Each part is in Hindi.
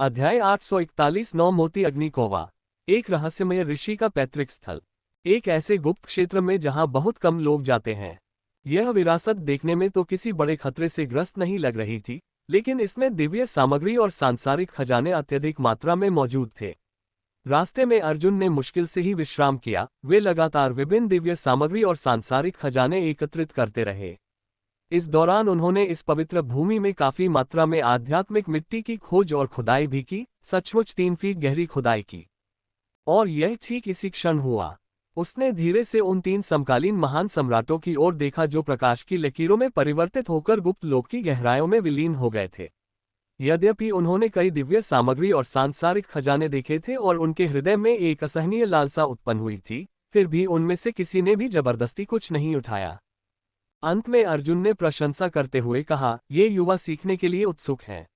अध्याय 841 नौ मोती अग्निकोवा। एक रहस्यमय ऋषि का पैतृक स्थल। एक ऐसे गुप्त क्षेत्र में जहां बहुत कम लोग जाते हैं। यह विरासत देखने में तो किसी बड़े खतरे से ग्रस्त नहीं लग रही थी, लेकिन इसमें दिव्य सामग्री और सांसारिक खजाने अत्यधिक मात्रा में मौजूद थे। रास्ते में अर्जुन ने मुश्किल से ही विश्राम किया। वे लगातार विभिन्न दिव्य सामग्री और सांसारिक खजाने एकत्रित करते रहे। इस दौरान उन्होंने इस पवित्र भूमि में काफी मात्रा में आध्यात्मिक मिट्टी की खोज और खुदाई भी की, सचमुच 3 फीट गहरी खुदाई की। और यह ठीक इसी क्षण हुआ। उसने धीरे से उन 3 समकालीन महान सम्राटों की ओर देखा जो प्रकाश की लकीरों में परिवर्तित होकर गुप्त लोक की गहराइयों में विलीन हो गए थे। यद्यपि उन्होंने कई दिव्य सामग्री और सांसारिक खजाने देखे थे और उनके हृदय में एक असहनीय लालसा उत्पन्न हुई थी, फिर भी उनमें से किसी ने भी जबरदस्ती कुछ नहीं उठाया। अंत में अर्जुन ने प्रशंसा करते हुए कहा, ये युवा सीखने के लिए उत्सुक हैं।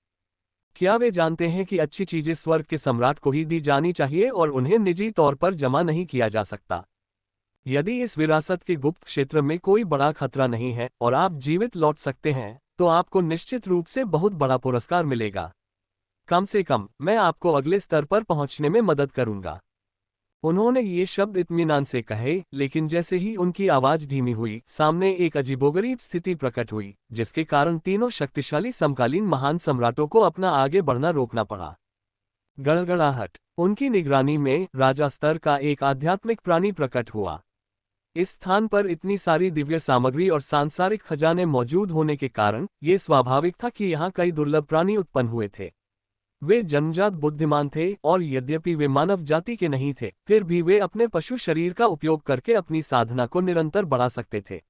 क्या वे जानते हैं कि अच्छी चीजें स्वर्ग के सम्राट को ही दी जानी चाहिए और उन्हें निजी तौर पर जमा नहीं किया जा सकता? यदि इस विरासत के गुप्त क्षेत्र में कोई बड़ा खतरा नहीं है और आप जीवित लौट सकते हैं, तो आपको निश्चित रूप से बहुत बड़ा पुरस्कार मिलेगा। कम से कम मैं आपको अगले स्तर पर पहुंचने में मदद करूंगा। उन्होंने ये शब्द इत्मीनान से कहे, लेकिन जैसे ही उनकी आवाज धीमी हुई, सामने एक अजीबोगरीब स्थिति प्रकट हुई, जिसके कारण तीनों शक्तिशाली समकालीन महान सम्राटों को अपना आगे बढ़ना रोकना पड़ा। गड़गड़ाहट। उनकी निगरानी में राजा स्तर का एक आध्यात्मिक प्राणी प्रकट हुआ। इस स्थान पर इतनी सारी दिव्य सामग्री और सांसारिक खजाने मौजूद होने के कारण ये स्वाभाविक था कि यहाँ कई दुर्लभ प्राणी उत्पन्न हुए थे। वे जन्मजात बुद्धिमान थे और यद्यपि वे मानव जाति के नहीं थे, फिर भी वे अपने पशु शरीर का उपयोग करके अपनी साधना को निरंतर बढ़ा सकते थे।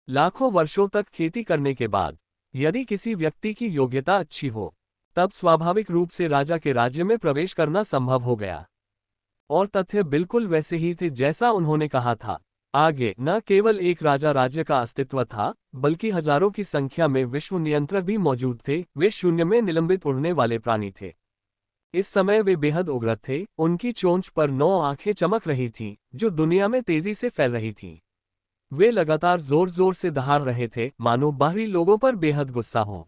लाखों वर्षों तक खेती करने के बाद यदि किसी व्यक्ति की योग्यता अच्छी हो, तब स्वाभाविक रूप से राजा के राज्य में प्रवेश करना संभव हो गया। और तथ्य बिल्कुल वैसे ही थे जैसा उन्होंने कहा था। आगे न केवल एक राजा राज्य का अस्तित्व था, बल्कि हजारों की संख्या में विश्व नियंत्रक भी मौजूद थे। वे शून्य में निलंबित उड़ने वाले प्राणी थे। इस समय वे बेहद उग्र थे। उनकी चोंच पर 9 आंखें चमक रही थीं, जो दुनिया में तेजी से फैल रही थीं। वे लगातार जोर जोर से दहाड़ रहे थे, मानो बाहरी लोगों पर बेहद गुस्सा हो।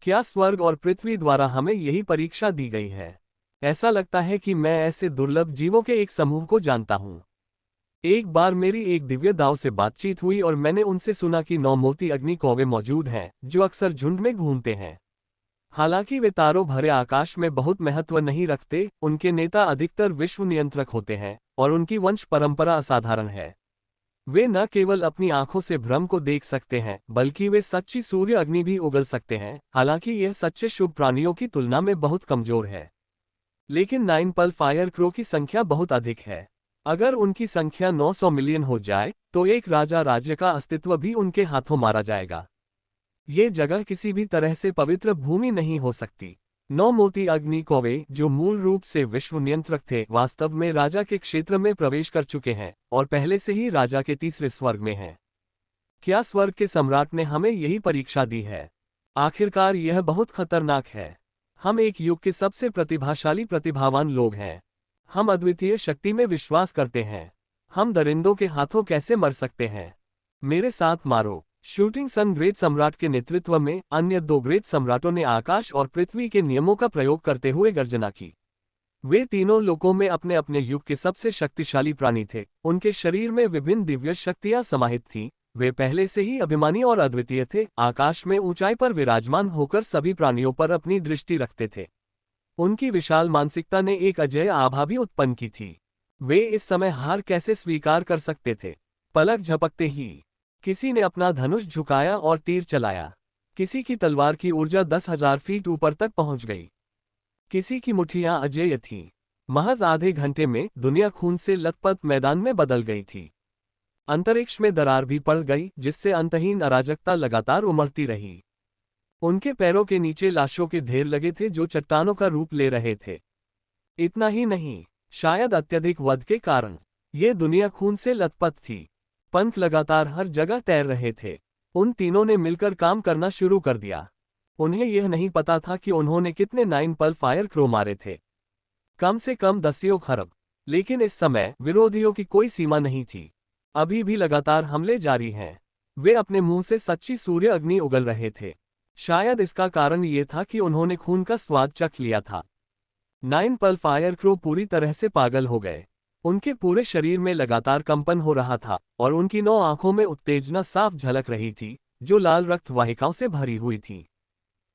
क्या स्वर्ग और पृथ्वी द्वारा हमें यही परीक्षा दी गई है? ऐसा लगता है कि मैं ऐसे दुर्लभ जीवों के एक समूह को जानता हूँ। एक बार मेरी एक दिव्य दाव से बातचीत हुई और मैंने उनसे सुना कि 9 मोती अग्निकोवे मौजूद हैं, जो अक्सर झुंड में घूमते हैं। हालांकि वे तारों भरे आकाश में बहुत महत्व नहीं रखते, उनके नेता अधिकतर विश्व नियंत्रक होते हैं और उनकी वंश परंपरा असाधारण है। वे न केवल अपनी आंखों से भ्रम को देख सकते हैं, बल्कि वे सच्ची सूर्य अग्नि भी उगल सकते हैं। हालांकि यह सच्चे शुभ प्राणियों की तुलना में बहुत कमजोर है। लेकिन 9 पल फायर क्रो की संख्या बहुत अधिक है। अगर उनकी संख्या 900 मिलियन हो जाए, तो एक राजा राज्य का अस्तित्व भी उनके हाथों मारा जाएगा। ये जगह किसी भी तरह से पवित्र भूमि नहीं हो सकती। 9 मोती अग्निकोवे, जो मूल रूप से विश्व नियंत्रक थे, वास्तव में राजा के क्षेत्र में प्रवेश कर चुके हैं और पहले से ही राजा के तीसरे स्वर्ग में हैं। क्या स्वर्ग के सम्राट ने हमें यही परीक्षा दी है? आखिरकार यह बहुत खतरनाक है। हम एक युग के सबसे प्रतिभावान लोग हैं। हम अद्वितीय शक्ति में विश्वास करते हैं। हम दरिंदों के हाथों कैसे मर सकते हैं? मेरे साथ मारो। शूटिंग सन ग्रेट सम्राट के नेतृत्व में अन्य 2 ग्रेट सम्राटों ने आकाश और पृथ्वी के नियमों का प्रयोग करते हुए गर्जना की। वे तीनों लोकों में अपने अपने युग के सबसे शक्तिशाली प्राणी थे। उनके शरीर में विभिन्न दिव्य शक्तियां समाहित थीं। वे पहले से ही अभिमानी और अद्वितीय थे। आकाश में ऊंचाई पर विराजमान होकर सभी प्राणियों पर अपनी दृष्टि रखते थे। उनकी विशाल मानसिकता ने एक अजेय आभा भी उत्पन्न की थी। वे इस समय हार कैसे स्वीकार कर सकते थे? पलक झपकते ही किसी ने अपना धनुष झुकाया और तीर चलाया। किसी की तलवार की ऊर्जा 10,000 फीट ऊपर तक पहुंच गई। किसी की मुट्ठियां अजेय थीं। महज आधे घंटे में दुनिया खून से लथपथ मैदान में बदल गई थी। अंतरिक्ष में दरार भी पड़ गई, जिससे अंतहीन अराजकता लगातार उमड़ती रही। उनके पैरों के नीचे लाशों के ढेर लगे थे जो चट्टानों का रूप ले रहे थे। इतना ही नहीं, शायद अत्यधिक वध के कारण ये दुनिया खून से लथपथ थी। पंख लगातार हर जगह तैर रहे थे। उन तीनों ने मिलकर काम करना शुरू कर दिया। उन्हें यह नहीं पता था कि उन्होंने कितने 9 पल फायर क्रो मारे थे। कम से कम दसियों खरब। लेकिन इस समय विरोधियों की कोई सीमा नहीं थी। अभी भी लगातार हमले जारी हैं। वे अपने मुंह से सच्ची सूर्य अग्नि उगल रहे थे। शायद इसका कारण ये था कि उन्होंने खून का स्वाद चख लिया था। नाइनपल फायर क्रो पूरी तरह से पागल हो गए। उनके पूरे शरीर में लगातार कंपन हो रहा था और उनकी 9 आंखों में उत्तेजना साफ झलक रही थी, जो लाल रक्त वाहिकाओं से भरी हुई थी।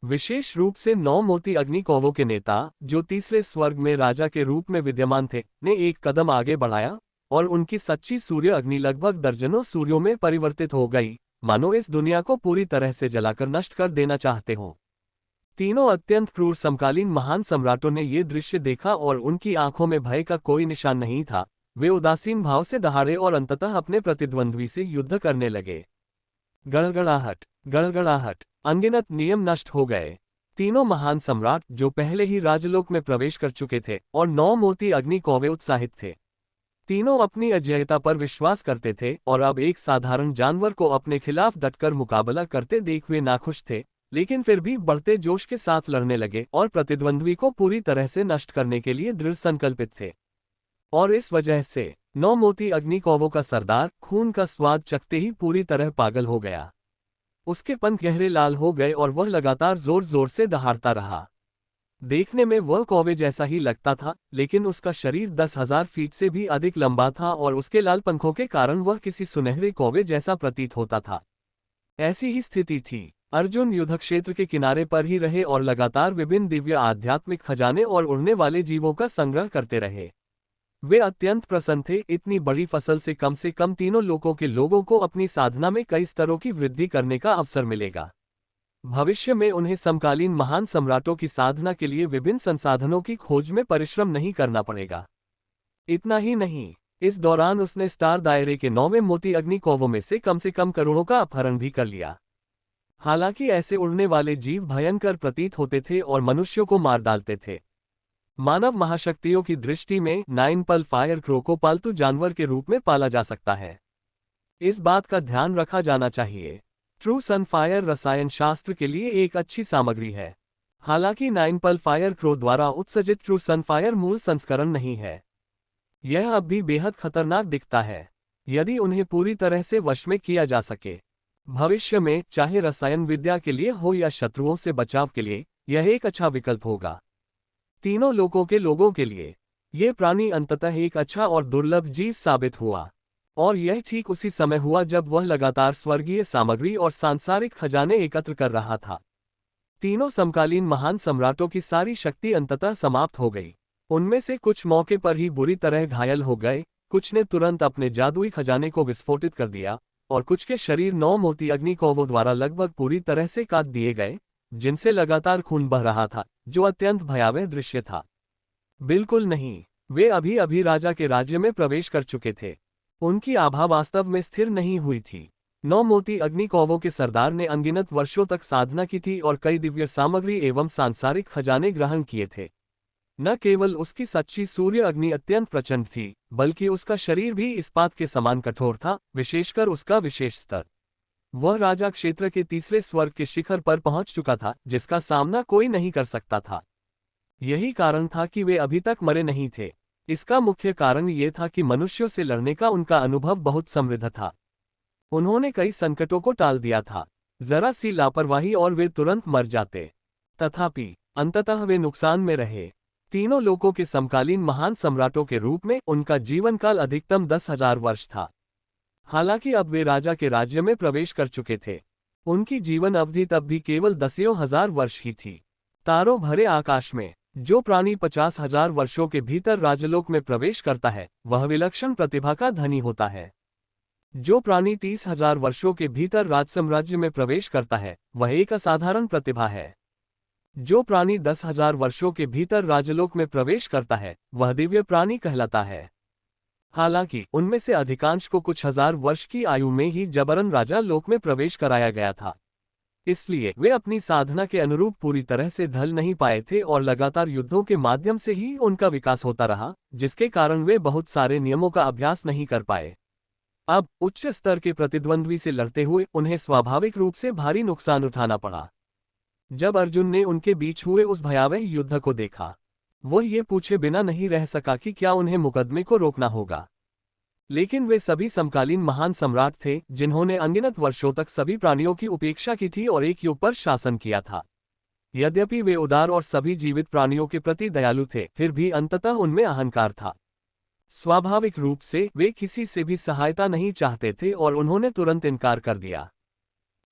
विशेष रूप से 9 मोती अग्निकौवों के नेता, जो तीसरे स्वर्ग में राजा के रूप में विद्यमान थे, ने एक कदम आगे बढ़ाया और उनकी सच्ची सूर्य अग्नि लगभग दर्जनों सूर्यों में परिवर्तित हो गई, मानो इस दुनिया को पूरी तरह से जलाकर नष्ट कर देना चाहते हों। तीनों अत्यंत क्रूर समकालीन महान सम्राटों ने ये दृश्य देखा और उनकी आंखों में भय का कोई निशान नहीं था। वे उदासीन भाव से दहाड़े और अंततः अपने प्रतिद्वंद्वी से युद्ध करने लगे। गड़गड़ाहट, गड़गड़ाहट, अनगिनत नियम नष्ट हो गए। तीनों महान सम्राट, जो पहले ही राजलोक में प्रवेश कर चुके थे, और 9 मोती अग्निकौवे उत्साहित थे। तीनों अपनी अजेयता पर विश्वास करते थे और अब एक साधारण जानवर को अपने खिलाफ डटकर मुकाबला करते देख वे नाखुश थे, लेकिन फिर भी बढ़ते जोश के साथ लड़ने लगे और प्रतिद्वंद्वी को पूरी तरह से नष्ट करने के लिए दृढ़ संकल्पित थे। और इस वजह से 9 मोती अग्निकौवों का सरदार खून का स्वाद चखते ही पूरी तरह पागल हो गया। उसके पंख गहरे लाल हो गए और वह लगातार जोर जोर से दहाड़ता रहा। देखने में वह कौवे जैसा ही लगता था, लेकिन उसका शरीर 10,000 फीट से भी अधिक लंबा था और उसके लाल पंखों के कारण वह किसी सुनहरे कौवे जैसा प्रतीत होता था। ऐसी ही स्थिति थी। अर्जुन युद्ध क्षेत्र के किनारे पर ही रहे और लगातार विभिन्न दिव्य आध्यात्मिक खजाने और उड़ने वाले जीवों का संग्रह करते रहे। वे अत्यंत प्रसन्न थे। इतनी बड़ी फसल से कम तीनों लोकों के लोगों को अपनी साधना में कई स्तरों की वृद्धि करने का अवसर मिलेगा। भविष्य में उन्हें समकालीन महान सम्राटों की साधना के लिए विभिन्न संसाधनों की खोज में परिश्रम नहीं करना पड़ेगा। इतना ही नहीं, इस दौरान उसने स्टार दायरे के 9वें मोती अग्निकौवों में से कम करोड़ों का अपहरण भी कर लिया। हालांकि ऐसे उड़ने वाले जीव भयंकर प्रतीत होते थे और मनुष्यों को मार डालते थे। मानव महाशक्तियों की दृष्टि में नाइनपल फायर क्रो को पालतू जानवर के रूप में पाला जा सकता है। इस बात का ध्यान रखा जाना चाहिए। ट्रू सनफायर रसायन शास्त्र के लिए एक अच्छी सामग्री है। हालांकि नाइनपल फायर क्रो द्वारा उत्सर्जित ट्रू सनफायर मूल संस्करण नहीं है। यह अब भी बेहद खतरनाक दिखता है, यदि उन्हें पूरी तरह से वश में किया जा सके। भविष्य में, चाहे रसायन विद्या के लिए हो या शत्रुओं से बचाव के लिए, यह एक अच्छा विकल्प होगा। तीनों लोकों के लोगों के लिए यह प्राणी अंततः एक अच्छा और दुर्लभ जीव साबित हुआ। और यह ठीक उसी समय हुआ जब वह लगातार स्वर्गीय सामग्री और सांसारिक खजाने एकत्र कर रहा था। तीनों समकालीन महान सम्राटों की सारी शक्ति अंततः समाप्त हो गई। उनमें से कुछ मौके पर ही बुरी तरह घायल हो गए, कुछ ने तुरंत अपने जादुई खजाने को विस्फोटित कर दिया, और कुछ के शरीर 9 मोती अग्निकौवों द्वारा लगभग पूरी तरह से काट दिए गए, जिनसे लगातार खून बह रहा था, जो अत्यंत भयावह दृश्य था। बिल्कुल नहीं, वे अभी अभी राजा के राज्य में प्रवेश कर चुके थे। उनकी आभा वास्तव में स्थिर नहीं हुई थी। 9 मोती अग्निकौवों के सरदार ने अनगिनत वर्षों तक साधना की थी और कई दिव्य सामग्री एवं सांसारिक खजाने ग्रहण किए थे। न केवल उसकी सच्ची सूर्य अग्नि अत्यंत प्रचंड थी, बल्कि उसका शरीर भी इस्पात के समान कठोर था, विशेषकर उसका विशेष स्तर। वह राजा क्षेत्र के तीसरे स्वर्ग के शिखर पर पहुंच चुका था, जिसका सामना कोई नहीं कर सकता था। यही कारण था कि वे अभी तक मरे नहीं थे। इसका मुख्य कारण ये था कि मनुष्यों से लड़ने का उनका अनुभव बहुत समृद्ध था। उन्होंने कई संकटों को टाल दिया था। जरा सी लापरवाही और वे तुरंत मर जाते। तथापि अंततः वे नुकसान में रहे। तीनों लोकों के समकालीन महान सम्राटों के रूप में उनका जीवन काल अधिकतम 10,000 वर्ष था। हालांकि अब वे राजा के राज्य में प्रवेश कर चुके थे। उनकी जीवन अवधि तब भी केवल दसियों हजार वर्ष ही थी। तारों भरे आकाश में जो प्राणी 50,000 वर्षों के भीतर राजलोक में प्रवेश करता है, वह विलक्षण प्रतिभा का धनी होता है। जो प्राणी 30,000 वर्षों के भीतर राजसाम्राज्य में प्रवेश करता है, वह एक असाधारण प्रतिभा है। जो प्राणी 10,000 वर्षों के भीतर राजलोक में प्रवेश करता है, वह दिव्य प्राणी कहलाता है। हालांकि उनमें से अधिकांश को कुछ हजार वर्ष की आयु में ही जबरन राजा लोक में प्रवेश कराया गया था। इसलिए वे अपनी साधना के अनुरूप पूरी तरह से ढल नहीं पाए थे और लगातार युद्धों के माध्यम से ही उनका विकास होता रहा, जिसके कारण वे बहुत सारे नियमों का अभ्यास नहीं कर पाए। अब उच्च स्तर के प्रतिद्वंद्वी से लड़ते हुए उन्हें स्वाभाविक रूप से भारी नुकसान उठाना पड़ा। जब अर्जुन ने उनके बीच हुए उस भयावह युद्ध को देखा, वह ये पूछे बिना नहीं रह सका कि क्या उन्हें मुकदमे को रोकना होगा। लेकिन वे सभी समकालीन महान सम्राट थे, जिन्होंने अनगिनत वर्षों तक सभी प्राणियों की उपेक्षा की थी और एक युग पर शासन किया था। यद्यपि वे उदार और सभी जीवित प्राणियों के प्रति दयालु थे, फिर भी अंततः उनमें अहंकार था। स्वाभाविक रूप से वे किसी से भी सहायता नहीं चाहते थे और उन्होंने तुरंत इनकार कर दिया।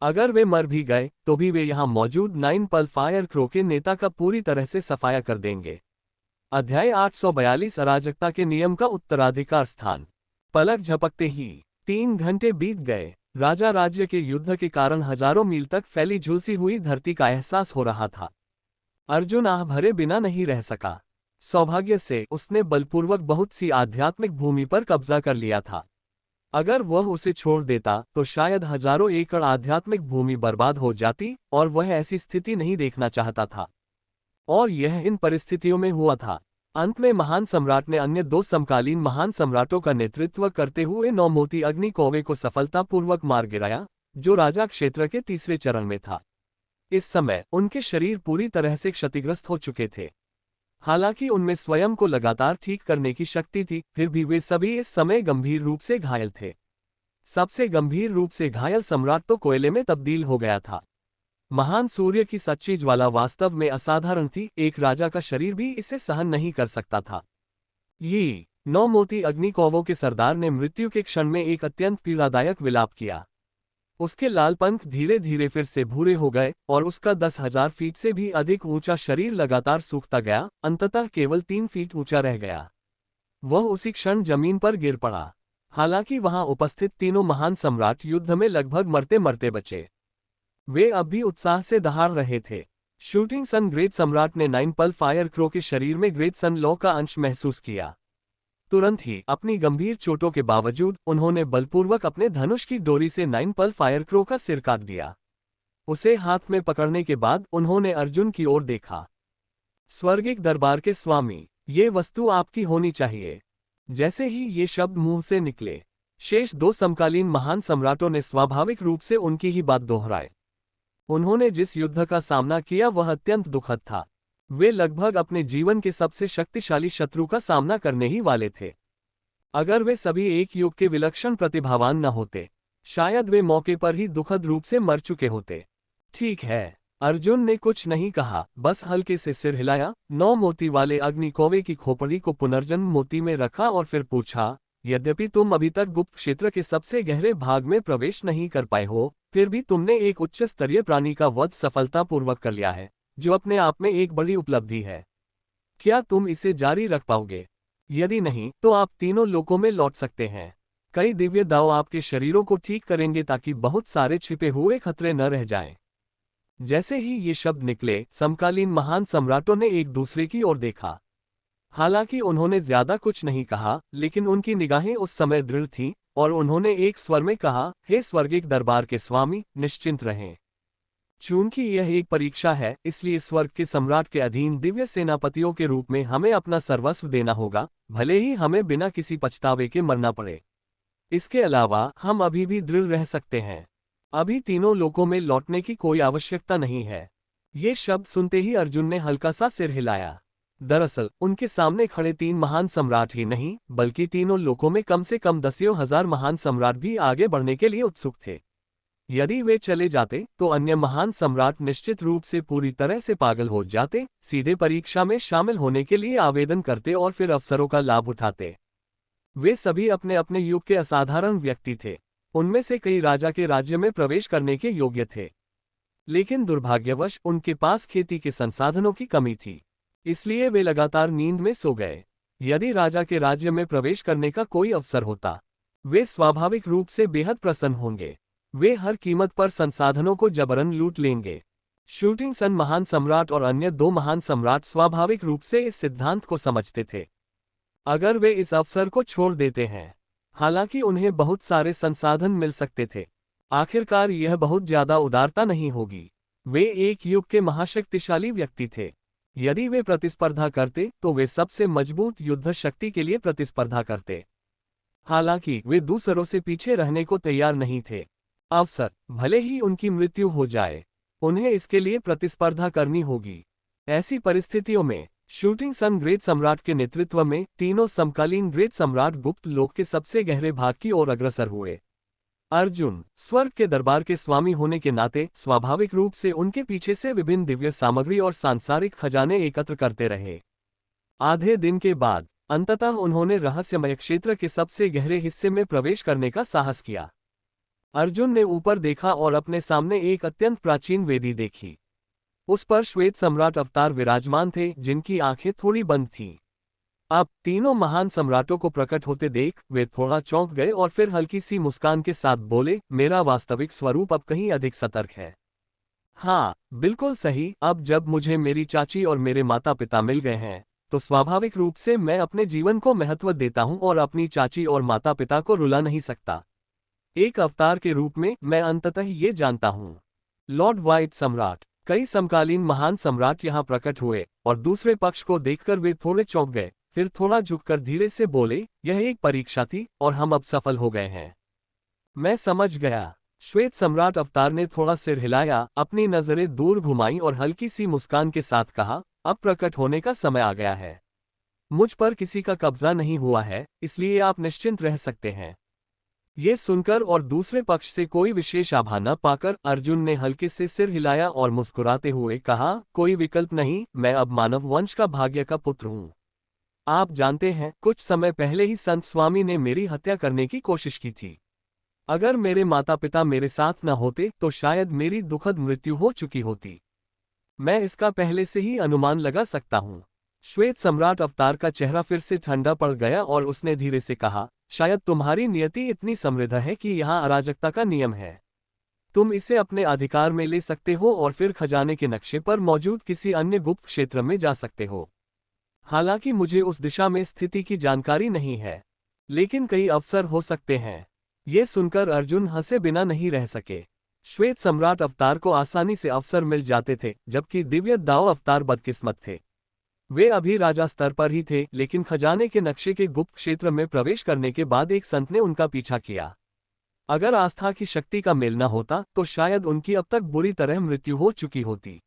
अगर वे मर भी गए तो भी वे यहां मौजूद 9 पल फायर क्रो के नेता का पूरी तरह से सफाया कर देंगे। अध्याय 842 अराजकता के नियम का उत्तराधिकार स्थान। पलक झपकते ही 3 घंटे बीत गए। राजा राज्य के युद्ध के कारण हजारों मील तक फैली झुलसी हुई धरती का एहसास हो रहा था। अर्जुन आह भरे बिना नहीं रह सका। सौभाग्य से उसने बलपूर्वक बहुत सी आध्यात्मिक भूमि पर कब्जा कर लिया था। अगर वह उसे छोड़ देता तो शायद हजारों एकड़ आध्यात्मिक भूमि बर्बाद हो जाती, और वह ऐसी स्थिति नहीं देखना चाहता था। और यह इन परिस्थितियों में हुआ था। अंत में महान सम्राट ने अन्य 2 समकालीन महान सम्राटों का नेतृत्व करते हुए 9 मोती अग्नि कौवे को सफलतापूर्वक मार गिराया, जो राजा क्षेत्र के तीसरे चरण में था। इस समय उनके शरीर पूरी तरह से क्षतिग्रस्त हो चुके थे। हालांकि उनमें स्वयं को लगातार ठीक करने की शक्ति थी, फिर भी वे सभी इस समय गंभीर रूप से घायल थे। सबसे गंभीर रूप से घायल सम्राट तो कोयले में तब्दील हो गया था। महान सूर्य की सच्ची ज्वाला वास्तव में असाधारण थी, एक राजा का शरीर भी इसे सहन नहीं कर सकता था। ये 9 मोती अग्नि कौवों के सरदार ने मृत्यु के क्षण में एक अत्यंत पीड़ादायक विलाप किया। उसके लाल पंख धीरे धीरे फिर से भूरे हो गए और उसका 10,000 फीट से भी अधिक ऊंचा शरीर लगातार सूखता गया, अंततः केवल 3 फीट ऊंचा रह गया। वह उसी क्षण जमीन पर गिर पड़ा। हालांकि वहां उपस्थित तीनों महान सम्राट युद्ध में लगभग मरते मरते बचे। वे अब भी उत्साह से दहाड़ रहे थे। शूटिंग सन ग्रेट सम्राट ने 9 पल फायर क्रो के शरीर में ग्रेट सन लॉ का अंश महसूस किया। तुरंत ही अपनी गंभीर चोटों के बावजूद उन्होंने बलपूर्वक अपने धनुष की डोरी से 9 पल फायर क्रो का सिर काट दिया। उसे हाथ में पकड़ने के बाद उन्होंने अर्जुन की ओर देखा। स्वर्गिक दरबार के स्वामी, ये वस्तु आपकी होनी चाहिए। जैसे ही ये शब्द मुंह से निकले, शेष 2 समकालीन महान सम्राटों ने स्वाभाविक रूप से उनकी ही बात दोहराई। उन्होंने जिस युद्ध का सामना किया वह अत्यंत दुखद था। वे लगभग अपने जीवन के सबसे शक्तिशाली शत्रु का सामना करने ही वाले थे। अगर वे सभी एक युग के विलक्षण प्रतिभावान न होते, शायद वे मौके पर ही दुखद रूप से मर चुके होते। ठीक है, अर्जुन ने कुछ नहीं कहा, बस हल्के से सिर हिलाया, 9 मोती वाले अग्नि कौवे की खोपड़ी को पुनर्जन्म मोती में रखा और फिर पूछा, यद्यपि तुम अभी तक गुप्त क्षेत्र के सबसे गहरे भाग में प्रवेश नहीं कर पाए हो, फिर भी तुमने एक उच्च स्तरीय प्राणी का वध सफलतापूर्वक कर लिया है, जो अपने आप में एक बड़ी उपलब्धि है। क्या तुम इसे जारी रख पाओगे? यदि नहीं तो आप तीनों लोकों में लौट सकते हैं। कई दिव्य दाव आपके शरीरों को ठीक करेंगे ताकि बहुत सारे छिपे हुए खतरे न रह जाएं। जैसे ही ये शब्द निकले, समकालीन महान सम्राटों ने एक दूसरे की ओर देखा। हालांकि उन्होंने ज्यादा कुछ नहीं कहा, लेकिन उनकी निगाहें उस समय दृढ़ थीं और उन्होंने एक स्वर में कहा, हे स्वर्गिक दरबार के स्वामी, निश्चिंत रहें। चूंकि यह एक परीक्षा है, इसलिए स्वर्ग के सम्राट के अधीन दिव्य सेनापतियों के रूप में हमें अपना सर्वस्व देना होगा, भले ही हमें बिना किसी पछतावे के मरना पड़े। इसके अलावा हम अभी भी दृढ़ रह सकते हैं। अभी तीनों लोकों में लौटने की कोई आवश्यकता नहीं है। ये शब्द सुनते ही अर्जुन ने हल्का सा सिर हिलाया। दरअसल उनके सामने खड़े 3 महान सम्राट ही नहीं, बल्कि तीनों लोकों में कम से कम 10,000 महान सम्राट भी आगे बढ़ने के लिए उत्सुक थे। यदि वे चले जाते तो अन्य महान सम्राट निश्चित रूप से पूरी तरह से पागल हो जाते, सीधे परीक्षा में शामिल होने के लिए आवेदन करते और फिर अवसरों का लाभ उठाते। वे सभी अपने अपने युग के असाधारण व्यक्ति थे। उनमें से कई राजा के राज्य में प्रवेश करने के योग्य थे, लेकिन दुर्भाग्यवश उनके पास खेती के संसाधनों की कमी थी, इसलिए वे लगातार नींद में सो गए। यदि राजा के राज्य में प्रवेश करने का कोई अवसर होता, वे स्वाभाविक रूप से बेहद प्रसन्न होंगे। वे हर कीमत पर संसाधनों को जबरन लूट लेंगे। शूटिंग सन महान सम्राट और अन्य 2 महान सम्राट स्वाभाविक रूप से इस सिद्धांत को समझते थे। अगर वे इस अवसर को छोड़ देते हैं, हालांकि उन्हें बहुत सारे संसाधन मिल सकते थे, आखिरकार यह बहुत ज्यादा उदारता नहीं होगी। वे एक युग के महाशक्तिशाली व्यक्ति थे। यदि वे प्रतिस्पर्धा करते तो वे सबसे मजबूत युद्ध शक्ति के लिए प्रतिस्पर्धा करते। हालांकि वे दूसरों से पीछे रहने को तैयार नहीं थे। अवसर, भले ही उनकी मृत्यु हो जाए, उन्हें इसके लिए प्रतिस्पर्धा करनी होगी। ऐसी परिस्थितियों में शूटिंग सन ग्रेट सम्राट के नेतृत्व में तीनों समकालीन ग्रेट सम्राट गुप्त लोक के सबसे गहरे भाग की ओर अग्रसर हुए। अर्जुन स्वर्ग के दरबार के स्वामी होने के नाते स्वाभाविक रूप से उनके पीछे से विभिन्न दिव्य सामग्री और सांसारिक खजाने एकत्र करते रहे। आधे दिन के बाद अंततः उन्होंने रहस्यमय क्षेत्र के सबसे गहरे हिस्से में प्रवेश करने का साहस किया। अर्जुन ने ऊपर देखा और अपने सामने एक अत्यंत प्राचीन वेदी देखी। उस पर श्वेत सम्राट अवतार विराजमान थे, जिनकी आंखें थोड़ी बंद थीं। अब तीनों महान सम्राटों को प्रकट होते देख वे थोड़ा चौंक गए और फिर हल्की सी मुस्कान के साथ बोले, मेरा वास्तविक स्वरूप अब कहीं अधिक सतर्क है। हाँ, बिल्कुल सही। अब जब मुझे मेरी चाची और मेरे माता पिता मिल गए हैं तो स्वाभाविक रूप से मैं अपने जीवन को महत्व देता हूं और अपनी चाची और माता पिता को रुला नहीं सकता। एक अवतार के रूप में मैं अंततः ये जानता हूं। लॉर्ड व्हाइट सम्राट, कई समकालीन महान सम्राट यहाँ प्रकट हुए और दूसरे पक्ष को देखकर वे थोड़े चौंक गए, फिर थोड़ा झुककर धीरे से बोले, यह एक परीक्षा थी और हम अब सफल हो गए हैं। मैं समझ गया। श्वेत सम्राट अवतार ने थोड़ा सिर हिलाया, अपनी नजरें दूर घुमाई और हल्की सी मुस्कान के साथ कहा, अब प्रकट होने का समय आ गया है। मुझ पर किसी का कब्जा नहीं हुआ है, इसलिए आप निश्चिंत रह सकते हैं। ये सुनकर और दूसरे पक्ष से कोई विशेष आभा न पाकर अर्जुन ने हल्के से सिर हिलाया और मुस्कुराते हुए कहा, कोई विकल्प नहीं, मैं अब मानव वंश का भाग्य का पुत्र हूँ। आप जानते हैं, कुछ समय पहले ही संत स्वामी ने मेरी हत्या करने की कोशिश की थी। अगर मेरे माता पिता मेरे साथ न होते तो शायद मेरी दुखद मृत्यु हो चुकी होती। मैं इसका पहले से ही अनुमान लगा सकता हूँ। श्वेत सम्राट अवतार का चेहरा फिर से ठंडा पड़ गया और उसने धीरे से कहा, शायद तुम्हारी नियति इतनी समृद्ध है कि यहाँ अराजकता का नियम है। तुम इसे अपने अधिकार में ले सकते हो और फिर खजाने के नक्शे पर मौजूद किसी अन्य गुप्त क्षेत्र में जा सकते हो। हालांकि मुझे उस दिशा में स्थिति की जानकारी नहीं है, लेकिन कई अवसर हो सकते हैं। ये सुनकर अर्जुन हंसे बिना नहीं रह सके। श्वेत सम्राट अवतार को आसानी से अवसर मिल जाते थे, जबकि दिव्य दाव अवतार बदकिस्मत थे। वे अभी राजा स्तर पर ही थे, लेकिन खजाने के नक्शे के गुप्त क्षेत्र में प्रवेश करने के बाद एक संत ने उनका पीछा किया। अगर आस्था की शक्ति का मेल न होता तो शायद उनकी अब तक बुरी तरह मृत्यु हो चुकी होती।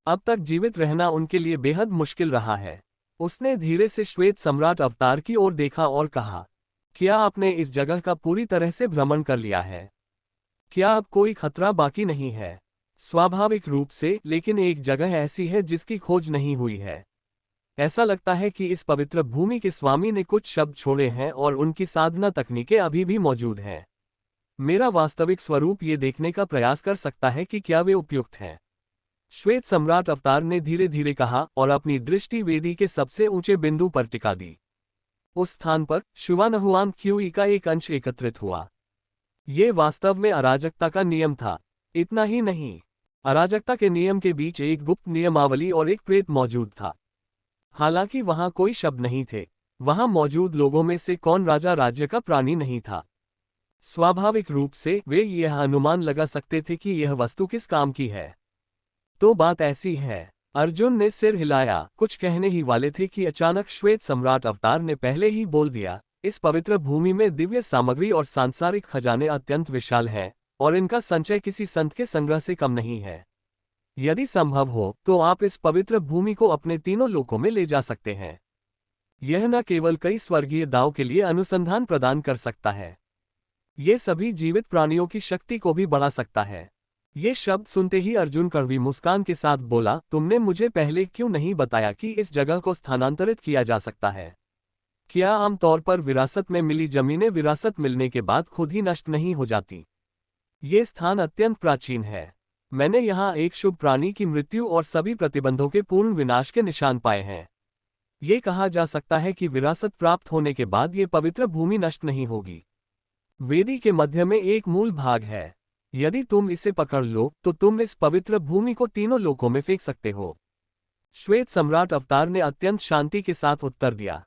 अब तक जीवित रहना उनके लिए बेहद मुश्किल रहा है। उसने धीरे से श्वेत सम्राट अवतार की ओर देखा और कहा, क्या आपने इस जगह का पूरी तरह से भ्रमण कर लिया है? क्या अब कोई खतरा बाकी नहीं है? स्वाभाविक रूप से, लेकिन एक जगह ऐसी है जिसकी खोज नहीं हुई है। ऐसा लगता है कि इस पवित्र भूमि के स्वामी ने कुछ शब्द छोड़े हैं और उनकी साधना तकनीकें अभी भी मौजूद हैं। मेरा वास्तविक स्वरूप ये देखने का प्रयास कर सकता है कि क्या वे उपयुक्त हैं। श्वेत सम्राट अवतार ने धीरे धीरे कहा और अपनी दृष्टि वेदी के सबसे ऊंचे बिंदु पर टिका दी। उस स्थान पर शुवानहुआन क्यूई का एक अंश एकत्रित हुआ। ये वास्तव में अराजकता का नियम था। इतना ही नहीं, अराजकता के नियम के बीच एक गुप्त नियमावली और एक प्रेत मौजूद था। हालांकि वहां कोई शब्द नहीं थे, वहां मौजूद लोगों में से कौन राजा राज्य का प्राणी नहीं था। स्वाभाविक रूप से वे यह अनुमान लगा सकते थे कि यह वस्तु किस काम की है। तो बात ऐसी है। अर्जुन ने सिर हिलाया, कुछ कहने ही वाले थे कि अचानक श्वेत सम्राट अवतार ने पहले ही बोल दिया, इस पवित्र भूमि में दिव्य सामग्री और सांसारिक खजाने अत्यंत विशाल हैं और इनका संचय किसी संत के संग्रह से कम नहीं है। यदि संभव हो तो आप इस पवित्र भूमि को अपने तीनों लोकों में ले जा सकते हैं। यह न केवल कई स्वर्गीय दाव के लिए अनुसंधान प्रदान कर सकता है, ये सभी जीवित प्राणियों की शक्ति को भी बढ़ा सकता है। ये शब्द सुनते ही अर्जुन कड़वी मुस्कान के साथ बोला, तुमने मुझे पहले क्यों नहीं बताया कि इस जगह को स्थानांतरित किया जा सकता है? क्या आमतौर पर विरासत में मिली जमीनें विरासत मिलने के बाद खुद ही नष्ट नहीं हो जाती? ये स्थान अत्यंत प्राचीन है। मैंने यहाँ एक शुभ प्राणी की मृत्यु और सभी प्रतिबंधों के पूर्ण विनाश के निशान पाए हैं। ये कहा जा सकता है कि विरासत प्राप्त होने के बाद ये पवित्र भूमि नष्ट नहीं होगी। वेदी के मध्य में एक मूल भाग है। यदि तुम इसे पकड़ लो तो तुम इस पवित्र भूमि को तीनों लोकों में फेंक सकते हो। श्वेत सम्राट अवतार ने अत्यंत शांति के साथ उत्तर दिया।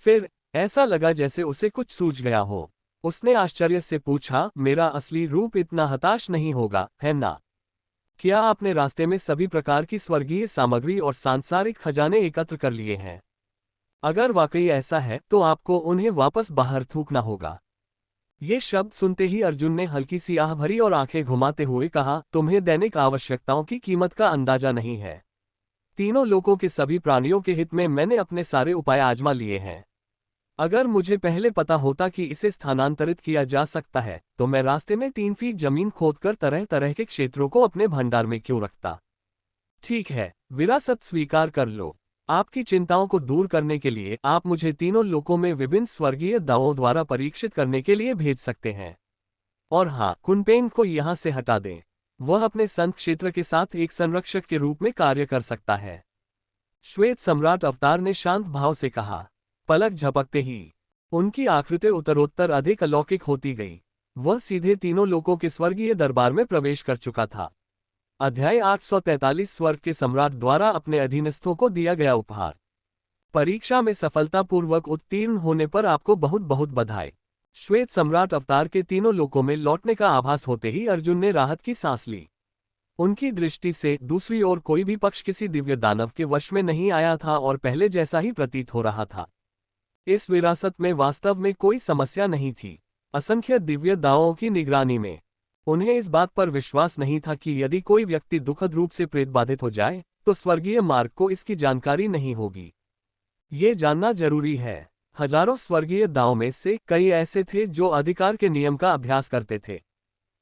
फिर ऐसा लगा जैसे उसे कुछ सूझ गया हो। उसने आश्चर्य से पूछा, मेरा असली रूप इतना हताश नहीं होगा, है ना? क्या आपने रास्ते में सभी प्रकार की स्वर्गीय सामग्री और सांसारिक खजाने एकत्र कर लिए हैं? अगर वाकई ऐसा है तो आपको उन्हें वापस बाहर थूकना होगा। ये शब्द सुनते ही अर्जुन ने हल्की सी आह भरी और आंखें घुमाते हुए कहा, तुम्हें दैनिक आवश्यकताओं की कीमत का अंदाजा नहीं है। तीनों लोकों के सभी प्राणियों के हित में मैंने अपने सारे उपाय आजमा लिए हैं। अगर मुझे पहले पता होता कि इसे स्थानांतरित किया जा सकता है तो मैं रास्ते में 3 फीट जमीन खोदकर तरह तरह के क्षेत्रों को अपने भंडार में क्यों रखता। ठीक है, विरासत स्वीकार कर लो। आपकी चिंताओं को दूर करने के लिए आप मुझे तीनों लोकों में विभिन्न स्वर्गीय दावों द्वारा परीक्षित करने के लिए भेज सकते हैं। और हाँ, कुनपेन को यहाँ से हटा दें। वह अपने संत क्षेत्र के साथ एक संरक्षक के रूप में कार्य कर सकता है। श्वेत सम्राट अवतार ने शांत भाव से कहा। पलक झपकते ही उनकी आकृति उत्तरोत्तर अधिक अलौकिक होती गई। वह सीधे तीनों लोकों के स्वर्गीय दरबार में प्रवेश कर चुका था। अध्याय 843 स्वर्ग के सम्राट द्वारा अपने अधीनस्थों को दिया गया उपहार। परीक्षा में सफलतापूर्वक उत्तीर्ण होने पर आपको बहुत बहुत बधाई। श्वेत सम्राट अवतार के तीनों लोकों में लौटने का आभास होते ही अर्जुन ने राहत की सांस ली। उनकी दृष्टि से दूसरी ओर कोई भी पक्ष किसी दिव्य दानव के वश में नहीं आया था और पहले जैसा ही प्रतीत हो रहा था। इस विरासत में वास्तव में कोई समस्या नहीं थी। असंख्य दिव्य दावों की निगरानी में उन्हें इस बात पर विश्वास नहीं था कि यदि कोई व्यक्ति दुखद रूप से प्रेत बाधित हो जाए तो स्वर्गीय मार्ग को इसकी जानकारी नहीं होगी। ये जानना जरूरी है। हजारों स्वर्गीय दावों में से कई ऐसे थे जो अधिकार के नियम का अभ्यास करते थे।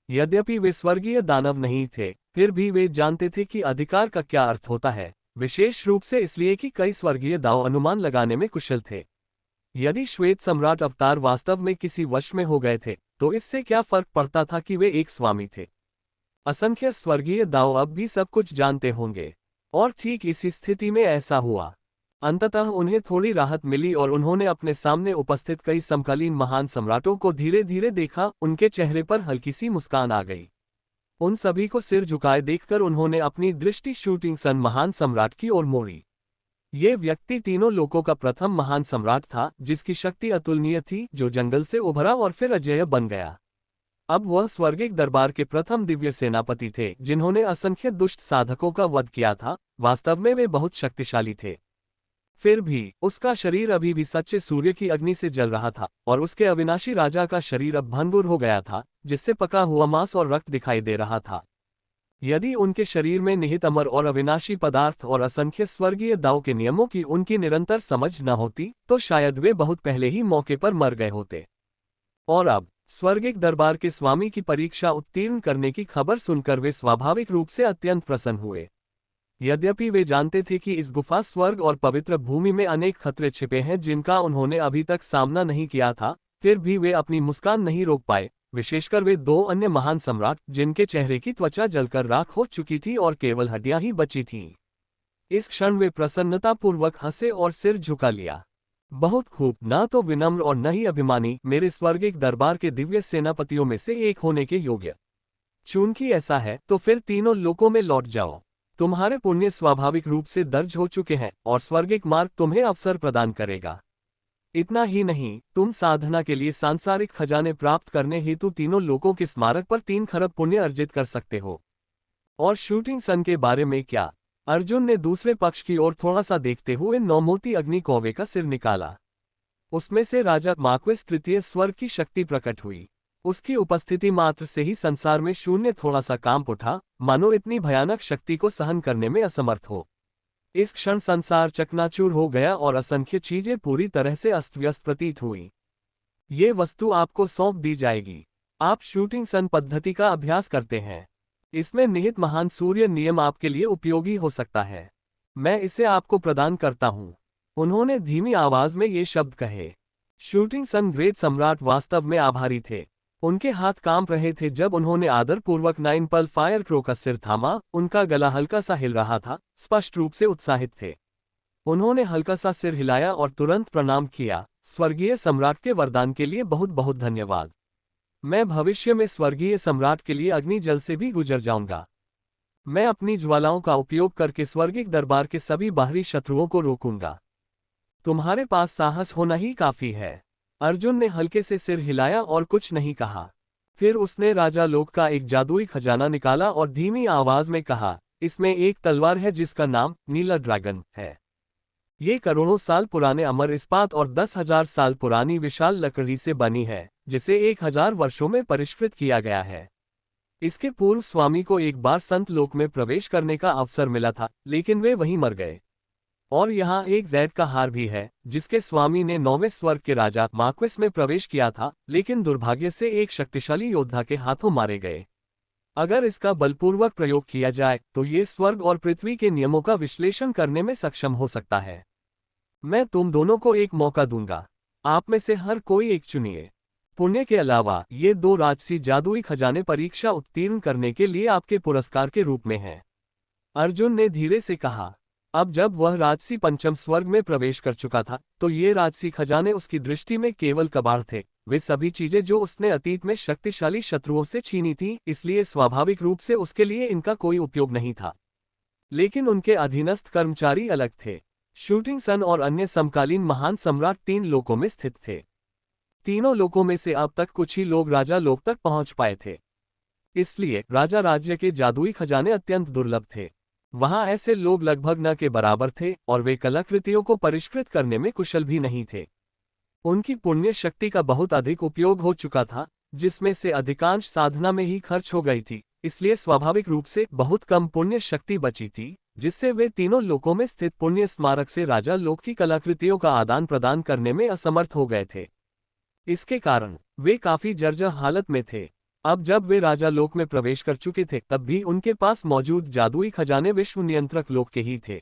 यद्यपि वे स्वर्गीय दानव नहीं थे, फिर भी वे जानते थे कि अधिकार का क्या अर्थ होता है, विशेष रूप से इसलिए कि कई स्वर्गीय दाव अनुमान लगाने में कुशल थे। यदि श्वेत सम्राट अवतार वास्तव में किसी वश में हो गए थे तो इससे क्या फर्क पड़ता था कि वे एक स्वामी थे। असंख्य स्वर्गीय दाव अब भी सब कुछ जानते होंगे। और ठीक इसी स्थिति में ऐसा हुआ। अंततः उन्हें थोड़ी राहत मिली और उन्होंने अपने सामने उपस्थित कई समकालीन महान सम्राटों को धीरे धीरे देखा। उनके चेहरे पर हल्की सी मुस्कान आ गई। उन सभी को सिर झुकाए देखकर उन्होंने अपनी दृष्टि शूटिंग सन महान सम्राट की ओर मोड़ी। ये व्यक्ति तीनों लोकों का प्रथम महान सम्राट था, जिसकी शक्ति अतुलनीय थी, जो जंगल से उभरा और फिर अजेय बन गया। अब वह स्वर्गिक दरबार के प्रथम दिव्य सेनापति थे, जिन्होंने असंख्य दुष्ट साधकों का वध किया था। वास्तव में वे बहुत शक्तिशाली थे। फिर भी उसका शरीर अभी भी सच्चे सूर्य की अग्नि से जल रहा था और उसके अविनाशी राजा का शरीर अब भंगुर हो गया था, जिससे पका हुआ मांस और रक्त दिखाई दे रहा था। यदि उनके शरीर में निहित अमर और अविनाशी पदार्थ और असंख्य स्वर्गीय दाव के नियमों की उनकी निरंतर समझ न होती तो शायद वे बहुत पहले ही मौके पर मर गए होते। और अब स्वर्गिक दरबार के स्वामी की परीक्षा उत्तीर्ण करने की खबर सुनकर वे स्वाभाविक रूप से अत्यंत प्रसन्न हुए। यद्यपि वे जानते थे कि इस गुफा स्वर्ग और पवित्र भूमि में अनेक खतरे छिपे हैं जिनका उन्होंने अभी तक सामना नहीं किया था, फिर भी वे अपनी मुस्कान नहीं रोक पाए, विशेषकर वे दो अन्य महान सम्राट जिनके चेहरे की त्वचा जलकर राख हो चुकी थी और केवल हड्डियां ही बची थीं। इस क्षण वे प्रसन्नतापूर्वक हंसे और सिर झुका लिया। बहुत खूब, ना तो विनम्र और न ही अभिमानी, मेरे स्वर्गिक दरबार के दिव्य सेनापतियों में से एक होने के योग्य। चूंकि ऐसा है तो फिर तीनों लोकों में लौट जाओ। तुम्हारे पुण्य स्वाभाविक रूप से दर्ज हो चुके हैं और स्वर्गिक मार्ग तुम्हें अवसर प्रदान करेगा। इतना ही नहीं, तुम साधना के लिए सांसारिक खजाने प्राप्त करने हेतु तीनों लोकों के स्मारक पर 3 खरब पुण्य अर्जित कर सकते हो। और शूटिंग सन के बारे में क्या? अर्जुन ने दूसरे पक्ष की ओर थोड़ा सा देखते हुए नौमोती अग्नि कौवे का सिर निकाला। उसमें से राजा मार्क्वेस तृतीय स्वर्ग की शक्ति प्रकट हुई। उसकी उपस्थिति मात्र से ही संसार में शून्य थोड़ा सा कांप उठा, मानो इतनी भयानक शक्ति को सहन करने में असमर्थ हो। इस क्षण संसार चकनाचूर हो गया और असंख्य चीजें पूरी तरह से अस्त-व्यस्त प्रतीत हुई। ये वस्तु आपको सौंप दी जाएगी। आप शूटिंग सन पद्धति का अभ्यास करते हैं। इसमें निहित महान सूर्य नियम आपके लिए उपयोगी हो सकता है। मैं इसे आपको प्रदान करता हूं। उन्होंने धीमी आवाज में ये शब्द कहे। शूटिंग सन ग्रेट सम्राट वास्तव में आभारी थे। उनके हाथ कांप रहे थे जब उन्होंने आदरपूर्वक 9 पल फायर क्रो का सिर थामा। उनका गला हल्का सा हिल रहा था, स्पष्ट रूप से उत्साहित थे। उन्होंने हल्का सा सिर हिलाया और तुरंत प्रणाम किया। स्वर्गीय सम्राट के वरदान के लिए बहुत बहुत धन्यवाद। मैं भविष्य में स्वर्गीय सम्राट के लिए अग्नि जल से भी गुजर जाऊंगा। मैं अपनी ज्वालाओं का उपयोग करके स्वर्गिक दरबार के सभी बाहरी शत्रुओं को रोकूंगा। तुम्हारे पास साहस होना ही काफी है। अर्जुन ने हल्के से सिर हिलाया और कुछ नहीं कहा। फिर उसने राजा लोक का एक जादुई खजाना निकाला और धीमी आवाज में कहा, इसमें एक तलवार है जिसका नाम नीला ड्रैगन है। ये करोड़ों साल पुराने अमर इस्पात और 10,000 साल पुरानी विशाल लकड़ी से बनी है, जिसे 1000 वर्षों में परिष्कृत किया गया है। इसके पूर्व स्वामी को एक बार संत लोक में प्रवेश करने का अवसर मिला था, लेकिन वे वहीं मर गए। और यहाँ एक जैड का हार भी है, जिसके स्वामी ने 9वें स्वर्ग के राजा मार्क्विस में प्रवेश किया था, लेकिन दुर्भाग्य से एक शक्तिशाली योद्धा के हाथों मारे गए। अगर इसका बलपूर्वक प्रयोग किया जाए तो ये स्वर्ग और पृथ्वी के नियमों का विश्लेषण करने में सक्षम हो सकता है। मैं तुम दोनों को एक मौका दूंगा, आप में से हर कोई एक चुनिए। पुण्य के अलावा ये 2 राजसी जादुई खजाने परीक्षा उत्तीर्ण करने के लिए आपके पुरस्कार के रूप में हैं। अर्जुन ने धीरे से कहा। अब जब वह राजसी पंचम स्वर्ग में प्रवेश कर चुका था, तो ये राजसी खजाने उसकी दृष्टि में केवल कबाड़ थे, वे सभी चीजें जो उसने अतीत में शक्तिशाली शत्रुओं से छीनी थी, इसलिए स्वाभाविक रूप से उसके लिए इनका कोई उपयोग नहीं था। लेकिन उनके अधीनस्थ कर्मचारी अलग थे। शूटिंग सन और अन्य समकालीन महान सम्राट 3 लोकों में स्थित थे। तीनों लोकों में से अब तक कुछ ही लोग राजा लोक तक पहुंच पाए थे। इसलिए राजा राज्य के जादुई खजाने अत्यंत दुर्लभ थे। वहां ऐसे लोग लगभग न के बराबर थे और वे कलाकृतियों को परिष्कृत करने में कुशल भी नहीं थे। उनकी पुण्य शक्ति का बहुत अधिक उपयोग हो चुका था, जिसमें से अधिकांश साधना में ही खर्च हो गई थी, इसलिए स्वाभाविक रूप से बहुत कम पुण्य शक्ति बची थी, जिससे वे तीनों लोकों में स्थित पुण्य स्मारक से राजा लोक की कलाकृतियों का आदान प्रदान करने में असमर्थ हो गए थे। इसके कारण वे काफी जर्जर हालत में थे। अब जब वे राजा लोक में प्रवेश कर चुके थे, तब भी उनके पास मौजूद जादुई खजाने विश्व नियंत्रक लोक के ही थे।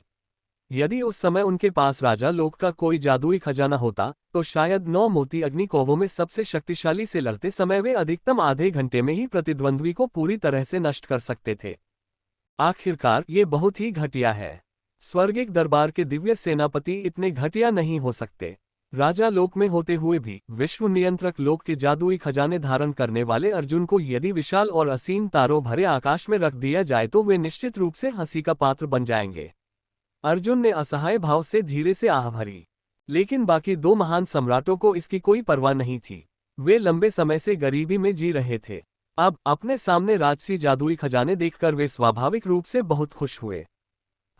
यदि उस समय उनके पास राजा लोक का कोई जादुई खजाना होता, तो शायद 9 मोती अग्नि कौवों में सबसे शक्तिशाली से लड़ते समय वे अधिकतम आधे घंटे में ही प्रतिद्वंद्वी को पूरी तरह से नष्ट कर सकते थे। आखिरकार ये बहुत ही घटिया है। स्वर्गिक दरबार के दिव्य सेनापति इतने घटिया नहीं हो सकते। राजा लोक में होते हुए भी विश्व नियंत्रक लोक के जादुई खजाने धारण करने वाले अर्जुन को यदि विशाल और असीम तारों भरे आकाश में रख दिया जाए तो वे निश्चित रूप से हंसी का पात्र बन जाएंगे। अर्जुन ने असहाय भाव से धीरे से आह भरी। लेकिन बाकी 2 महान सम्राटों को इसकी कोई परवाह नहीं थी। वे लंबे समय से गरीबी में जी रहे थे। अब अपने सामने राजसी जादुई खजाने देखकर वे स्वाभाविक रूप से बहुत खुश हुए।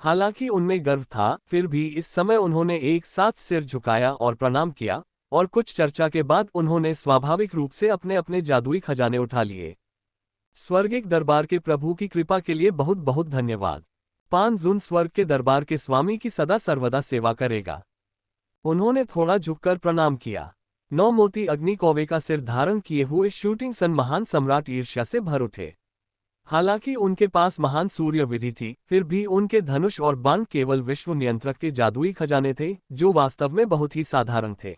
हालांकि उनमें गर्व था, फिर भी इस समय उन्होंने एक साथ सिर झुकाया और प्रणाम किया, और कुछ चर्चा के बाद उन्होंने स्वाभाविक रूप से अपने अपने जादुई खजाने उठा लिए। स्वर्गिक दरबार के प्रभु की कृपा के लिए बहुत बहुत धन्यवाद। पान जुन स्वर्ग के दरबार के स्वामी की सदा सर्वदा सेवा करेगा। उन्होंने थोड़ा झुककर प्रणाम किया। 9 मोती अग्नि कौवे का सिर धारण किए हुए शूटिंग सन महान सम्राट ईर्ष्या से भर उठे। हालांकि उनके पास महान सूर्य विधि थी, फिर भी उनके धनुष और बाण केवल विश्व नियंत्रक के जादुई खजाने थे, जो वास्तव में बहुत ही साधारण थे।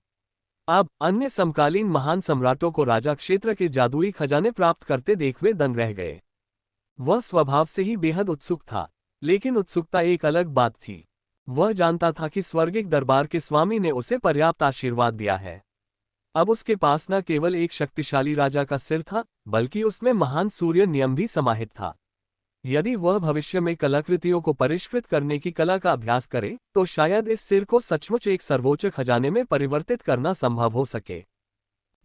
अब अन्य समकालीन महान सम्राटों को राजा क्षेत्र के जादुई खजाने प्राप्त करते देख वे दंग रह गए। वह स्वभाव से ही बेहद उत्सुक था, लेकिन उत्सुकता एक अलग बात थी। वह जानता था कि स्वर्गिक दरबार के स्वामी ने उसे पर्याप्त आशीर्वाद दिया है। अब उसके पास न केवल एक शक्तिशाली राजा का सिर था, बल्कि उसमें महान सूर्य नियम भी समाहित था। यदि वह भविष्य में कलाकृतियों को परिष्कृत करने की कला का अभ्यास करे, तो शायद इस सिर को सचमुच एक सर्वोच्च खजाने में परिवर्तित करना संभव हो सके।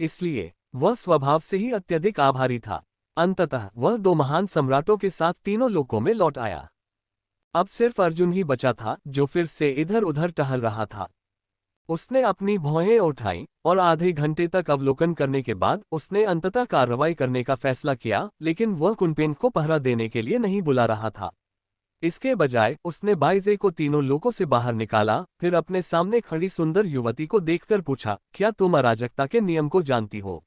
इसलिए वह स्वभाव से ही अत्यधिक आभारी था। अंततः वह 2 महान सम्राटों के साथ तीनों लोकों में लौट आया। अब सिर्फ अर्जुन ही बचा था, जो फिर से इधर उधर टहल रहा था। उसने अपनी भौहें उठाई और आधे घंटे तक अवलोकन करने के बाद उसने अंततः कार्रवाई करने का फैसला किया, लेकिन वह कुनपेन को पहरा देने के लिए नहीं बुला रहा था। इसके बजाय उसने बाइजे को तीनों लोकों से बाहर निकाला, फिर अपने सामने खड़ी सुंदर युवती को देखकर पूछा, क्या तुम अराजकता के नियम को जानती हो?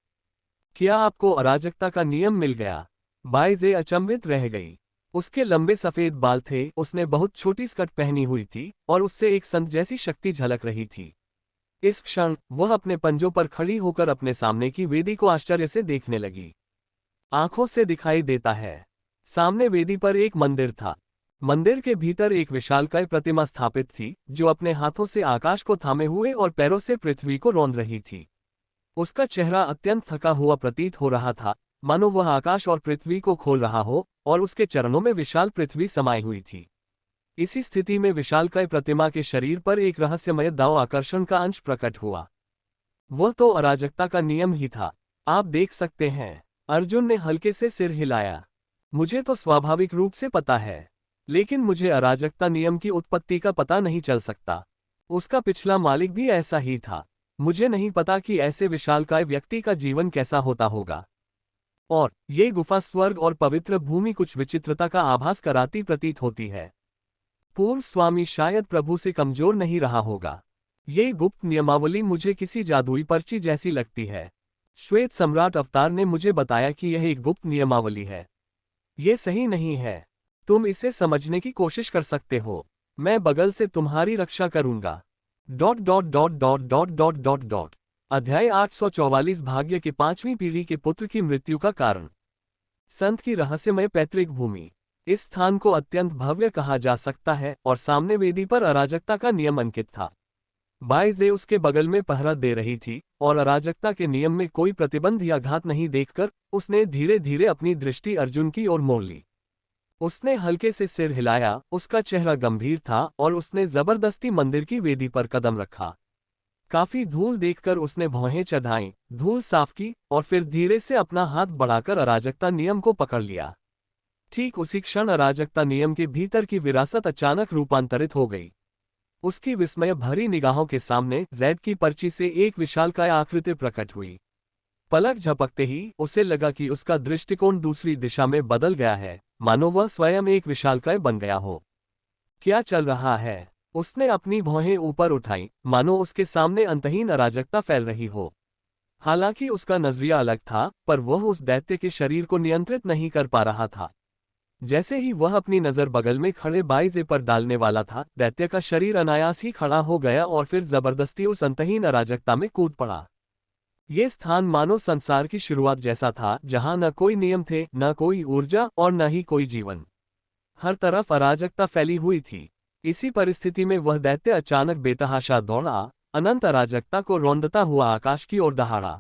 क्या आपको अराजकता का नियम मिल गया? बाइजे अचंभित रह गई। उसके लंबे सफेद बाल थे, उसने बहुत छोटी स्कर्ट पहनी हुई थी और उससे एक संत जैसी शक्ति झलक रही थी। इस क्षण वह अपने पंजों पर खड़ी होकर अपने सामने की वेदी को आश्चर्य से देखने लगी। आंखों से दिखाई देता है। सामने वेदी पर एक मंदिर था। मंदिर के भीतर एक विशालकाय प्रतिमा स्थापित थी, जो अपने हाथों से आकाश को थामे हुए और पैरों से पृथ्वी को रौंद रही थी। उसका चेहरा अत्यंत थका हुआ प्रतीत हो रहा था, मानो वह आकाश और पृथ्वी को खोल रहा हो, और उसके चरणों में विशाल पृथ्वी समाई हुई थी। इसी स्थिति में विशालकाय प्रतिमा के शरीर पर एक रहस्यमय दाव आकर्षण का अंश प्रकट हुआ। वह तो अराजकता का नियम ही था। आप देख सकते हैं। अर्जुन ने हल्के से सिर हिलाया। मुझे तो स्वाभाविक रूप से पता है, लेकिन मुझे अराजकता नियम की उत्पत्ति का पता नहीं चल सकता। उसका पिछला मालिक भी ऐसा ही था। मुझे नहीं पता कि ऐसे विशालकाय व्यक्ति का जीवन कैसा होता होगा। और ये गुफा स्वर्ग और पवित्र भूमि कुछ विचित्रता का आभास कराती प्रतीत होती है। पूर्व स्वामी शायद प्रभु से कमजोर नहीं रहा होगा। ये गुप्त नियमावली मुझे किसी जादुई पर्ची जैसी लगती है। श्वेत सम्राट अवतार ने मुझे बताया कि यह एक गुप्त नियमावली है। ये सही नहीं है। तुम इसे समझने की कोशिश कर सकते हो। मैं बगल से तुम्हारी रक्षा करूंगा। अध्याय 844 भाग्य के 5वीं पीढ़ी के पुत्र की मृत्यु का कारण। संत की रहस्यमय पैतृक भूमि। इस स्थान को अत्यंत भव्य कहा जा सकता है और सामने वेदी पर अराजकता का नियम अंकित था। बाइजे उसके बगल में पहरा दे रही थी और अराजकता के नियम में कोई प्रतिबंध या घात नहीं देखकर उसने धीरे धीरे अपनी दृष्टि अर्जुन की ओर मोड़ ली। उसने हल्के से सिर हिलाया, उसका चेहरा गंभीर था और उसने जबरदस्ती मंदिर की वेदी पर कदम रखा। काफी धूल देखकर उसने भौहें चढ़ाईं, धूल साफ की और फिर धीरे से अपना हाथ बढ़ाकर अराजकता नियम को पकड़ लिया। ठीक उसी क्षण अराजकता नियम के भीतर की विरासत अचानक रूपांतरित हो गई। उसकी विस्मय भरी निगाहों के सामने जैद की पर्ची से एक विशालकाय आकृति प्रकट हुई। पलक झपकते ही उसे लगा कि उसका दृष्टिकोण दूसरी दिशा में बदल गया है, मानो वह स्वयं एक विशालकाय बन गया हो। क्या चल रहा है? उसने अपनी भौहें ऊपर उठाई, मानो उसके सामने अंतहीन अराजकता फैल रही हो। हालांकि उसका नजरिया अलग था, पर वह उस दैत्य के शरीर को नियंत्रित नहीं कर पा रहा था। जैसे ही वह अपनी नजर बगल में खड़े बाइजे पर डालने वाला था, दैत्य का शरीर अनायास ही खड़ा हो गया और फिर जबरदस्ती उस अंतहीन अराजकता में कूद पड़ा। ये स्थान मानो संसार की शुरुआत जैसा था, जहां न कोई नियम थे, न कोई ऊर्जा और न ही कोई जीवन। हर तरफ अराजकता फैली हुई थी। इसी परिस्थिति में वह दैत्य अचानक बेतहाशा दौड़ा, अनंत अराजकता को रौंदता हुआ आकाश की ओर दहाड़ा।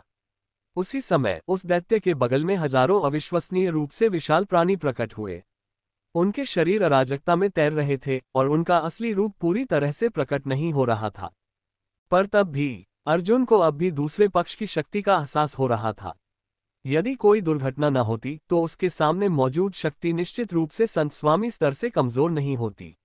उसी समय उस दैत्य के बगल में हजारों अविश्वसनीय रूप से विशाल प्राणी प्रकट हुए। उनके शरीर अराजकता में तैर रहे थे और उनका असली रूप पूरी तरह से प्रकट नहीं हो रहा था। पर तब भी अर्जुन को अब भी दूसरे पक्ष की शक्ति का एहसास हो रहा था। यदि कोई दुर्घटना न होती तो उसके सामने मौजूद शक्ति निश्चित रूप से संत स्वामी स्तर से कमजोर नहीं होती।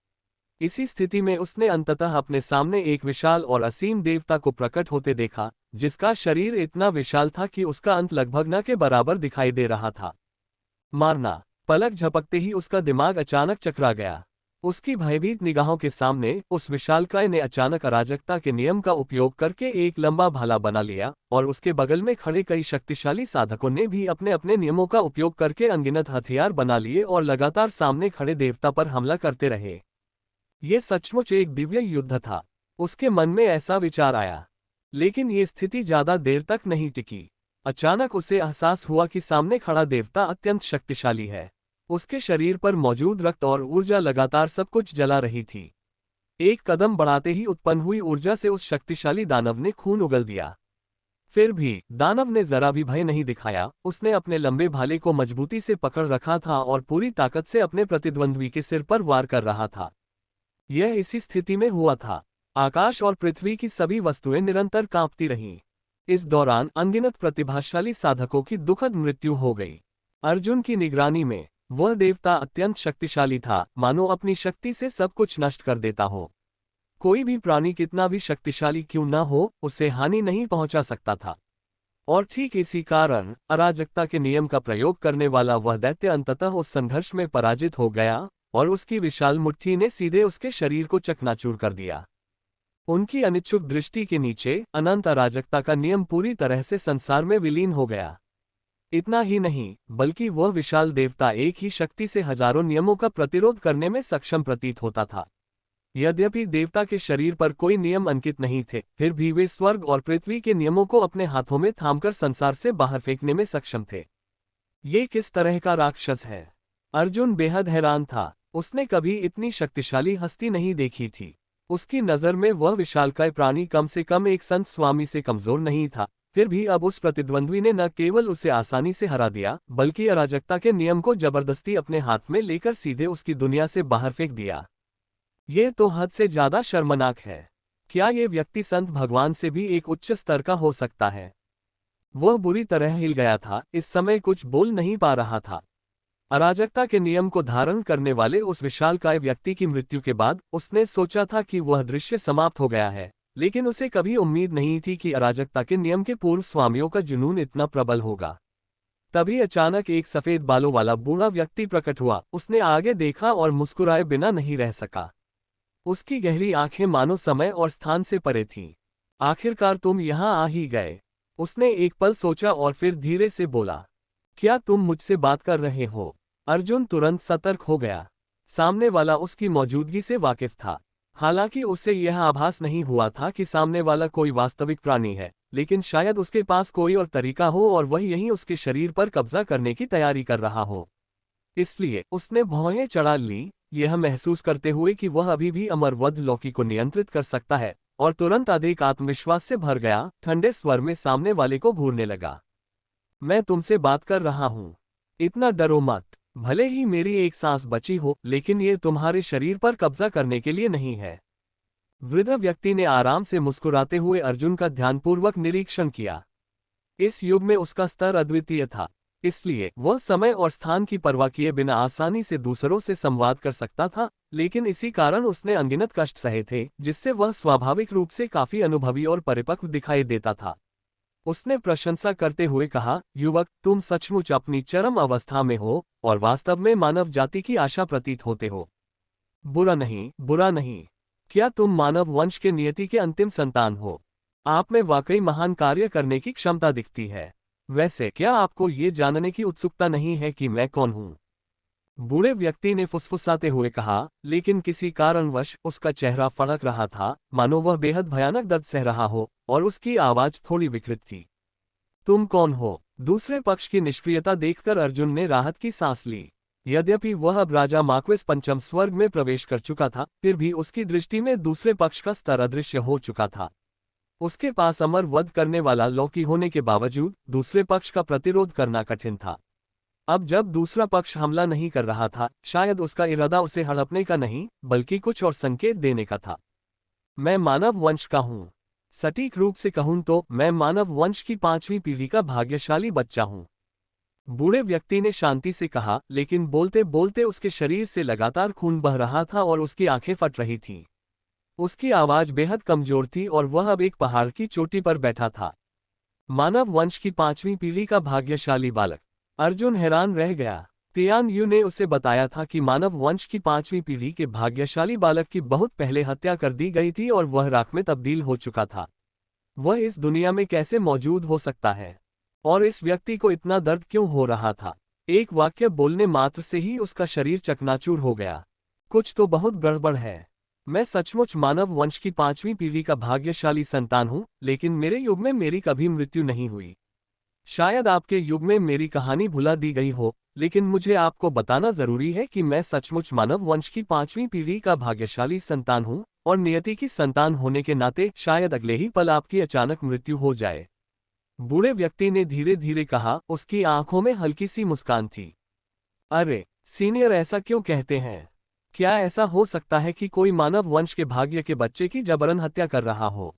इसी स्थिति में उसने अंततः अपने सामने एक विशाल और असीम देवता को प्रकट होते देखा, जिसका शरीर इतना विशाल था कि उसका अंत लगभग न के बराबर दिखाई दे रहा था। मारना। पलक झपकते ही उसका दिमाग अचानक चकरा गया। उसकी भयभीत निगाहों के सामने उस विशालकाय ने अचानक अराजकता के नियम का उपयोग करके एक लंबा भाला बना लिया और उसके बगल में खड़े कई शक्तिशाली साधकों ने भी अपने अपने नियमों का उपयोग करके अनगिनत हथियार बना लिए और लगातार सामने खड़े देवता पर हमला करते रहे। ये सचमुच एक दिव्य युद्ध था। उसके मन में ऐसा विचार आया। लेकिन ये स्थिति ज्यादा देर तक नहीं टिकी। अचानक उसे एहसास हुआ कि सामने खड़ा देवता अत्यंत शक्तिशाली है। उसके शरीर पर मौजूद रक्त और ऊर्जा लगातार सब कुछ जला रही थी। एक कदम बढ़ाते ही उत्पन्न हुई ऊर्जा से उस शक्तिशाली दानव ने खून उगल दिया। फिर भी दानव ने जरा भी भय नहीं दिखाया। उसने अपने लंबे भाले को मजबूती से पकड़ रखा था और पूरी ताकत से अपने प्रतिद्वंद्वी के सिर पर वार कर रहा था। यह इसी स्थिति में हुआ था। आकाश और पृथ्वी की सभी वस्तुएं निरंतर कांपती रहीं। इस दौरान अनगिनत प्रतिभाशाली साधकों की दुखद मृत्यु हो गई। अर्जुन की निगरानी में वह देवता अत्यंत शक्तिशाली था, मानो अपनी शक्ति से सब कुछ नष्ट कर देता हो। कोई भी प्राणी कितना भी शक्तिशाली क्यों न हो, उसे हानि नहीं पहुंचा सकता था। और ठीक इसी कारण अराजकता के नियम का प्रयोग करने वाला वह दैत्य अंततः उस संघर्ष में पराजित हो गया और उसकी विशाल मुट्ठी ने सीधे उसके शरीर को चकनाचूर कर दिया। उनकी अनिच्छुक दृष्टि के नीचे अनंत अराजकता का नियम पूरी तरह से संसार में विलीन हो गया। इतना ही नहीं, बल्कि वह विशाल देवता एक ही शक्ति से हजारों नियमों का प्रतिरोध करने में सक्षम प्रतीत होता था। यद्यपि देवता के शरीर पर कोई नियम अंकित नहीं थे, फिर भी वे स्वर्ग और पृथ्वी के नियमों को अपने हाथों में थामकर संसार से बाहर फेंकने में सक्षम थे। ये किस तरह का राक्षस है? अर्जुन बेहद हैरान था। उसने कभी इतनी शक्तिशाली हस्ती नहीं देखी थी। उसकी नज़र में वह विशालकाय प्राणी कम से कम एक संत स्वामी से कमजोर नहीं था। फिर भी अब उस प्रतिद्वंद्वी ने न केवल उसे आसानी से हरा दिया, बल्कि अराजकता के नियम को जबरदस्ती अपने हाथ में लेकर सीधे उसकी दुनिया से बाहर फेंक दिया। ये तो हद से ज्यादा शर्मनाक है। क्या ये व्यक्ति संत भगवान से भी एक उच्च स्तर का हो सकता है? वह बुरी तरह हिल गया था। इस समय कुछ बोल नहीं पा रहा था। अराजकता के नियम को धारण करने वाले उस विशालकाय व्यक्ति की मृत्यु के बाद उसने सोचा था कि वह दृश्य समाप्त हो गया है, लेकिन उसे कभी उम्मीद नहीं थी कि अराजकता के नियम के पूर्व स्वामियों का जुनून इतना प्रबल होगा। तभी अचानक एक सफेद बालों वाला बूढ़ा व्यक्ति प्रकट हुआ। उसने आगे देखा और मुस्कुराए बिना नहीं रह सका। उसकी गहरी आंखें मानो समय और स्थान से परे थीं। आखिरकार तुम यहाँ आ ही गए। उसने एक पल सोचा और फिर धीरे से बोला, क्या तुम मुझसे बात कर रहे हो? अर्जुन तुरंत सतर्क हो गया। सामने वाला उसकी मौजूदगी से वाकिफ था। हालांकि उसे यह आभास नहीं हुआ था कि सामने वाला कोई वास्तविक प्राणी है, लेकिन शायद उसके पास कोई और तरीका हो और वह यहीं उसके शरीर पर कब्जा करने की तैयारी कर रहा हो। इसलिए उसने भौहें चढ़ा ली, यह महसूस करते हुए कि वह अभी भी अमरवध लौकी को नियंत्रित कर सकता है, और तुरंत अधिक आत्मविश्वास से भर गया, ठंडे स्वर में सामने वाले को घूरने लगा। मैं तुमसे बात कर रहा हूं। इतना डरो मत। भले ही मेरी एक सांस बची हो, लेकिन ये तुम्हारे शरीर पर कब्जा करने के लिए नहीं है। वृद्ध व्यक्ति ने आराम से मुस्कुराते हुए अर्जुन का ध्यानपूर्वक निरीक्षण किया। इस युग में उसका स्तर अद्वितीय था, इसलिए वह समय और स्थान की परवाह किए बिना आसानी से दूसरों से संवाद कर सकता था, लेकिन इसी कारण उसने अनगिनत कष्ट सहे थे, जिससे वह स्वाभाविक रूप से काफी अनुभवी और परिपक्व दिखाई देता था। उसने प्रशंसा करते हुए कहा, युवक, तुम सचमुच अपनी चरम अवस्था में हो और वास्तव में मानव जाति की आशा प्रतीत होते हो। बुरा नहीं, बुरा नहीं। क्या तुम मानव वंश के नियति के अंतिम संतान हो? आप में वाकई महान कार्य करने की क्षमता दिखती है। वैसे क्या आपको ये जानने की उत्सुकता नहीं है कि मैं कौन हूं? बूढ़े व्यक्ति ने फुसफुसाते हुए कहा, लेकिन किसी कारणवश उसका चेहरा फड़क रहा था, मानो वह बेहद भयानक दर्द सह रहा हो, और उसकी आवाज थोड़ी विकृत थी। तुम कौन हो? दूसरे पक्ष की निष्क्रियता देखकर अर्जुन ने राहत की सांस ली। यद्यपि वह अब राजा माक्वेस पंचम स्वर्ग में प्रवेश कर चुका था, फिर भी उसकी दृष्टि में दूसरे पक्ष का स्तर अदृश्य हो चुका था। उसके पास अमर वध करने वाला लौकी होने के बावजूद दूसरे पक्ष का प्रतिरोध करना कठिन था। अब जब दूसरा पक्ष हमला नहीं कर रहा था, शायद उसका इरादा उसे हड़पने का नहीं, बल्कि कुछ और संकेत देने का था। मैं मानव वंश का हूं। सटीक रूप से कहूं तो मैं मानव वंश की 5वीं पीढ़ी का भाग्यशाली बच्चा हूं। बूढ़े व्यक्ति ने शांति से कहा, लेकिन बोलते बोलते उसके शरीर से लगातार खून बह रहा था और उसकी आंखें फट रही थीं। उसकी आवाज बेहद कमजोर थी और वह अब एक पहाड़ की चोटी पर बैठा था। मानव वंश की 5वीं पीढ़ी का भाग्यशाली बालक। अर्जुन हैरान रह गया। तियान यू ने उसे बताया था कि मानव वंश की 5वीं पीढ़ी के भाग्यशाली बालक की बहुत पहले हत्या कर दी गई थी और वह राख में तब्दील हो चुका था। वह इस दुनिया में कैसे मौजूद हो सकता है? और इस व्यक्ति को इतना दर्द क्यों हो रहा था? एक वाक्य बोलने मात्र से ही उसका शरीर चकनाचूर हो गया। कुछ तो बहुत गड़बड़ है। मैं सचमुच मानव वंश की 5वीं पीढ़ी का भाग्यशाली संतान हूं, लेकिन मेरे युग में मेरी कभी मृत्यु नहीं हुई। शायद आपके युग में मेरी कहानी भुला दी गई हो, लेकिन मुझे आपको बताना जरूरी है कि मैं सचमुच मानव वंश की 5वीं पीढ़ी का भाग्यशाली संतान हूं, और नियति की संतान होने के नाते शायद अगले ही पल आपकी अचानक मृत्यु हो जाए। बूढ़े व्यक्ति ने धीरे धीरे कहा, उसकी आंखों में हल्की सी मुस्कान थी। अरे सीनियर, ऐसा क्यों कहते हैं? क्या ऐसा हो सकता है कि कोई मानव वंश के भाग्य के बच्चे की जबरन हत्या कर रहा हो?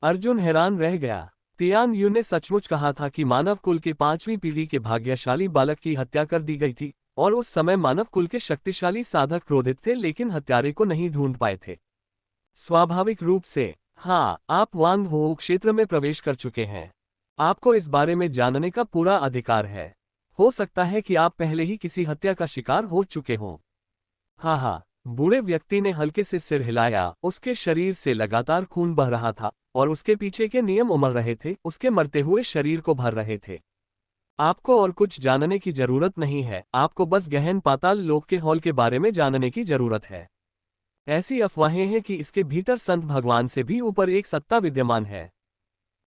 अर्जुन हैरान रह गया। तियान यू ने सचमुच कहा था कि मानव कुल के 5वीं पीढ़ी के भाग्यशाली बालक की हत्या कर दी गई थी, और उस समय मानव कुल के शक्तिशाली साधक क्रोधित थे, लेकिन हत्यारे को नहीं ढूंढ पाए थे। स्वाभाविक रूप से। हाँ, आप वांग हो क्षेत्र में प्रवेश कर चुके हैं। आपको इस बारे में जानने का पूरा अधिकार है। हो सकता है कि आप पहले ही किसी हत्या का शिकार हो चुके हों। हाँ, बूढ़े व्यक्ति ने हल्के से सिर हिलाया। उसके शरीर से लगातार खून बह रहा था और उसके पीछे के नियम उमड़ रहे थे, उसके मरते हुए शरीर को भर रहे थे। आपको और कुछ जानने की जरूरत नहीं है, आपको बस गहन पाताल लोक के हॉल के बारे में जानने की जरूरत है। ऐसी अफवाहें हैं कि इसके भीतर संत भगवान से भी ऊपर एक सत्ता विद्यमान है।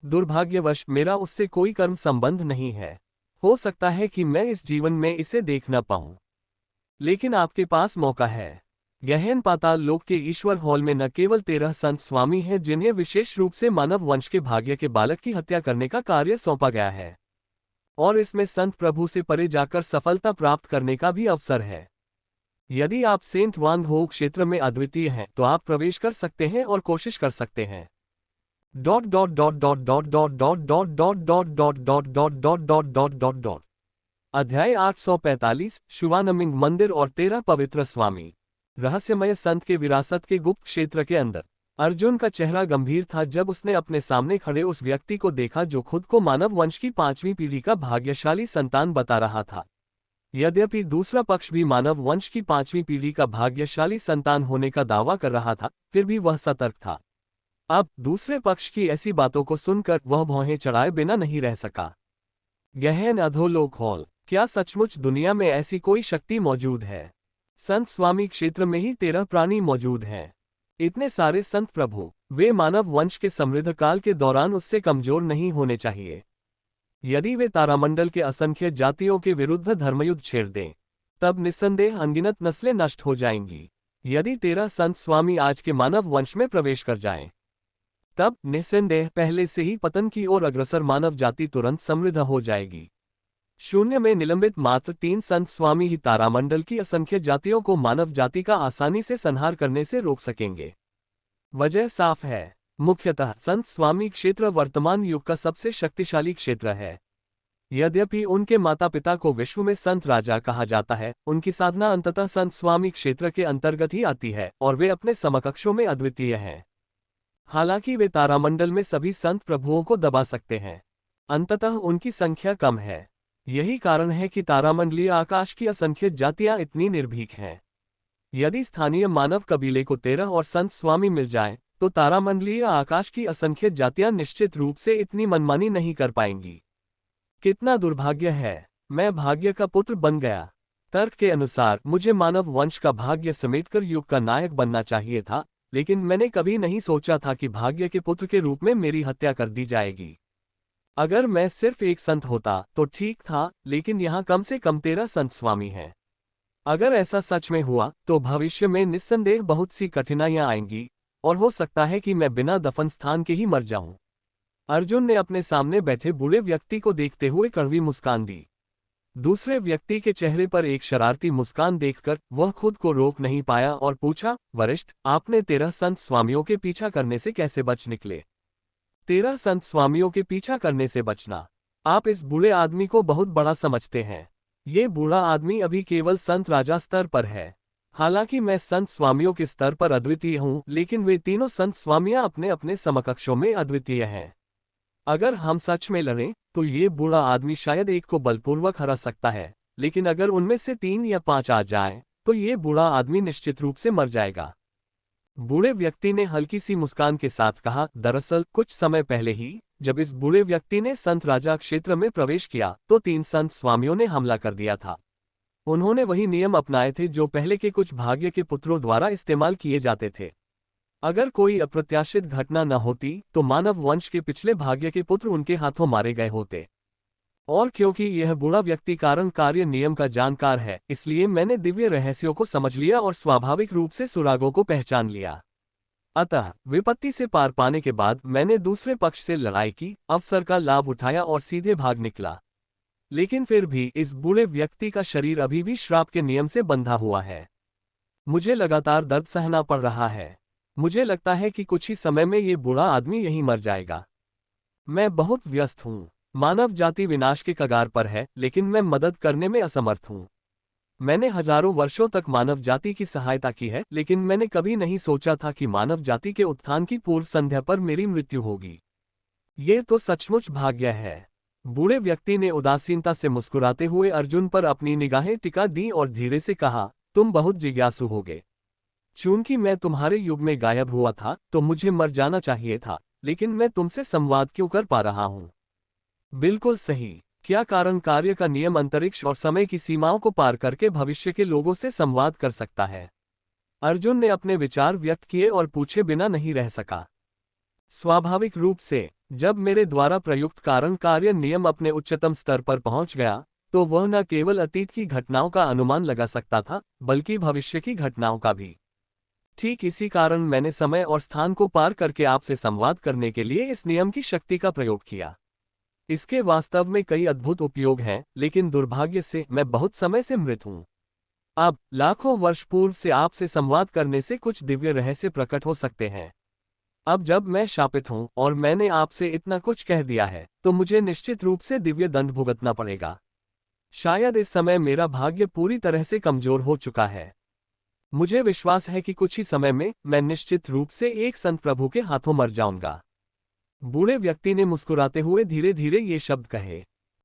दुर्भाग्यवश मेरा उससे कोई कर्म संबंध नहीं है। हो सकता है कि मैं इस जीवन में इसे देख न पाऊं, लेकिन आपके पास मौका है। गहन पाताल लोक के ईश्वर हॉल में न केवल 13 संत स्वामी हैं जिन्हें विशेष रूप से मानव वंश के भाग्य के बालक की हत्या करने का कार्य सौंपा गया है, और इसमें संत प्रभु से परे जाकर सफलता प्राप्त करने का भी अवसर है। यदि आप सेंट वांग हो क्षेत्र में अद्वितीय हैं तो आप प्रवेश कर सकते हैं और कोशिश कर सकते हैं। अध्याय 845 शिवानंद मंदिर और 13 पवित्र स्वामी। रहस्यमय संत के विरासत के गुप्त क्षेत्र के अंदर। अर्जुन का चेहरा गंभीर था जब उसने अपने सामने खड़े उस व्यक्ति को देखा जो खुद को मानव वंश की 5वीं पीढ़ी का भाग्यशाली संतान बता रहा था। यद्यपि दूसरा पक्ष भी मानव वंश की 5वीं पीढ़ी का भाग्यशाली संतान होने का दावा कर रहा था, फिर भी वह सतर्क था। अब दूसरे पक्ष की ऐसी बातों को सुनकर वह भौहें चढ़ाए बिना नहीं रह सका। गहन अधोलोक हॉल, क्या सचमुच दुनिया में ऐसी कोई शक्ति मौजूद है? संत स्वामी क्षेत्र में ही 13 प्राणी मौजूद हैं। इतने सारे संत प्रभु, वे मानव वंश के समृद्ध काल के दौरान उससे कमजोर नहीं होने चाहिए। यदि वे तारामंडल के असंख्य जातियों के विरुद्ध धर्मयुद्ध छेड़ दें, तब निस्संदेह अनगिनत नस्लें नष्ट हो जाएंगी। यदि 13 संत स्वामी आज के मानव वंश में प्रवेश कर जाएं, तब निस्संदेह पहले से ही पतन की ओर अग्रसर मानव जाति तुरंत समृद्ध हो जाएगी। शून्य में निलंबित मात्र 3 संत स्वामी ही तारामंडल की असंख्य जातियों को मानव जाति का आसानी से संहार करने से रोक सकेंगे। वजह साफ है, मुख्यतः संत स्वामी क्षेत्र वर्तमान युग का सबसे शक्तिशाली क्षेत्र है। यद्यपि उनके माता पिता को विश्व में संत राजा कहा जाता है, उनकी साधना अंततः संत स्वामी क्षेत्र के अंतर्गत ही आती है और वे अपने समकक्षों में अद्वितीय हैं। हालांकि वे तारामंडल में सभी संत प्रभुओं को दबा सकते हैं, अंततः उनकी संख्या कम है। यही कारण है कि तारामंडलीय आकाश की असंख्य जातियां इतनी निर्भीक हैं। यदि स्थानीय मानव कबीले को 13 और संत स्वामी मिल जाएं, तो तारामंडलीय आकाश की असंख्य जातियां निश्चित रूप से इतनी मनमानी नहीं कर पाएंगी। कितना दुर्भाग्य है, मैं भाग्य का पुत्र बन गया। तर्क के अनुसार मुझे मानव वंश का भाग्य समेटकर युग का नायक बनना चाहिए था, लेकिन मैंने कभी नहीं सोचा था कि भाग्य के पुत्र के रूप में मेरी हत्या कर दी जाएगी। अगर मैं सिर्फ एक संत होता तो ठीक था, लेकिन यहाँ कम से कम 13 संत स्वामी हैं। अगर ऐसा सच में हुआ तो भविष्य में निस्संदेह बहुत सी कठिनाइयां आएंगी और हो सकता है कि मैं बिना दफन स्थान के ही मर जाऊं। अर्जुन ने अपने सामने बैठे बूढ़े व्यक्ति को देखते हुए कड़वी मुस्कान दी। दूसरे व्यक्ति के चेहरे पर एक शरारती मुस्कान देखकर वह खुद को रोक नहीं पाया और पूछा, वरिष्ठ, आपने 13 संत स्वामियों के पीछा करने से कैसे बच निकले? 13 संत स्वामियों के पीछा करने से बचना? आप इस बूढ़े आदमी को बहुत बड़ा समझते हैं। ये बूढ़ा आदमी अभी केवल संत राजा स्तर पर है। हालांकि मैं संत स्वामियों के स्तर पर अद्वितीय हूँ, लेकिन वे तीनों संत स्वामियां अपने अपने समकक्षों में अद्वितीय हैं। अगर हम सच में लड़ें, तो ये बूढ़ा आदमी शायद एक को बलपूर्वक हरा सकता है, लेकिन अगर उनमें से 3 या 5 आ जाएं, तो ये बूढ़ा आदमी निश्चित रूप से मर जाएगा। बूढ़े व्यक्ति ने हल्की सी मुस्कान के साथ कहा, दरअसल कुछ समय पहले ही जब इस बूढ़े व्यक्ति ने संत राजा क्षेत्र में प्रवेश किया तो 3 संत स्वामियों ने हमला कर दिया था। उन्होंने वही नियम अपनाए थे जो पहले के कुछ भाग्य के पुत्रों द्वारा इस्तेमाल किए जाते थे। अगर कोई अप्रत्याशित घटना न होती तो मानव वंश के पिछले भाग्य के पुत्र उनके हाथों मारे गए होते। और क्योंकि यह बूढ़ा व्यक्ति कारण कार्य नियम का जानकार है, इसलिए मैंने दिव्य रहस्यों को समझ लिया और स्वाभाविक रूप से सुरागों को पहचान लिया। अतः विपत्ति से पार पाने के बाद मैंने दूसरे पक्ष से लड़ाई की, अवसर का लाभ उठाया और सीधे भाग निकला। लेकिन फिर भी इस बूढ़े व्यक्ति का शरीर अभी भी श्राप के नियम से बंधा हुआ है। मुझे लगातार दर्द सहना पड़ रहा है। मुझे लगता है कि कुछ ही समय में ये बूढ़ा आदमी यहीं मर जाएगा। मैं बहुत व्यस्त हूँ। मानव जाति विनाश के कगार पर है, लेकिन मैं मदद करने में असमर्थ हूँ। मैंने हजारों वर्षों तक मानव जाति की सहायता की है, लेकिन मैंने कभी नहीं सोचा था कि मानव जाति के उत्थान की पूर्व संध्या पर मेरी मृत्यु होगी। ये तो सचमुच भाग्य है। बूढ़े व्यक्ति ने उदासीनता से मुस्कुराते हुए अर्जुन पर अपनी निगाहें टिका दी और धीरे से कहा, तुम बहुत जिज्ञासु होगे। चूंकि मैं तुम्हारे युग में गायब हुआ था तो मुझे मर जाना चाहिए था, लेकिन मैं तुमसे संवाद क्यों कर पा रहा हूँ? बिल्कुल सही। क्या कारण कार्य का नियम अंतरिक्ष और समय की सीमाओं को पार करके भविष्य के लोगों से संवाद कर सकता है? अर्जुन ने अपने विचार व्यक्त किए और पूछे बिना नहीं रह सका। स्वाभाविक रूप से, जब मेरे द्वारा प्रयुक्त कारण कार्य नियम अपने उच्चतम स्तर पर पहुंच गया, तो वह न केवल अतीत की घटनाओं का अनुमान लगा सकता था, बल्कि भविष्य की घटनाओं का भी। ठीक इसी कारण मैंने समय और स्थान को पार करके आपसे संवाद करने के लिए इस नियम की शक्ति का प्रयोग किया। इसके वास्तव में कई अद्भुत उपयोग हैं, लेकिन दुर्भाग्य से मैं बहुत समय से मृत हूं। अब लाखों वर्ष पूर्व से आपसे संवाद करने से कुछ दिव्य रहस्य प्रकट हो सकते हैं। अब जब मैं शापित हूं और मैंने आपसे इतना कुछ कह दिया है, तो मुझे निश्चित रूप से दिव्य दंड भुगतना पड़ेगा। शायद इस समय मेरा भाग्य पूरी तरह से कमजोर हो चुका है। मुझे विश्वास है कि कुछ ही समय में मैं निश्चित रूप से एक संत प्रभु के हाथों मर जाऊंगा। बूढ़े व्यक्ति ने मुस्कुराते हुए धीरे धीरे ये शब्द कहे।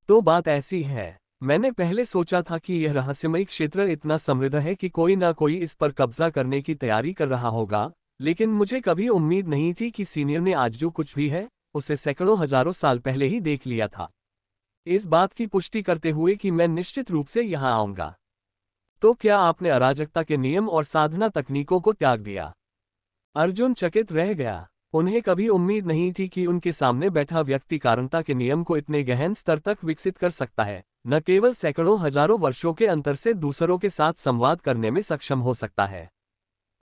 तो बात ऐसी है, मैंने पहले सोचा था कि यह रहस्यमयी क्षेत्र इतना समृद्ध है कि कोई ना कोई इस पर कब्जा करने की तैयारी कर रहा होगा, लेकिन मुझे कभी उम्मीद नहीं थी कि सीनियर ने आज जो कुछ भी है उसे सैकड़ों हजारों साल पहले ही देख लिया था। इस बात की पुष्टि करते हुए कि मैं निश्चित रूप से यहाँ आऊंगा। तो क्या आपने अराजकता के नियम और साधना तकनीकों को त्याग दिया? अर्जुन चकित रह गया। उन्हें कभी उम्मीद नहीं थी कि उनके सामने बैठा व्यक्ति कारणता के नियम को इतने गहन स्तर तक विकसित कर सकता है, न केवल सैकड़ों हजारों वर्षों के अंतर से दूसरों के साथ संवाद करने में सक्षम हो सकता है।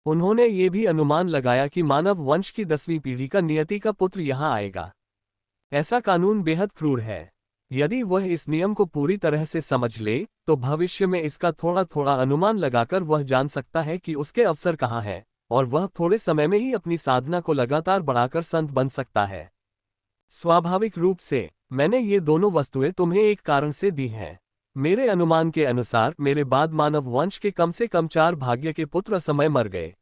उन्होंने ये भी अनुमान लगाया कि मानव वंश की 10वीं पीढ़ी का नियति का पुत्र यहाँ आएगा। ऐसा कानून बेहद क्रूर है। यदि वह इस नियम को पूरी तरह से समझ ले, तो भविष्य में इसका थोड़ा थोड़ा अनुमान लगाकर वह जान सकता है कि उसके अवसर कहाँ हैं, और वह थोड़े समय में ही अपनी साधना को लगातार बढ़ाकर संत बन सकता है। स्वाभाविक रूप से मैंने ये दोनों वस्तुएं तुम्हें एक कारण से दी हैं। मेरे अनुमान के अनुसार मेरे बाद मानव वंश के कम से कम 4 भाग्य के पुत्र असमय मर गए।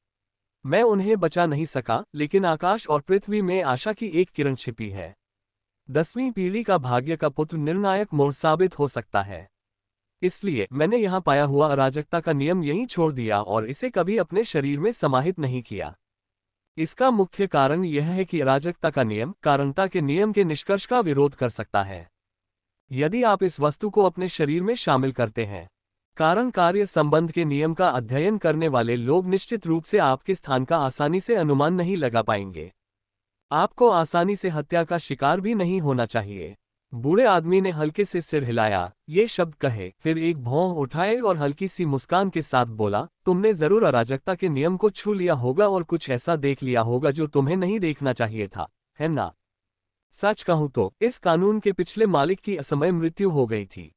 मैं उन्हें बचा नहीं सका, लेकिन आकाश और पृथ्वी में आशा की एक किरण छिपी है। 10वीं पीढ़ी का भाग्य का पुत्र निर्णायक मोड़ साबित हो सकता है। इसलिए मैंने यहाँ पाया हुआ अराजकता का नियम यहीं छोड़ दिया और इसे कभी अपने शरीर में समाहित नहीं किया। इसका मुख्य कारण यह है कि अराजकता का नियम कारणता के नियम के निष्कर्ष का विरोध कर सकता है। यदि आप इस वस्तु को अपने शरीर में शामिल करते हैं, कारण कार्य संबंध के नियम का अध्ययन करने वाले लोग निश्चित रूप से आपके स्थान का आसानी से अनुमान नहीं लगा पाएंगे। आपको आसानी से हत्या का शिकार भी नहीं होना चाहिए। बूढ़े आदमी ने हल्के से सिर हिलाया, ये शब्द कहे, फिर एक भौं उठाए और हल्की सी मुस्कान के साथ बोला, तुमने जरूर अराजकता के नियम को छू लिया होगा और कुछ ऐसा देख लिया होगा जो तुम्हें नहीं देखना चाहिए था, है ना? सच कहूं तो इस कानून के पिछले मालिक की असमय मृत्यु हो गई थी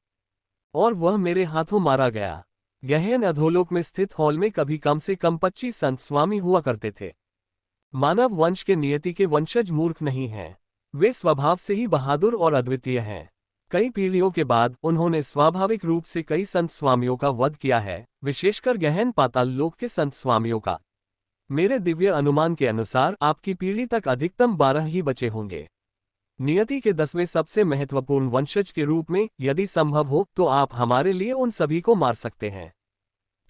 और वह मेरे हाथों मारा गया। गहन अधोलोक में स्थित हॉल में कभी कम से कम 25 संत स्वामी हुआ करते थे। मानव वंश के नियति के वंशज मूर्ख नहीं हैं। वे स्वभाव से ही बहादुर और अद्वितीय हैं। कई पीढ़ियों के बाद उन्होंने स्वाभाविक रूप से कई संत स्वामियों का वध किया है, विशेषकर गहन पाताल लोक के संत स्वामियों का। मेरे दिव्य अनुमान के अनुसार आपकी पीढ़ी तक अधिकतम 12 ही बचे होंगे। नियति के 10वें सबसे महत्वपूर्ण वंशज के रूप में यदि संभव हो तो आप हमारे लिए उन सभी को मार सकते हैं।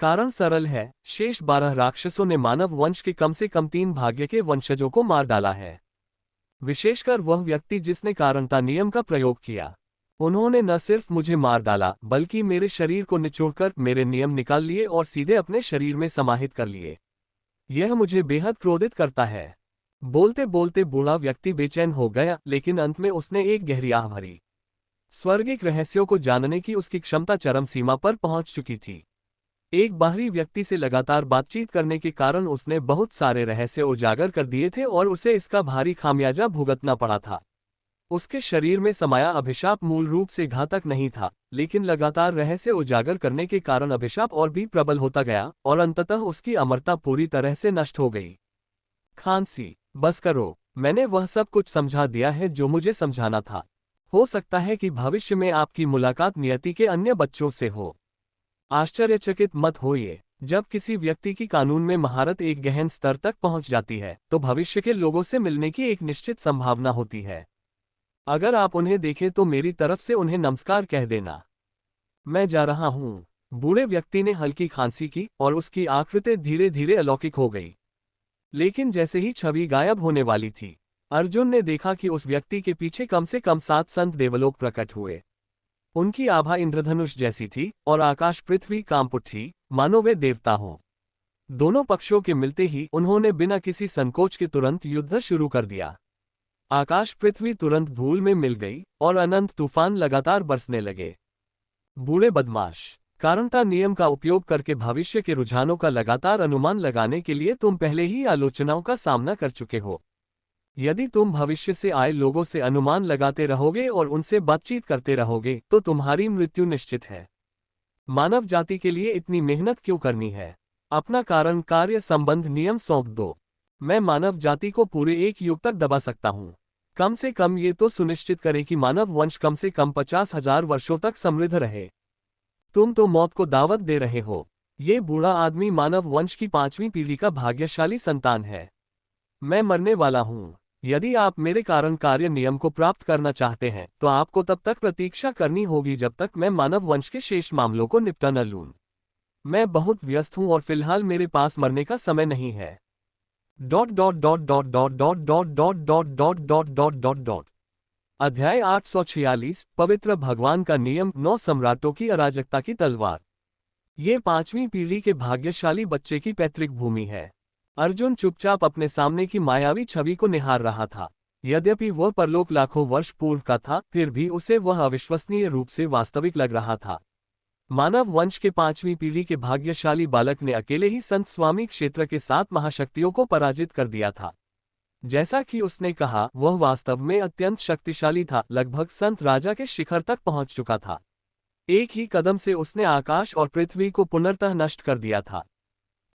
कारण सरल है, शेष 12 राक्षसों ने मानव वंश के कम से कम 3 भाग्य के वंशजों को मार डाला है, विशेषकर वह व्यक्ति जिसने कारणता नियम का प्रयोग किया। उन्होंने न सिर्फ मुझे मार डाला, बल्कि मेरे शरीर को निचोड़कर मेरे नियम निकाल लिए और सीधे अपने शरीर में समाहित कर लिए। यह मुझे बेहद क्रोधित करता है। बोलते बोलते बूढ़ा व्यक्ति बेचैन हो गया, लेकिन अंत में उसने एक गहरी आह भरी। स्वर्गिक रहस्यों को जानने की उसकी क्षमता चरम सीमा पर पहुंच चुकी थी। एक बाहरी व्यक्ति से लगातार बातचीत करने के कारण उसने बहुत सारे रहस्य उजागर कर दिए थे और उसे इसका भारी खामियाजा भुगतना पड़ा था। उसके शरीर में समाया अभिशाप मूल रूप से घातक नहीं था, लेकिन लगातार रहस्य उजागर करने के कारण अभिशाप और भी प्रबल होता गया और अंततः उसकी अमरता पूरी तरह से नष्ट हो गई। खांसी, बस करो, मैंने वह सब कुछ समझा दिया है जो मुझे समझाना था। हो सकता है कि भविष्य में आपकी मुलाकात नियति के अन्य बच्चों से हो। आश्चर्यचकित मत होइए। जब किसी व्यक्ति की कानून में महारत एक गहन स्तर तक पहुंच जाती है, तो भविष्य के लोगों से मिलने की एक निश्चित संभावना होती है। अगर आप उन्हें देखें तो मेरी तरफ से उन्हें नमस्कार कह देना। मैं जा रहा हूं। बूढ़े व्यक्ति ने हल्की खांसी की और उसकी आकृति धीरे धीरे अलौकिक हो गई। लेकिन जैसे ही छवि गायब होने वाली थी, अर्जुन ने देखा कि उस व्यक्ति के पीछे कम से कम 7 संत देवलोक प्रकट हुए। उनकी आभा इंद्रधनुष जैसी थी और आकाश पृथ्वी कांप उठी, मानो वे देवता हों। दोनों पक्षों के मिलते ही उन्होंने बिना किसी संकोच के तुरंत युद्ध शुरू कर दिया। आकाश पृथ्वी तुरंत धूल में मिल गई और अनंत तूफान लगातार बरसने लगे। बूढ़े बदमाश, कारणता नियम का उपयोग करके भविष्य के रुझानों का लगातार अनुमान लगाने के लिए तुम पहले ही आलोचनाओं का सामना कर चुके हो। यदि तुम भविष्य से आए लोगों से अनुमान लगाते रहोगे और उनसे बातचीत करते रहोगे तो तुम्हारी मृत्यु निश्चित है। मानव जाति के लिए इतनी मेहनत क्यों करनी है? अपना कारण कार्य संबंध नियम सौंप दो। मैं मानव जाति को पूरे 1 युग तक दबा सकता हूँ। कम से कम ये तो सुनिश्चित करें कि मानव वंश कम से कम 50,000 वर्षों तक समृद्ध रहे। तुम तो मौत को दावत दे रहे हो। ये बूढ़ा आदमी मानव वंश की 5वीं पीढ़ी का भाग्यशाली संतान है। मैं मरने वाला हूँ। यदि आप मेरे कारण कार्य नियम को प्राप्त करना चाहते हैं तो आपको तब तक प्रतीक्षा करनी होगी जब तक मैं मानव वंश के शेष मामलों को निपटा न लूं। मैं बहुत व्यस्त हूं और फिलहाल मेरे पास मरने का समय नहीं है। Dot dot dot dot dot dot dot dot dot dot dot dot dot dot. अध्याय 846 पवित्र भगवान का नियम 9 सम्राटों की अराजकता की तलवार। ये 5वीं पीढ़ी के भाग्यशाली बच्चे की पैतृक भूमि है। अर्जुन चुपचाप अपने सामने की मायावी छवि को निहार रहा था। यद्यपि वह परलोक लाखों वर्ष पूर्व का था, फिर भी उसे वह अविश्वसनीय रूप से वास्तविक लग रहा था। मानव वंश के 5वीं पीढ़ी के भाग्यशाली बालक ने अकेले ही संत स्वामी क्षेत्र के 7 महाशक्तियों को पराजित कर दिया था। जैसा कि उसने कहा, वह वास्तव में अत्यंत शक्तिशाली था, लगभग संत राजा के शिखर तक पहुंच चुका था। एक ही कदम से उसने आकाश और पृथ्वी को पुनर्तः नष्ट कर दिया था।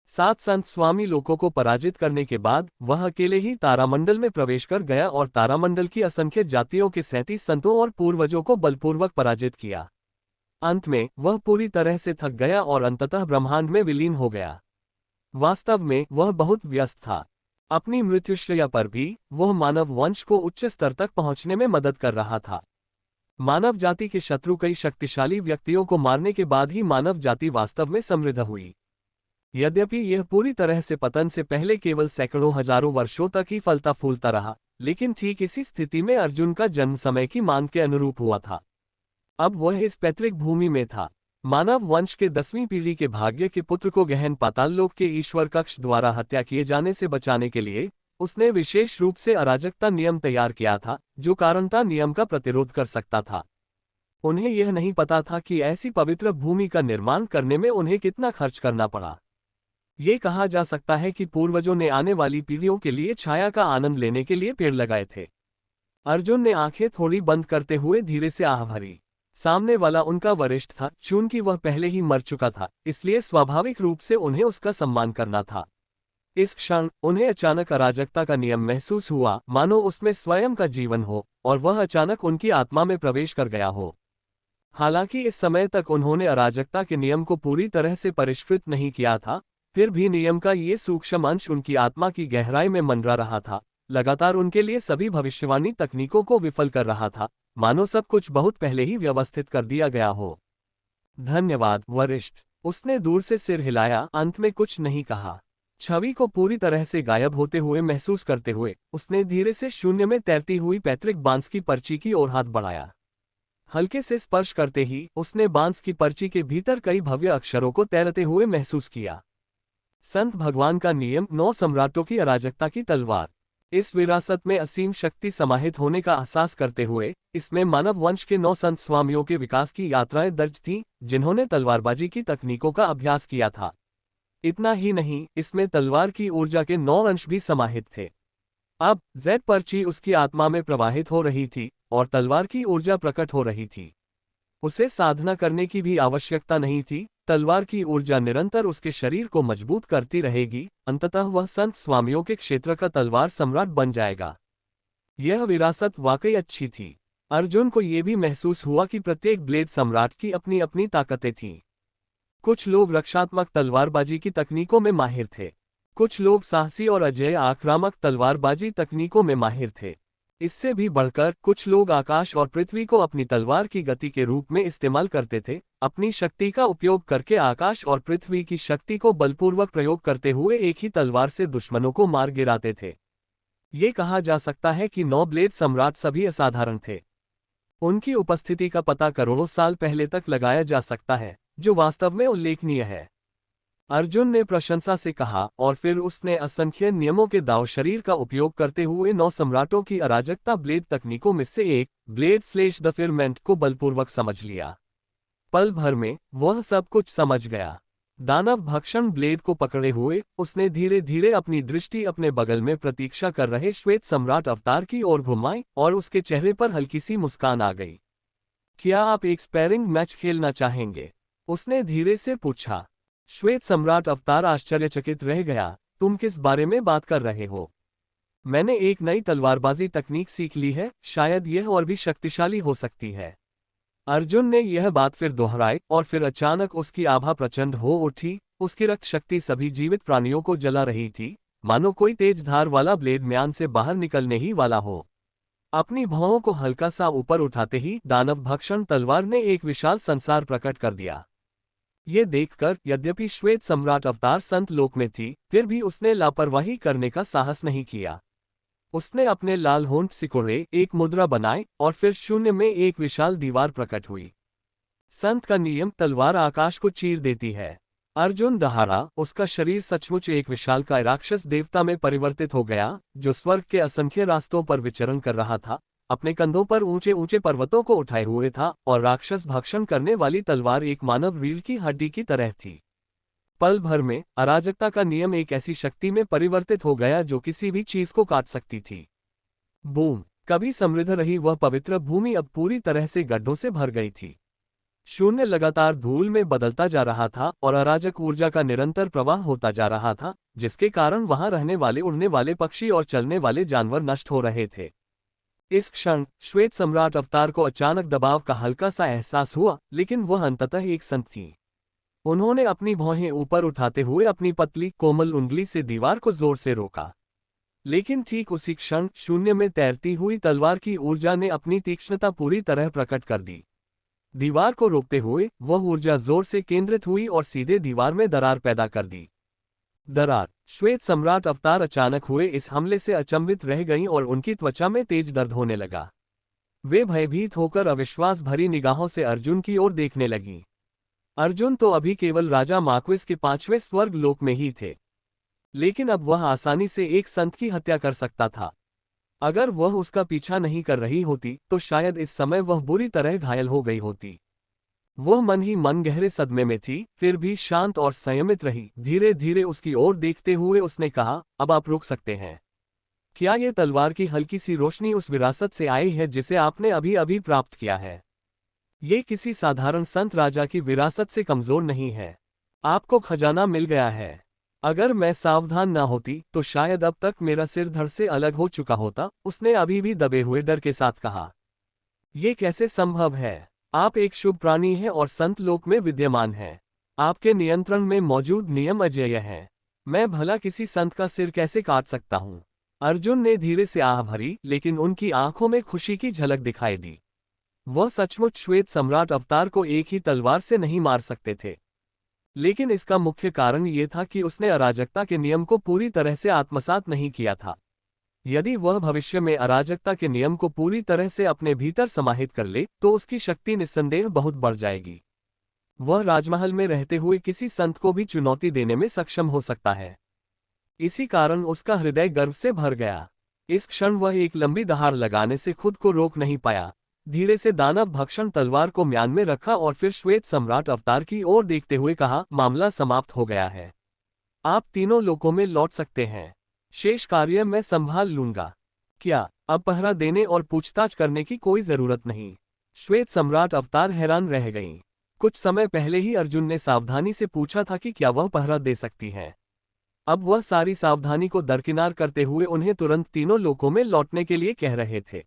7 संत स्वामी लोगों को पराजित करने के बाद वह अकेले ही तारामंडल में प्रवेश कर गया और तारामंडल की असंख्य जातियों के 37 संतों और पूर्वजों को बलपूर्वक पराजित किया। अंत में वह पूरी तरह से थक गया और अंततः ब्रह्मांड में विलीन हो गया। वास्तव में वह बहुत व्यस्त था। अपनी मृत्युशैया पर भी वह मानव वंश को उच्च स्तर तक पहुंचने में मदद कर रहा था। मानव जाति के शत्रु कई शक्तिशाली व्यक्तियों को मारने के बाद ही मानव जाति वास्तव में समृद्ध हुई। यद्यपि यह पूरी तरह से पतन से पहले केवल सैकड़ों हजारों वर्षों तक ही फलता फूलता रहा, लेकिन ठीक इसी स्थिति में अर्जुन का जन्म समय की मांग के अनुरूप हुआ था। अब वह इस पैतृक भूमि में था। मानव वंश के 10वीं पीढ़ी के भाग्य के पुत्र को गहन पाताल लोक के ईश्वर कक्ष द्वारा हत्या किए जाने से बचाने के लिए उसने विशेष रूप से अराजकता नियम तैयार किया था, जो कारणता नियम का प्रतिरोध कर सकता था। उन्हें यह नहीं पता था कि ऐसी पवित्र भूमि का निर्माण करने में उन्हें कितना खर्च करना पड़ा। ये कहा जा सकता है कि पूर्वजों ने आने वाली पीढ़ियों के लिए छाया का आनंद लेने के लिए पेड़ लगाए थे। अर्जुन ने आंखें थोड़ी बंद करते हुए धीरे से आह भरी। सामने वाला उनका वरिष्ठ था, चूंकि वह पहले ही मर चुका था, इसलिए स्वाभाविक रूप से उन्हें उसका सम्मान करना था। इस क्षण उन्हें अचानक अराजकता का नियम महसूस हुआ, मानो उसमें स्वयं का जीवन हो और वह अचानक उनकी आत्मा में प्रवेश कर गया हो। हालांकि इस समय तक उन्होंने अराजकता के नियम को पूरी तरह से परिष्कृत नहीं किया था, फिर भी नियम का ये सूक्ष्म अंश उनकी आत्मा की गहराई में मंडरा रहा था, लगातार उनके लिए सभी भविष्यवाणी तकनीकों को विफल कर रहा था, मानो सब कुछ बहुत पहले ही व्यवस्थित कर दिया गया हो। धन्यवाद वरिष्ठ, उसने दूर से सिर हिलाया, अंत में कुछ नहीं कहा। छवि को पूरी तरह से गायब होते हुए महसूस करते हुए उसने धीरे से शून्य में तैरती हुई पैतृक बांस की पर्ची की ओर हाथ बढ़ाया। हल्के से स्पर्श करते ही उसने बांस की पर्ची के भीतर कई भव्य अक्षरों को तैरते हुए महसूस किया। संत भगवान का नियम 9 सम्राटों की अराजकता की तलवार। इस विरासत में असीम शक्ति समाहित होने का एहसास करते हुए इसमें मानव वंश के 9 संत स्वामियों के विकास की यात्राएं दर्ज थीं, जिन्होंने तलवारबाजी की तकनीकों का अभ्यास किया था। इतना ही नहीं, इसमें तलवार की ऊर्जा के 9 अंश भी समाहित थे। अब जेड पर्ची उसकी आत्मा में प्रवाहित हो रही थी और तलवार की ऊर्जा प्रकट हो रही थी। उसे साधना करने की भी आवश्यकता नहीं थी, तलवार की ऊर्जा निरंतर उसके शरीर को मजबूत करती रहेगी, अंततः वह संत स्वामियों के क्षेत्र का तलवार सम्राट बन जाएगा। यह विरासत वाकई अच्छी थी। अर्जुन को यह भी महसूस हुआ कि प्रत्येक ब्लेड सम्राट की अपनी अपनी ताकतें थीं। कुछ लोग रक्षात्मक तलवारबाजी की तकनीकों में माहिर थे, कुछ लोग साहसी और अजेय आक्रामक तलवारबाजी तकनीकों में माहिर थे। इससे भी बढ़कर कुछ लोग आकाश और पृथ्वी को अपनी तलवार की गति के रूप में इस्तेमाल करते थे, अपनी शक्ति का उपयोग करके आकाश और पृथ्वी की शक्ति को बलपूर्वक प्रयोग करते हुए एक ही तलवार से दुश्मनों को मार गिराते थे। ये कहा जा सकता है कि 9 ब्लेड सम्राट सभी असाधारण थे। उनकी उपस्थिति का पता करोड़ों साल पहले तक लगाया जा सकता है, जो वास्तव में उल्लेखनीय है। अर्जुन ने प्रशंसा से कहा और फिर उसने असंख्य नियमों के दांव शरीर का उपयोग करते हुए 9 सम्राटों की अराजकता ब्लेड तकनीकों में से एक ब्लेड स्लेश द फिरमेंट को बलपूर्वक समझ लिया। पल भर में वह सब कुछ समझ गया। दानव भक्षण ब्लेड को पकड़े हुए उसने धीरे धीरे अपनी दृष्टि अपने बगल में प्रतीक्षा कर रहे श्वेत सम्राट अवतार की ओर घुमाई और उसके चेहरे पर हल्की सी मुस्कान आ गई। क्या आप एक स्पैरिंग मैच खेलना चाहेंगे? उसने धीरे से पूछा। श्वेत सम्राट अवतार आश्चर्यचकित रह गया। तुम किस बारे में बात कर रहे हो? मैंने एक नई तलवारबाजी तकनीक सीख ली है, शायद यह और भी शक्तिशाली हो सकती है। अर्जुन ने यह बात फिर दोहराई और फिर अचानक उसकी आभा प्रचंड हो उठी। उसकी रक्त शक्ति सभी जीवित प्राणियों को जला रही थी, मानो कोई तेज धार वाला ब्लेड म्यान से बाहर निकलने ही वाला हो। अपनी भौहों को हल्का सा ऊपर उठाते ही दानव भक्षण तलवार ने एक विशाल संसार प्रकट कर दिया। ये देखकर यद्यपि श्वेत सम्राट अवतार संत लोक में थी, फिर भी उसने लापरवाही करने का साहस नहीं किया। उसने अपने लाल होंठ सिकोड़े, एक मुद्रा बनाए और फिर शून्य में एक विशाल दीवार प्रकट हुई। संत का नियम, तलवार आकाश को चीर देती है। अर्जुन दहाड़ा, उसका शरीर सचमुच एक विशालकाय राक्षस देवता में परिवर्तित हो गया, जो स्वर्ग के असंख्य रास्तों पर विचरण कर रहा था, अपने कंधों पर ऊंचे ऊंचे पर्वतों को उठाए हुए था, और राक्षस भक्षण करने वाली तलवार एक मानव रीढ़ की हड्डी की तरह थी। पल भर में अराजकता का नियम एक ऐसी शक्ति में परिवर्तित हो गया जो किसी भी चीज को काट सकती थी। बूम! कभी समृद्ध रही वह पवित्र भूमि अब पूरी तरह से गड्ढों से भर गई थी। शून्य लगातार धूल में बदलता जा रहा था और अराजक ऊर्जा का निरंतर प्रवाह होता जा रहा था, जिसके कारण वहां रहने वाले उड़ने वाले पक्षी और चलने वाले जानवर नष्ट हो रहे थे। इस क्षण श्वेत सम्राट अवतार को अचानक दबाव का हल्का सा एहसास हुआ, लेकिन वह अंततः एक संत थी। उन्होंने अपनी भौहें ऊपर उठाते हुए अपनी पतली कोमल उंगली से दीवार को जोर से रोका। लेकिन ठीक उसी क्षण शून्य में तैरती हुई तलवार की ऊर्जा ने अपनी तीक्ष्णता पूरी तरह प्रकट कर दी। दीवार को रोकते हुए वह ऊर्जा जोर से केंद्रित हुई और सीधे दीवार में दरार पैदा कर दी। दरार! श्वेत सम्राट अवतार अचानक हुए इस हमले से अचंभित रह गईं और उनकी त्वचा में तेज दर्द होने लगा। वे भयभीत होकर अविश्वास भरी निगाहों से अर्जुन की ओर देखने लगीं। अर्जुन तो अभी केवल राजा माक्विस के 5वें स्वर्ग लोक में ही थे, लेकिन अब वह आसानी से एक संत की हत्या कर सकता था। अगर वह उसका पीछा नहीं कर रही होती तो शायद इस समय वह बुरी तरह घायल हो गई होती। वह मन ही मन गहरे सदमे में थी, फिर भी शांत और संयमित रही। धीरे धीरे उसकी ओर देखते हुए उसने कहा, अब आप रुक सकते हैं। क्या ये तलवार की हल्की सी रोशनी उस विरासत से आई है जिसे आपने अभी अभी प्राप्त किया है? ये किसी साधारण संत राजा की विरासत से कमजोर नहीं है। आपको खजाना मिल गया है। अगर मैं सावधान ना होती तो शायद अब तक मेरा सिर धड़ से अलग हो चुका होता, उसने अभी भी दबे हुए डर के साथ कहा। ये कैसे संभव है? आप एक शुभ प्राणी हैं और संत लोक में विद्यमान हैं। आपके नियंत्रण में मौजूद नियम अजेय हैं। मैं भला किसी संत का सिर कैसे काट सकता हूँ? अर्जुन ने धीरे से आह भरी, लेकिन उनकी आंखों में खुशी की झलक दिखाई दी। वह सचमुच श्वेत सम्राट अवतार को एक ही तलवार से नहीं मार सकते थे, लेकिन इसका मुख्य कारण ये था कि उसने अराजकता के नियम को पूरी तरह से आत्मसात नहीं किया था। यदि वह भविष्य में अराजकता के नियम को पूरी तरह से अपने भीतर समाहित कर ले तो उसकी शक्ति निस्संदेह बहुत बढ़ जाएगी। वह राजमहल में रहते हुए किसी संत को भी चुनौती देने में सक्षम हो सकता है। इसी कारण उसका हृदय गर्व से भर गया। इस क्षण वह एक लंबी दहाड़ लगाने से खुद को रोक नहीं पाया। धीरे से दानव भक्षण तलवार को म्यान में रखा और फिर श्वेत सम्राट अवतार की ओर देखते हुए कहा, मामला समाप्त हो गया है। आप तीनों लोकों में लौट सकते हैं। शेष कार्य मैं संभाल लूंगा। क्या अब पहरा देने और पूछताछ करने की कोई जरूरत नहीं? श्वेत सम्राट अवतार हैरान रह गईं। कुछ समय पहले ही अर्जुन ने सावधानी से पूछा था कि क्या वह पहरा दे सकती हैं। अब वह सारी सावधानी को दरकिनार करते हुए उन्हें तुरंत तीनों लोकों में लौटने के लिए कह रहे थे।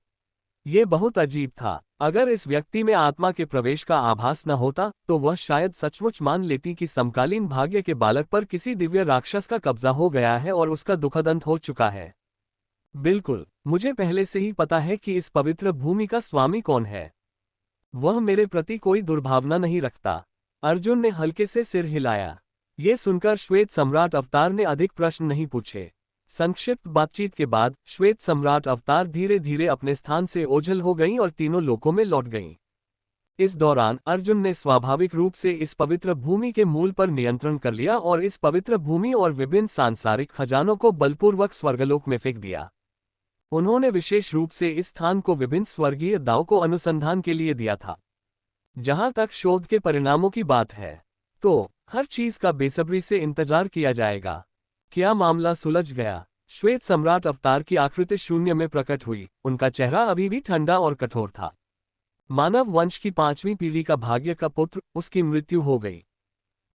ये बहुत अजीब था। अगर इस व्यक्ति में आत्मा के प्रवेश का आभास न होता तो वह शायद सचमुच मान लेती कि समकालीन भाग्य के बालक पर किसी दिव्य राक्षस का कब्जा हो गया है और उसका दुखद अंत हो चुका है। बिल्कुल, मुझे पहले से ही पता है कि इस पवित्र भूमि का स्वामी कौन है। वह मेरे प्रति कोई दुर्भावना नहीं रखता। अर्जुन ने हल्के से सिर हिलाया। ये सुनकर श्वेत सम्राट अवतार ने अधिक प्रश्न नहीं पूछे। संक्षिप्त बातचीत के बाद श्वेत सम्राट अवतार धीरे धीरे अपने स्थान से ओझल हो गईं और तीनों लोकों में लौट गईं। इस दौरान अर्जुन ने स्वाभाविक रूप से इस पवित्र भूमि के मूल पर नियंत्रण कर लिया और इस पवित्र भूमि और विभिन्न सांसारिक खजानों को बलपूर्वक स्वर्गलोक में फेंक दिया। उन्होंने विशेष रूप से इस स्थान को विभिन्न स्वर्गीय दावों को अनुसंधान के लिए दिया था। जहां तक शोध के परिणामों की बात है तो हर चीज का बेसब्री से इंतजार किया जाएगा। क्या मामला सुलझ गया? श्वेत सम्राट अवतार की आकृति शून्य में प्रकट हुई। उनका चेहरा अभी भी ठंडा और कठोर था। मानव वंश की 5वीं पीढ़ी का भाग्य का पुत्र, उसकी मृत्यु हो गई।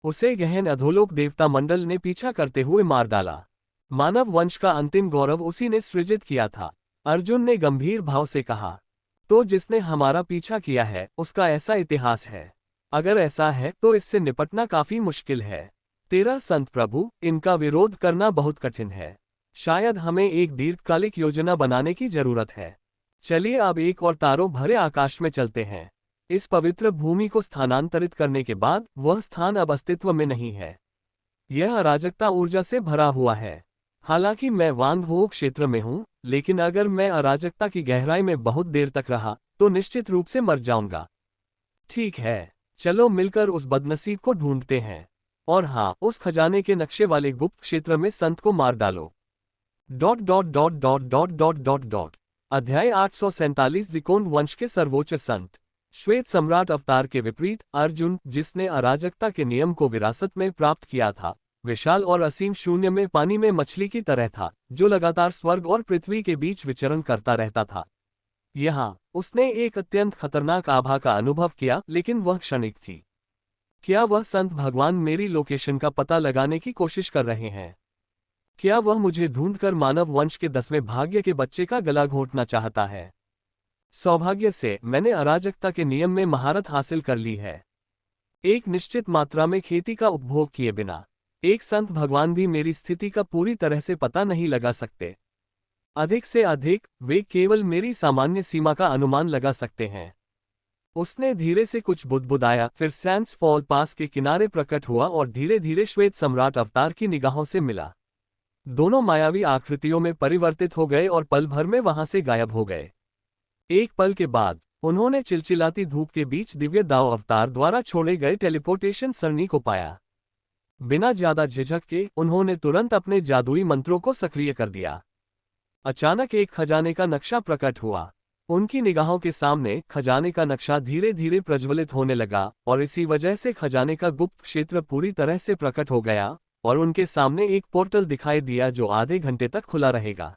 उसे गहन अधोलोक देवता मंडल ने पीछा करते हुए मार डाला। मानव वंश का अंतिम गौरव उसी ने सृजित किया था। अर्जुन ने गंभीर भाव से कहा, तो जिसने हमारा पीछा किया है उसका ऐसा इतिहास है। अगर ऐसा है तो इससे निपटना काफी मुश्किल है। तेरा संत प्रभु, इनका विरोध करना बहुत कठिन है। शायद हमें एक दीर्घकालिक योजना बनाने की जरूरत है। चलिए अब एक और तारों भरे आकाश में चलते हैं। इस पवित्र भूमि को स्थानांतरित करने के बाद वह स्थान अब अस्तित्व में नहीं है। यह अराजकता ऊर्जा से भरा हुआ है। हालांकि मैं वांग हो क्षेत्र में हूं, लेकिन अगर मैं अराजकता की गहराई में बहुत देर तक रहा तो निश्चित रूप से मर जाऊंगा। ठीक है, चलो मिलकर उस बदनसीब को ढूंढते हैं। और हाँ, उस खजाने के नक्शे वाले गुप्त क्षेत्र में संत को मार डालो। अध्याय 847 जिकोन वंश के सर्वोच्च संत। श्वेत सम्राट अवतार के विपरीत अर्जुन, जिसने अराजकता के नियम को विरासत में प्राप्त किया था, विशाल और असीम शून्य में पानी में मछली की तरह था, जो लगातार स्वर्ग और पृथ्वी के बीच विचरण करता रहता था। यहाँ उसने एक अत्यंत खतरनाक आभा का अनुभव किया, लेकिन वह क्षणिक थी। क्या वह संत भगवान मेरी लोकेशन का पता लगाने की कोशिश कर रहे हैं? क्या वह मुझे ढूंढकर मानव वंश के 10वें भाग्य के बच्चे का गला घोंटना चाहता है? सौभाग्य से मैंने अराजकता के नियम में महारत हासिल कर ली है। एक निश्चित मात्रा में खेती का उपभोग किए बिना एक संत भगवान भी मेरी स्थिति का पूरी तरह से पता नहीं लगा सकते। अधिक से अधिक वे केवल मेरी सामान्य सीमा का अनुमान लगा सकते हैं। उसने धीरे से कुछ बुदबुदाया, फिर सैंड्स फॉल पास के किनारे प्रकट हुआ और धीरे धीरे श्वेत सम्राट अवतार की निगाहों से मिला। दोनों मायावी आकृतियों में परिवर्तित हो गए और पल भर में वहां से गायब हो गए। एक पल के बाद उन्होंने चिलचिलाती धूप के बीच दिव्य दाव अवतार द्वारा छोड़े गए टेलीपोर्टेशन सरणी को पाया। बिना ज्यादा झिझक के उन्होंने तुरंत अपने जादुई मंत्रों को सक्रिय कर दिया। अचानक एक खजाने का नक्शा प्रकट हुआ। उनकी निगाहों के सामने खजाने का नक्शा धीरे धीरे प्रज्वलित होने लगा और इसी वजह से खजाने का गुप्त क्षेत्र पूरी तरह से प्रकट हो गया और उनके सामने एक पोर्टल दिखाई दिया जो आधे घंटे तक खुला रहेगा।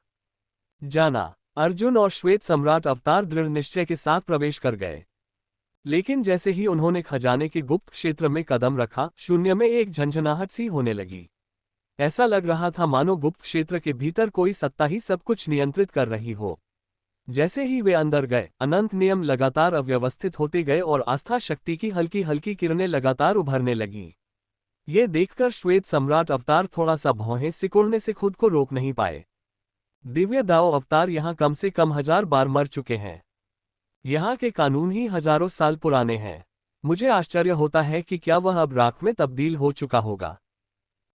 जाना, अर्जुन और श्वेत सम्राट अवतार दृढ़ निश्चय के साथ प्रवेश कर गए। लेकिन जैसे ही उन्होंने खजाने के गुप्त क्षेत्र में कदम रखा, शून्य में एक झंझनाहट सी होने लगी। ऐसा लग रहा था मानो गुप्त क्षेत्र के भीतर कोई सत्ता ही सब कुछ नियंत्रित कर रही हो। जैसे ही वे अंदर गए, अनंत नियम लगातार अव्यवस्थित होते गए और आस्था शक्ति की हल्की हल्की किरणें लगातार उभरने लगीं। ये देखकर श्वेत सम्राट अवतार थोड़ा सा भौहें सिकुड़ने से खुद को रोक नहीं पाए। दिव्य दाव अवतार यहाँ कम से कम 1000 बार मर चुके हैं। यहाँ के कानून ही हजारों साल पुराने हैं। मुझे आश्चर्य होता है कि क्या वह अब राख में तब्दील हो चुका होगा।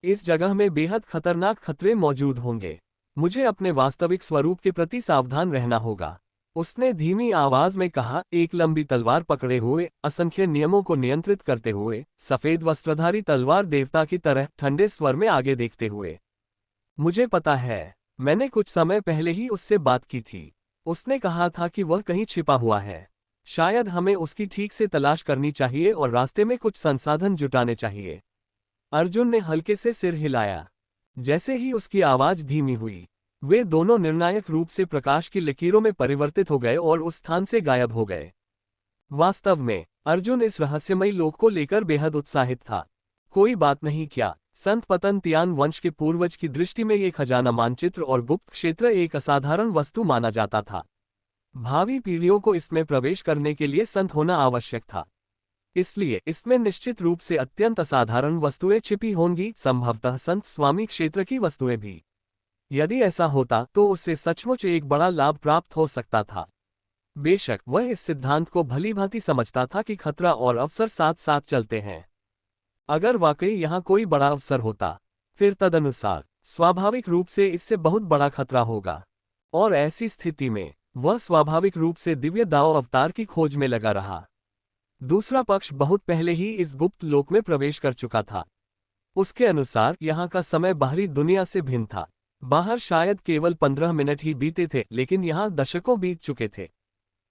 इस जगह में बेहद खतरनाक खतरे मौजूद होंगे। मुझे अपने वास्तविक स्वरूप के प्रति सावधान रहना होगा। उसने धीमी आवाज में कहा, एक लंबी तलवार पकड़े हुए, असंख्य नियमों को नियंत्रित करते हुए, सफेद वस्त्रधारी तलवार देवता की तरह ठंडे स्वर में आगे देखते हुए। मुझे पता है, मैंने कुछ समय पहले ही उससे बात की थी। उसने कहा था कि वह कहीं छिपा हुआ है। शायद हमें उसकी ठीक से तलाश करनी चाहिए और रास्ते में कुछ संसाधन जुटाने चाहिए। अर्जुन ने हल्के से सिर हिलाया। जैसे ही उसकी आवाज धीमी हुई, वे दोनों निर्णायक रूप से प्रकाश की लकीरों में परिवर्तित हो गए और उस स्थान से गायब हो गए। वास्तव में अर्जुन इस रहस्यमयी लोक को लेकर बेहद उत्साहित था। कोई बात नहीं, क्या संत पतन तियान वंश के पूर्वज की दृष्टि में ये खजाना मानचित्र और गुप्त क्षेत्र एक असाधारण वस्तु माना जाता था। भावी पीढ़ियों को इसमें प्रवेश करने के लिए संत होना आवश्यक था। इसलिए इसमें निश्चित रूप से अत्यंत असाधारण वस्तुएं छिपी होंगी, संभवतः संत स्वामी क्षेत्र की वस्तुएं भी। यदि ऐसा होता तो उससे सचमुच एक बड़ा लाभ प्राप्त हो सकता था। बेशक वह इस सिद्धांत को भलीभांति समझता था कि खतरा और अवसर साथ साथ चलते हैं। अगर वाकई यहाँ कोई बड़ा अवसर होता, फिर तदनुसार स्वाभाविक रूप से इससे बहुत बड़ा खतरा होगा, और ऐसी स्थिति में वह स्वाभाविक रूप से दिव्य दाव अवतार की खोज में लगा रहा। दूसरा पक्ष बहुत पहले ही इस गुप्त लोक में प्रवेश कर चुका था। उसके अनुसार यहाँ का समय बाहरी दुनिया से भिन्न था। बाहर शायद केवल 15 मिनट ही बीते थे, लेकिन यहाँ दशकों बीत चुके थे।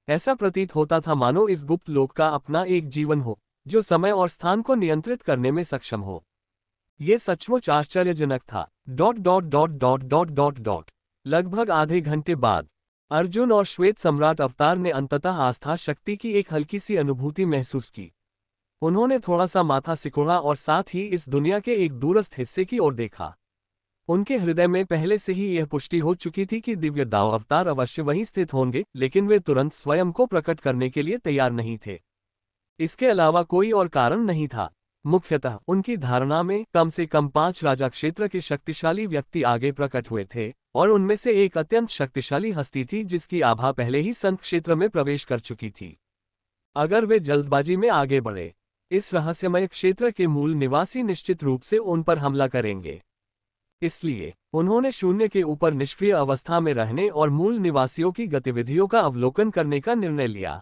ऐसा प्रतीत होता था मानो इस गुप्त लोक का अपना एक जीवन हो, जो समय और स्थान को नियंत्रित करने में सक्षम हो। ये सचमुच आश्चर्यजनक था। लगभग आधे घंटे बाद अर्जुन और श्वेत सम्राट अवतार ने अंततः आस्था शक्ति की एक हल्की सी अनुभूति महसूस की। उन्होंने थोड़ा सा माथा सिकोड़ा और साथ ही इस दुनिया के एक दूरस्थ हिस्से की ओर देखा। उनके हृदय में पहले से ही यह पुष्टि हो चुकी थी कि दिव्य दाव अवतार अवश्य वहीं स्थित होंगे, लेकिन वे तुरंत स्वयं को प्रकट करने के लिए तैयार नहीं थे। इसके अलावा कोई और कारण नहीं था। मुख्यतः उनकी धारणा में कम से कम 5 राजा क्षेत्र के शक्तिशाली व्यक्ति आगे प्रकट हुए थे, और उनमें से एक अत्यंत शक्तिशाली हस्ती थी जिसकी आभा पहले ही संत क्षेत्र में प्रवेश कर चुकी थी। अगर वे जल्दबाजी में आगे बढ़े, इस रहस्यमय क्षेत्र के मूल निवासी निश्चित रूप से उन पर हमला करेंगे। इसलिए उन्होंने शून्य के ऊपर निष्क्रिय अवस्था में रहने और मूल निवासियों की गतिविधियों का अवलोकन करने का निर्णय लिया।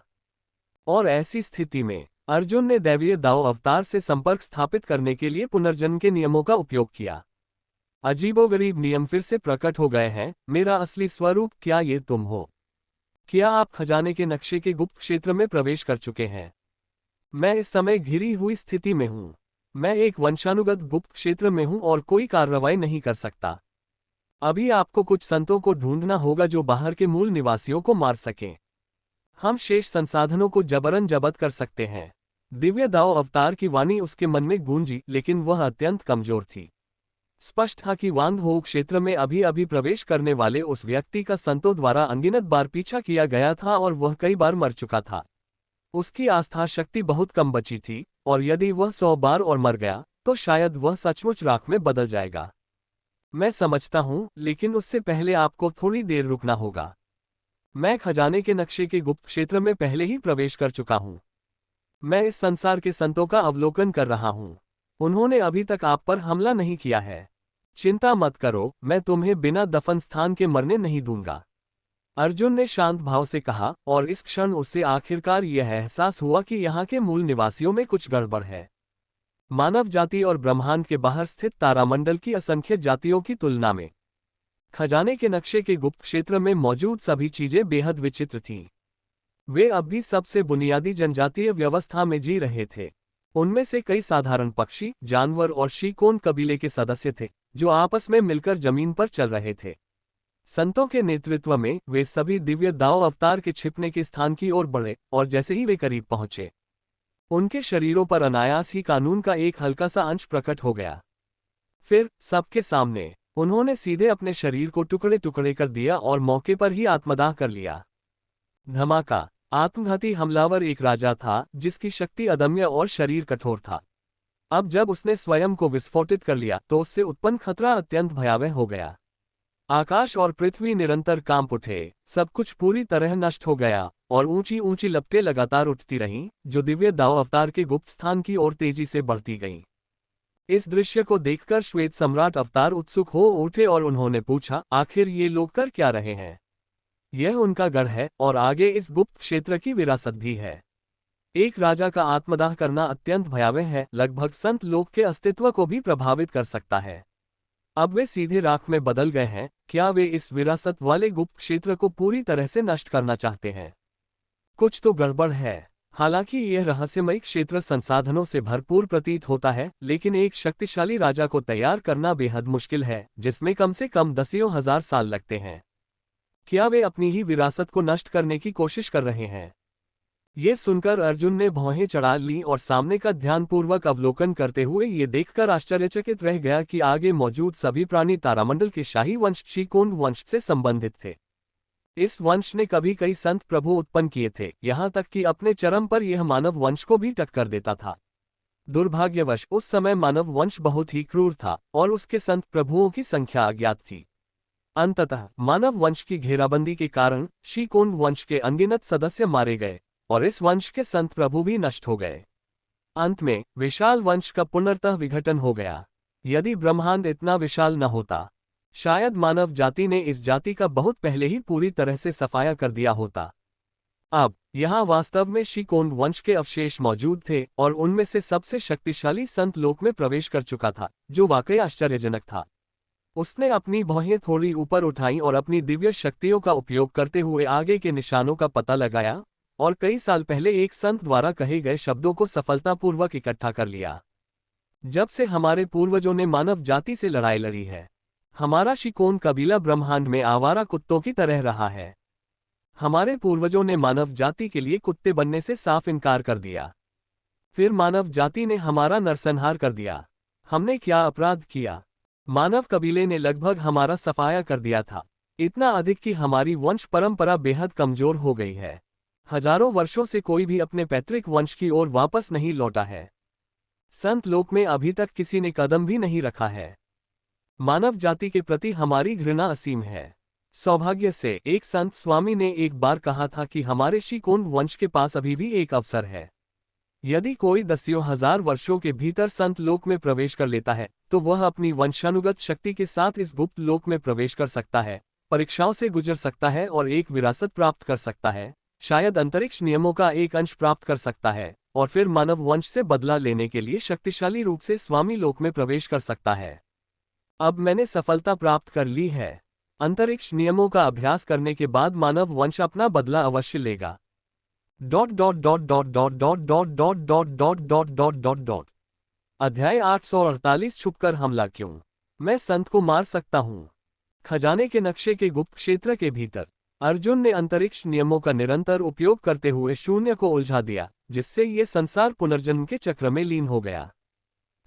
और ऐसी स्थिति में अर्जुन ने दैवीय दाव अवतार से संपर्क स्थापित करने के लिए पुनर्जन्म के नियमों का उपयोग किया। अजीबोगरीब नियम फिर से प्रकट हो गए हैं। मेरा असली स्वरूप, क्या ये तुम हो? क्या आप खजाने के नक्शे के गुप्त क्षेत्र में प्रवेश कर चुके हैं? मैं इस समय घिरी हुई स्थिति में हूं। मैं एक वंशानुगत गुप्त क्षेत्र में हूं और कोई कार्रवाई नहीं कर सकता। अभी आपको कुछ संतों को ढूंढना होगा जो बाहर के मूल निवासियों को मार सकें। हम शेष संसाधनों को जबरन जब्त कर सकते हैं। दिव्य दाव अवतार की वाणी उसके मन में गूंजी, लेकिन वह अत्यंत कमजोर थी। स्पष्ट था कि वांगहो क्षेत्र में अभी अभी प्रवेश करने वाले उस व्यक्ति का संतों द्वारा अनगिनत बार पीछा किया गया था और वह कई बार मर चुका था। उसकी आस्था शक्ति बहुत कम बची थी, और यदि वह 100 बार और मर गया तो शायद वह सचमुच राख में बदल जाएगा। मैं समझता हूं, लेकिन उससे पहले आपको थोड़ी देर रुकना होगा। मैं खजाने के नक्शे के गुप्त क्षेत्र में पहले ही प्रवेश कर चुका हूं। मैं इस संसार के संतों का अवलोकन कर रहा हूं। उन्होंने अभी तक आप पर हमला नहीं किया है। चिंता मत करो, मैं तुम्हें बिना दफन स्थान के मरने नहीं दूंगा। अर्जुन ने शांत भाव से कहा, और इस क्षण उसे आखिरकार यह एहसास हुआ कि यहाँ के मूल निवासियों में कुछ गड़बड़ है। मानव जाति और ब्रह्मांड के बाहर स्थित तारामंडल की असंख्य जातियों की तुलना में खजाने के नक्शे के गुप्त क्षेत्र में मौजूद सभी चीजें बेहद विचित्र थीं। वे अब भी सबसे बुनियादी जनजातीय व्यवस्था में जी रहे थे। उनमें से कई साधारण पक्षी, जानवर और शीकोन कबीले के सदस्य थे, जो आपस में मिलकर जमीन पर चल रहे थे। संतों के नेतृत्व में वे सभी दिव्य दाव अवतार के छिपने के स्थान की ओर बढ़े, और जैसे ही वे करीब पहुंचे, उनके शरीरों पर अनायास ही कानून का एक हल्का सा अंश प्रकट हो गया। फिर सबके सामने उन्होंने सीधे अपने शरीर को टुकड़े टुकड़े कर दिया और मौके पर ही आत्मदाह कर लिया। धमाका। आत्मघाती हमलावर एक राजा था जिसकी शक्ति अदम्य और शरीर कठोर था। अब जब उसने स्वयं को विस्फोटित कर लिया तो उससे उत्पन्न खतरा अत्यंत भयावह हो गया। आकाश और पृथ्वी निरंतर कांप उठे, सब कुछ पूरी तरह नष्ट हो गया, और ऊंची ऊंची लपटें लगातार उठती रहीं, जो दिव्य दाव अवतार के गुप्त स्थान की ओर तेजी से बढ़ती गईं। इस दृश्य को देखकर श्वेत सम्राट अवतार उत्सुक हो उठे और उन्होंने पूछा, आखिर ये लोग कर क्या रहे हैं? यह उनका गढ़ है, और आगे इस गुप्त क्षेत्र की विरासत भी है। एक राजा का आत्मदाह करना अत्यंत भयावह है, लगभग संत लोक के अस्तित्व को भी प्रभावित कर सकता है। अब वे सीधे राख में बदल गए हैं। क्या वे इस विरासत वाले गुप्त क्षेत्र को पूरी तरह से नष्ट करना चाहते हैं? कुछ तो गड़बड़ है। हालांकि यह रहस्यमय क्षेत्र संसाधनों से भरपूर प्रतीत होता है, लेकिन एक शक्तिशाली राजा को तैयार करना बेहद मुश्किल है, जिसमें कम से कम दसियों हजार साल लगते हैं। क्या वे अपनी ही विरासत को नष्ट करने की कोशिश कर रहे हैं? ये सुनकर अर्जुन ने भौहें चढ़ा लीं और सामने का ध्यानपूर्वक अवलोकन करते हुए ये देखकर आश्चर्यचकित रह गया कि आगे मौजूद सभी प्राणी तारामंडल के शाही वंश शीकोन वंश से संबंधित थे। इस वंश ने कभी कई संत प्रभु उत्पन्न किए थे, यहाँ तक कि अपने चरम पर यह मानव वंश को भी टक्कर देता था। दुर्भाग्यवश उस समय मानव वंश बहुत ही क्रूर था, और उसके संत प्रभुओं की संख्या अज्ञात थी। अंततः मानव वंश की घेराबंदी के कारण शीकोन वंश के अनगिनत सदस्य मारे गए, और इस वंश के संत प्रभु भी नष्ट हो गए। अंत में विशाल वंश का पुनर्तः विघटन हो गया। यदि ब्रह्मांड इतना विशाल न होता, शायद मानव जाति ने इस जाति का बहुत पहले ही पूरी तरह से सफाया कर दिया होता। अब यहाँ वास्तव में शीकोन वंश के अवशेष मौजूद थे, और उनमें से सबसे शक्तिशाली संत लोक में प्रवेश कर चुका था, जो वाकई आश्चर्यजनक था। उसने अपनी भौहें थोड़ी ऊपर उठाईं और अपनी दिव्य शक्तियों का उपयोग करते हुए आगे के निशानों का पता लगाया, और कई साल पहले एक संत द्वारा कहे गए शब्दों को सफलतापूर्वक इकट्ठा कर लिया। जब से हमारे पूर्वजों ने मानव जाति से लड़ाई लड़ी है, हमारा शीकोन कबीला ब्रह्मांड में आवारा कुत्तों की तरह रहा है। हमारे पूर्वजों ने मानव जाति के लिए कुत्ते बनने से साफ इनकार कर दिया। फिर मानव जाति ने हमारा नरसंहार कर दिया। हमने क्या अपराध किया? मानव कबीले ने लगभग हमारा सफाया कर दिया था, इतना अधिक कि हमारी वंश परंपरा बेहद कमजोर हो गई है। हजारों वर्षों से कोई भी अपने पैतृक वंश की ओर वापस नहीं लौटा है। संत लोक में अभी तक किसी ने कदम भी नहीं रखा है। मानव जाति के प्रति हमारी घृणा असीम है। सौभाग्य से एक संत स्वामी ने एक बार कहा था कि हमारे शिकोन वंश के पास अभी भी एक अवसर है। यदि कोई दसियों हजार वर्षों के भीतर संत लोक में प्रवेश कर लेता है तो वह अपनी वंशानुगत शक्ति के साथ इस गुप्त लोक में प्रवेश कर सकता है, परीक्षाओं से गुजर सकता है और एक विरासत प्राप्त कर सकता है, शायद अंतरिक्ष नियमों का एक अंश प्राप्त कर सकता है और फिर मानव वंश से बदला लेने के लिए शक्तिशाली रूप से स्वामी लोक में प्रवेश कर सकता है। अब मैंने सफलता प्राप्त कर ली है। अंतरिक्ष नियमों का अभ्यास करने के बाद मानव वंश अपना बदला अवश्य लेगा। अध्याय 848 छुपकर हमला क्यों? मैं संत को मार सकता हूँ। खजाने के नक्शे के गुप्त क्षेत्र के भीतर अर्जुन ने अंतरिक्ष नियमों का निरंतर उपयोग करते हुए शून्य को उलझा दिया, जिससे ये संसार पुनर्जन्म के चक्र में लीन हो गया।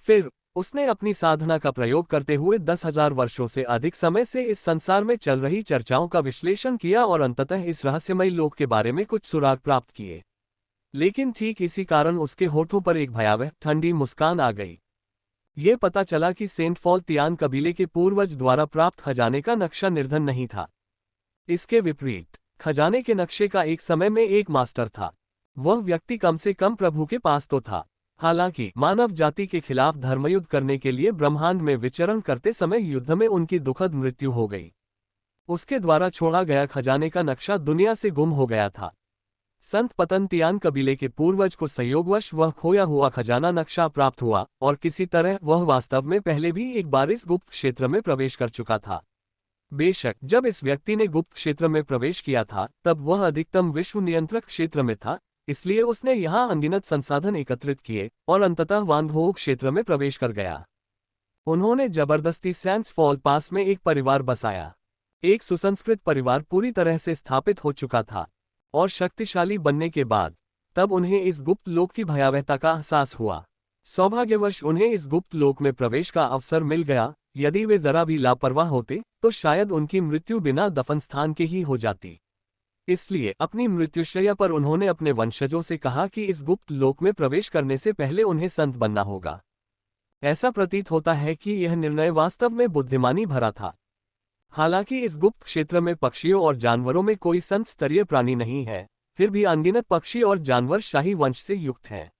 फिर उसने अपनी साधना का प्रयोग करते हुए 10,000 वर्षों से अधिक समय से इस संसार में चल रही चर्चाओं का विश्लेषण किया और अंततः इस रहस्यमयी लोक के बारे में कुछ सुराग प्राप्त किए। लेकिन ठीक इसी कारण उसके होठों पर एक भयावह ठंडी मुस्कान आ गई। ये पता चला कि सेंट फॉल तियान कबीले के पूर्वज द्वारा प्राप्त खजाने का नक्शा निर्धन नहीं था। इसके विपरीत खजाने के नक्शे का एक समय में एक मास्टर था। वह व्यक्ति कम से कम प्रभु के पास तो था। हालांकि मानव जाति के खिलाफ धर्मयुद्ध करने के लिए ब्रह्मांड में विचरण करते समय युद्ध में उनकी दुखद मृत्यु हो गई। उसके द्वारा छोड़ा गया खजाने का नक्शा दुनिया से गुम हो गया था। संत पतन तियान कबीले के पूर्वज को संयोगवश वह खोया हुआ खजाना नक्शा प्राप्त हुआ और किसी तरह वह वास्तव में पहले भी एक बार इस गुप्त क्षेत्र में प्रवेश कर चुका था। बेशक जब इस व्यक्ति ने गुप्त क्षेत्र में प्रवेश किया था तब वह अधिकतम विश्व नियंत्रक क्षेत्र में था, इसलिए उसने यहाँ अनगिनत संसाधन एकत्रित किए और अंततः वांगहोक क्षेत्र में प्रवेश कर गया। उन्होंने जबरदस्ती सैंड्स फॉल पास में एक परिवार बसाया। एक सुसंस्कृत परिवार पूरी तरह से स्थापित हो चुका था और शक्तिशाली बनने के बाद तब उन्हें इस गुप्त लोक की भयावहता का एहसास हुआ। सौभाग्यवश उन्हें इस गुप्त लोक में प्रवेश का अवसर मिल गया। यदि वे जरा भी लापरवाह होते तो शायद उनकी मृत्यु बिना दफन स्थान के ही हो जाती। इसलिए अपनी मृत्युशैया पर उन्होंने अपने वंशजों से कहा कि इस गुप्त लोक में प्रवेश करने से पहले उन्हें संत बनना होगा। ऐसा प्रतीत होता है कि यह निर्णय वास्तव में बुद्धिमानी भरा था। हालांकि इस गुप्त क्षेत्र में पक्षियों और जानवरों में कोई संत स्तरीय प्राणी नहीं है, फिर भी अनगिनत पक्षी और जानवर शाही वंश से युक्त हैं।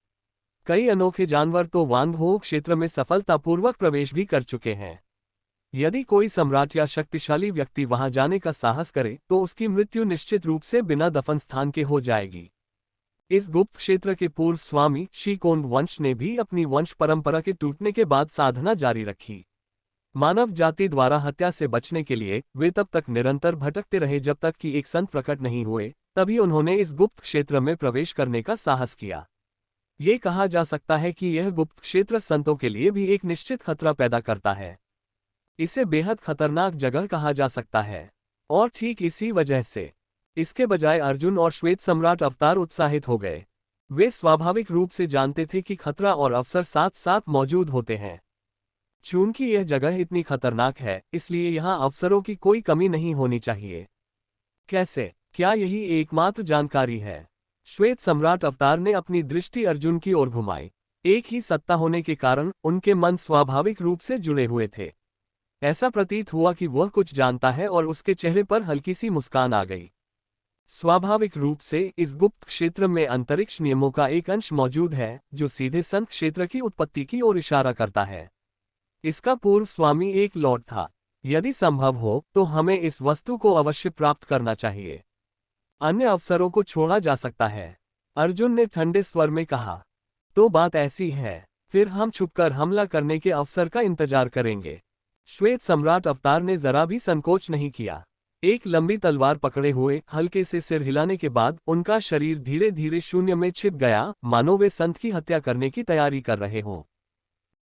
कई अनोखे जानवर तो वांगहोक क्षेत्र में सफलतापूर्वक प्रवेश भी कर चुके हैं। यदि कोई सम्राट या शक्तिशाली व्यक्ति वहां जाने का साहस करे तो उसकी मृत्यु निश्चित रूप से बिना दफन स्थान के हो जाएगी। इस गुप्त क्षेत्र के पूर्व स्वामी शिकोन वंश ने भी अपनी वंश परंपरा के टूटने के बाद साधना जारी रखी। मानव जाति द्वारा हत्या से बचने के लिए वे तब तक निरंतर भटकते रहे जब तक कि एक संत प्रकट नहीं हुए, तभी उन्होंने इस गुप्त क्षेत्र में प्रवेश करने का साहस किया। ये कहा जा सकता है कि यह गुप्त क्षेत्र संतों के लिए भी एक निश्चित खतरा पैदा करता है। इसे बेहद खतरनाक जगह कहा जा सकता है और ठीक इसी वजह से इसके बजाय अर्जुन और श्वेत सम्राट अवतार उत्साहित हो गए। वे स्वाभाविक रूप से जानते थे कि खतरा और अवसर साथ साथ मौजूद होते हैं। चूंकि यह जगह इतनी खतरनाक है, इसलिए यहाँ अवसरों की कोई कमी नहीं होनी चाहिए। कैसे? क्या यही एकमात्र जानकारी है? श्वेत सम्राट अवतार ने अपनी दृष्टि अर्जुन की ओर घुमाई। एक ही सत्ता होने के कारण उनके मन स्वाभाविक रूप से जुड़े हुए थे। ऐसा प्रतीत हुआ कि वह कुछ जानता है और उसके चेहरे पर हल्की सी मुस्कान आ गई। स्वाभाविक रूप से इस गुप्त क्षेत्र में अंतरिक्ष नियमों का एक अंश मौजूद है जो सीधे संत क्षेत्र की उत्पत्ति की ओर इशारा करता है। इसका पूर्व स्वामी एक लॉर्ड था। यदि संभव हो तो हमें इस वस्तु को अवश्य प्राप्त करना चाहिए। अन्य अवसरों को छोड़ा जा सकता है, अर्जुन ने ठंडे स्वर में कहा। तो बात ऐसी है, फिर हम छुपकर हमला करने के अवसर का इंतजार करेंगे। श्वेत सम्राट अवतार ने जरा भी संकोच नहीं किया। एक लंबी तलवार पकड़े हुए हल्के से सिर हिलाने के बाद उनका शरीर धीरे धीरे शून्य में छिप गया, मानो वे संत की हत्या करने की तैयारी कर रहे हों।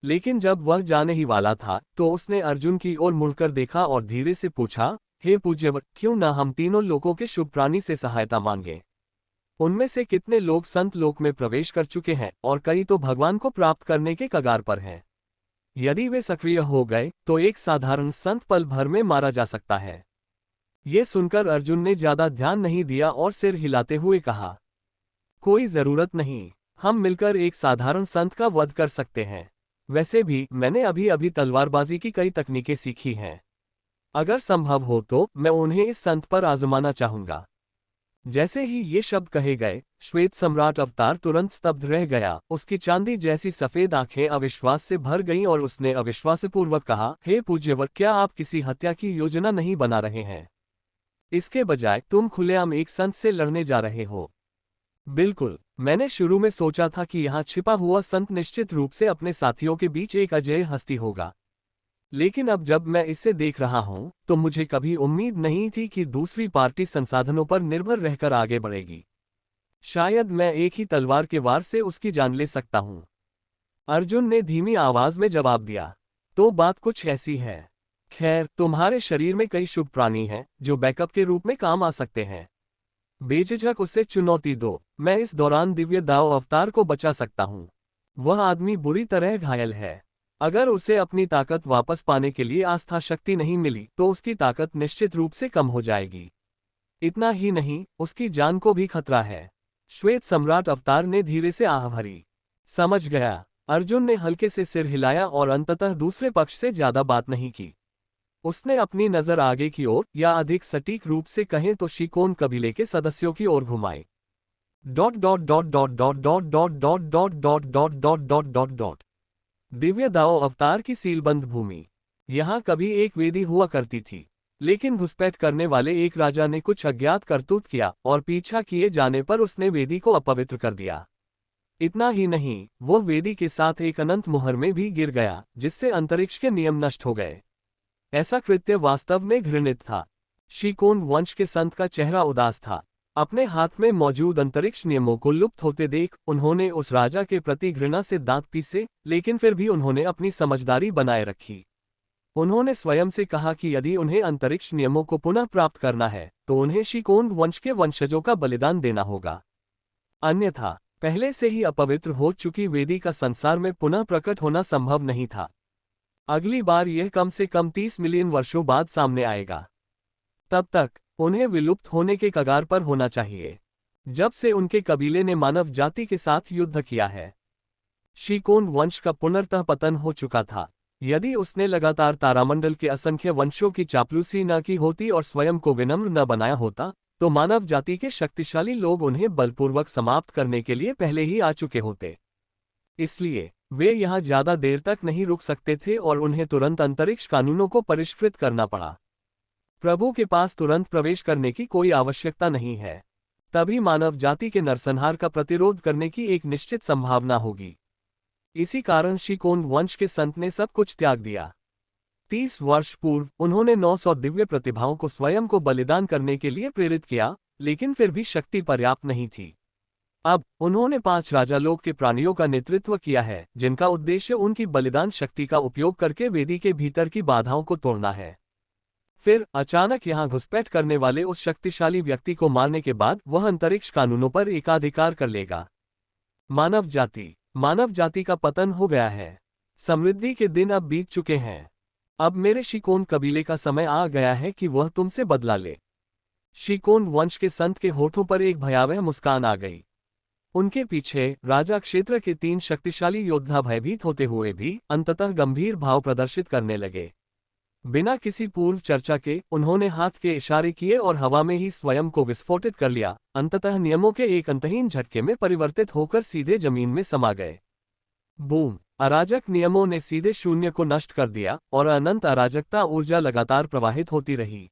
लेकिन जब वह जाने ही वाला था तो उसने अर्जुन की ओर मुड़कर देखा और धीरे से पूछा, हे पूज्यवर, क्यों न हम तीनों लोगों के शुभ प्राणी से सहायता मांगे? उनमें से कितने लोग संत लोक में प्रवेश कर चुके हैं और कई तो भगवान को प्राप्त करने के कगार पर हैं। यदि वे सक्रिय हो गए तो एक साधारण संत पल भर में मारा जा सकता है। ये सुनकर अर्जुन ने ज्यादा ध्यान नहीं दिया और सिर हिलाते हुए कहा, कोई जरूरत नहीं, हम मिलकर एक साधारण संत का वध कर सकते हैं। वैसे भी मैंने अभी अभी तलवारबाजी की कई तकनीकें सीखी हैं। अगर संभव हो तो मैं उन्हें इस संत पर आजमाना चाहूंगा। जैसे ही ये शब्द कहे गए, श्वेत सम्राट अवतार तुरंत स्तब्ध रह गया। उसकी चांदी जैसी सफेद आंखें अविश्वास से भर गईं और उसने अविश्वासपूर्वक कहा, हे पूज्यवर, क्या आप किसी हत्या की योजना नहीं बना रहे हैं? इसके बजाय तुम खुलेआम एक संत से लड़ने जा रहे हो। बिल्कुल, मैंने शुरू में सोचा था कि यहाँ छिपा हुआ संत निश्चित रूप से अपने साथियों के बीच एक अजेय हस्ती होगा। लेकिन अब जब मैं इसे देख रहा हूं, तो मुझे कभी उम्मीद नहीं थी कि दूसरी पार्टी संसाधनों पर निर्भर रहकर आगे बढ़ेगी। शायद मैं एक ही तलवार के वार से उसकी जान ले सकता हूं। अर्जुन ने धीमी आवाज में जवाब दिया, तो बात कुछ ऐसी है। खैर, तुम्हारे शरीर में कई शुभ प्राणी हैं जो बैकअप के रूप में काम आ सकते हैं। बेझिझक उसे चुनौती दो, मैं इस दौरान दिव्य दाव अवतार को बचा सकता हूं। वह आदमी बुरी तरह घायल है। अगर उसे अपनी ताकत वापस पाने के लिए आस्था शक्ति नहीं मिली तो उसकी ताकत निश्चित रूप से कम हो जाएगी। इतना ही नहीं, उसकी जान को भी खतरा है। श्वेत सम्राट अवतार ने धीरे से आह भरी। समझ गया। अर्जुन ने हल्के से सिर हिलाया और अंततः दूसरे पक्ष से ज्यादा बात नहीं की। उसने अपनी नजर आगे की ओर, या अधिक सटीक रूप से कहें तो शिकोन कबीले के सदस्यों की ओर घुमाई। Dot dot dot dot dot dot dot dot dot dot dot dot dot dot dot. Divya दाओ अवतार की सीलबंद भूमि। यहाँ कभी एक वेदी हुआ करती थी, लेकिन घुसपैठ करने वाले एक राजा ने कुछ अज्ञात करतूत किया और पीछा किए जाने पर उसने वेदी को अपवित्र कर दिया। इतना ही नहीं, वो वेदी के साथ एक अनंत मुहर में भी गिर गया, जिससे अंतरिक्ष के नियम नष्ट हो गए। ऐसा कृत्य वास्तव में घृणित था। शिकोन वंश के संत का चेहरा उदास था। अपने हाथ में मौजूद अंतरिक्ष नियमों को लुप्त होते देख उन्होंने उस राजा के प्रति घृणा से दांत पीसे, लेकिन फिर भी उन्होंने अपनी समझदारी बनाए रखी। उन्होंने स्वयं से कहा कि यदि उन्हें अंतरिक्ष नियमों को पुनः प्राप्त करना है तो उन्हें शिकोन वंश के वंशजों का बलिदान देना होगा। अन्यथा पहले से ही अपवित्र हो चुकी वेदी का संसार में पुनः प्रकट होना संभव नहीं था। अगली बार यह कम से कम 30 मिलियन वर्षों बाद सामने आएगा। तब तक उन्हें विलुप्त होने के कगार पर होना चाहिए, जब से उनके कबीले ने मानव जाति के साथ युद्ध किया है। शिकोन वंश का पुनर्तः पतन हो चुका था। यदि उसने लगातार तारामंडल के असंख्य वंशों की चापलूसी न की होती और स्वयं को विनम्र न बनाया होता, तो मानव जाति के शक्तिशाली लोग उन्हें बलपूर्वक समाप्त करने के लिए पहले ही आ चुके होते। इसलिए वे यहाँ ज्यादा देर तक नहीं रुक सकते थे और उन्हें तुरंत अंतरिक्ष कानूनों को परिष्कृत करना पड़ा। प्रभु के पास तुरंत प्रवेश करने की कोई आवश्यकता नहीं है। तभी मानव जाति के नरसंहार का प्रतिरोध करने की एक निश्चित संभावना होगी। इसी कारण शिकोन वंश के संत ने सब कुछ त्याग दिया। 30 वर्ष पूर्व उन्होंने 900 दिव्य प्रतिभाओं को स्वयं को बलिदान करने के लिए प्रेरित किया, लेकिन फिर भी शक्ति पर्याप्त नहीं थी। अब उन्होंने 5 राजा लोक के प्राणियों का नेतृत्व किया है, जिनका उद्देश्य उनकी बलिदान शक्ति का उपयोग करके वेदी के भीतर की बाधाओं को तोड़ना है। फिर अचानक यहाँ घुसपैठ करने वाले उस शक्तिशाली व्यक्ति को मारने के बाद वह अंतरिक्ष कानूनों पर एकाधिकार कर लेगा। मानव जाति का पतन हो गया है। समृद्धि के दिन अब बीत चुके हैं। अब मेरे शिकोन कबीले का समय आ गया है कि वह तुमसे बदला ले। शिकोन वंश के संत के होठों पर एक भयावह मुस्कान आ गई। उनके पीछे राजा क्षेत्र के 3 शक्तिशाली योद्धा भयभीत होते हुए भी अंततः गंभीर भाव प्रदर्शित करने लगे। बिना किसी पूर्व चर्चा के उन्होंने हाथ के इशारे किए और हवा में ही स्वयं को विस्फोटित कर लिया, अंततः नियमों के एक अंतहीन झटके में परिवर्तित होकर सीधे जमीन में समा गए। बूम! अराजक नियमों ने सीधे शून्य को नष्ट कर दिया और अनंत अराजकता ऊर्जा लगातार प्रवाहित होती रही।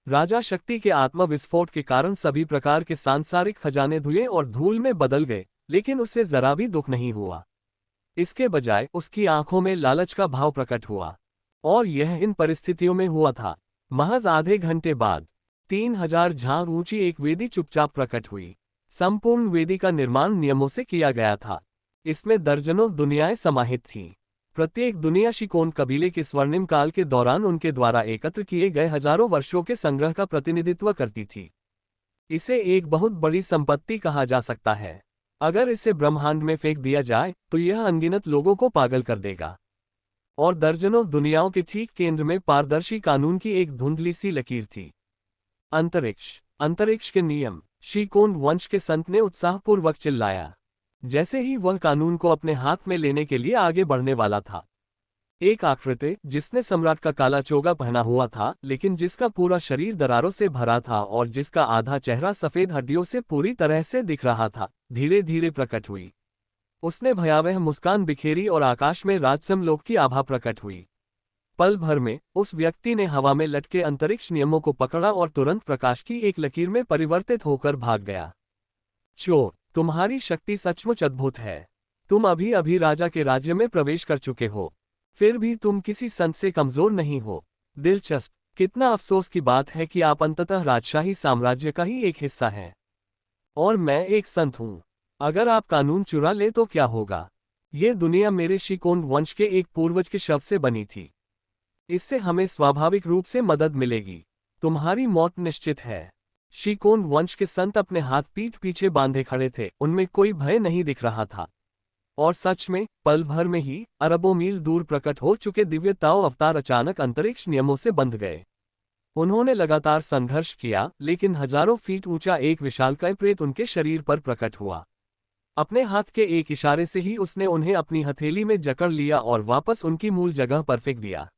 राजा शक्ति के आत्मविस्फोट के कारण सभी प्रकार के सांसारिक खजाने धुएं और धूल में बदल गए, लेकिन उसे जरा भी दुख नहीं हुआ। इसके बजाय उसकी आंखों में लालच का भाव प्रकट हुआ। और यह इन परिस्थितियों में हुआ था। महज आधे घंटे बाद 3000 झांग ऊंची एक वेदी चुपचाप प्रकट हुई। संपूर्ण वेदी का निर्माण नियमों से किया गया था। इसमें दर्जनों दुनियाएं समाहित थीं। प्रत्येक दुनिया शिकोन कबीले के स्वर्णिम काल के दौरान उनके द्वारा एकत्र किए गए हजारों वर्षों के संग्रह का प्रतिनिधित्व करती थी। इसे एक बहुत बड़ी संपत्ति कहा जा सकता है। अगर इसे ब्रह्मांड में फेंक दिया जाए तो यह अनगिनत लोगों को पागल कर देगा। और दर्जनों दुनियाओं के ठीक केंद्र में पारदर्शी कानून की एक धुंधली सी लकीर थी। अंतरिक्ष के नियम। शिकोन वंश के संत ने उत्साहपूर्वक चिल्लाया। जैसे ही वह कानून को अपने हाथ में लेने के लिए आगे बढ़ने वाला था, एक आकृति जिसने सम्राट का काला चोगा पहना हुआ था लेकिन जिसका पूरा शरीर दरारों से भरा था और जिसका आधा चेहरा सफेद हड्डियों से पूरी तरह से दिख रहा था, धीरे धीरे प्रकट हुई। उसने भयावह मुस्कान बिखेरी और आकाश में राजसमलोक की आभा प्रकट हुई। पल भर में उस व्यक्ति ने हवा में लटके अंतरिक्ष नियमों को पकड़ा और तुरंत प्रकाश की एक लकीर में परिवर्तित होकर भाग गया। चोर, तुम्हारी शक्ति सचमुच अद्भुत है। तुम अभी अभी राजा के राज्य में प्रवेश कर चुके हो, फिर भी तुम किसी संत से कमजोर नहीं हो। दिलचस्प, कितना अफसोस की बात है कि आप अंततः राजशाही साम्राज्य का ही एक हिस्सा हैं। और मैं एक संत हूं। अगर आप कानून चुरा ले तो क्या होगा? ये दुनिया मेरे शिकोन वंश के एक पूर्वज के शव से बनी थी। इससे हमें स्वाभाविक रूप से मदद मिलेगी। तुम्हारी मौत निश्चित है। शिकोन वंश के संत अपने हाथ पीठ पीछे बांधे खड़े थे, उनमें कोई भय नहीं दिख रहा था। और सच में पल भर में ही अरबों मील दूर प्रकट हो चुके दिव्य ताओ अवतार अचानक अंतरिक्ष नियमों से बंध गए। उन्होंने लगातार संघर्ष किया, लेकिन हजारों फीट ऊंचा एक विशालकाय प्रेत उनके शरीर पर प्रकट हुआ। अपने हाथ के एक इशारे से ही उसने उन्हें अपनी हथेली में जकड़ लिया और वापस उनकी मूल जगह पर फेंक दिया।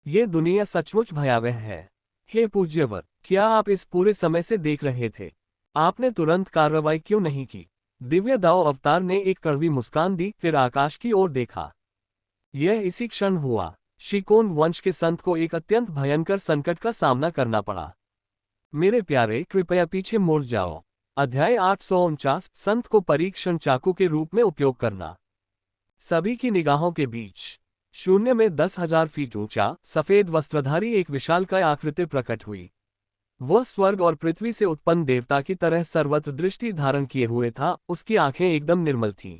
ये दुनिया सचमुच भयावह है। हे पूज्यवर, क्या आप इस पूरे समय से देख रहे थे? आपने तुरंत कार्रवाई क्यों नहीं की? दिव्य दाओ अवतार ने एक कड़वी मुस्कान दी, फिर आकाश की ओर देखा। यह इसी क्षण हुआ। शिकोन वंश के संत को एक अत्यंत भयंकर संकट का सामना करना पड़ा। मेरे प्यारे, कृपया पीछे मुड़ जाओ। अध्याय 849, संत को परीक्षण चाकू के रूप में उपयोग करना। सभी की निगाहों के बीच शून्य में 10,000 फीट ऊंचा सफेद वस्त्रधारी एक विशालकाय आकृति प्रकट हुई। वह स्वर्ग और पृथ्वी से उत्पन्न देवता की तरह सर्वत्र दृष्टि धारण किए हुए था। उसकी आंखें एकदम निर्मल थीं।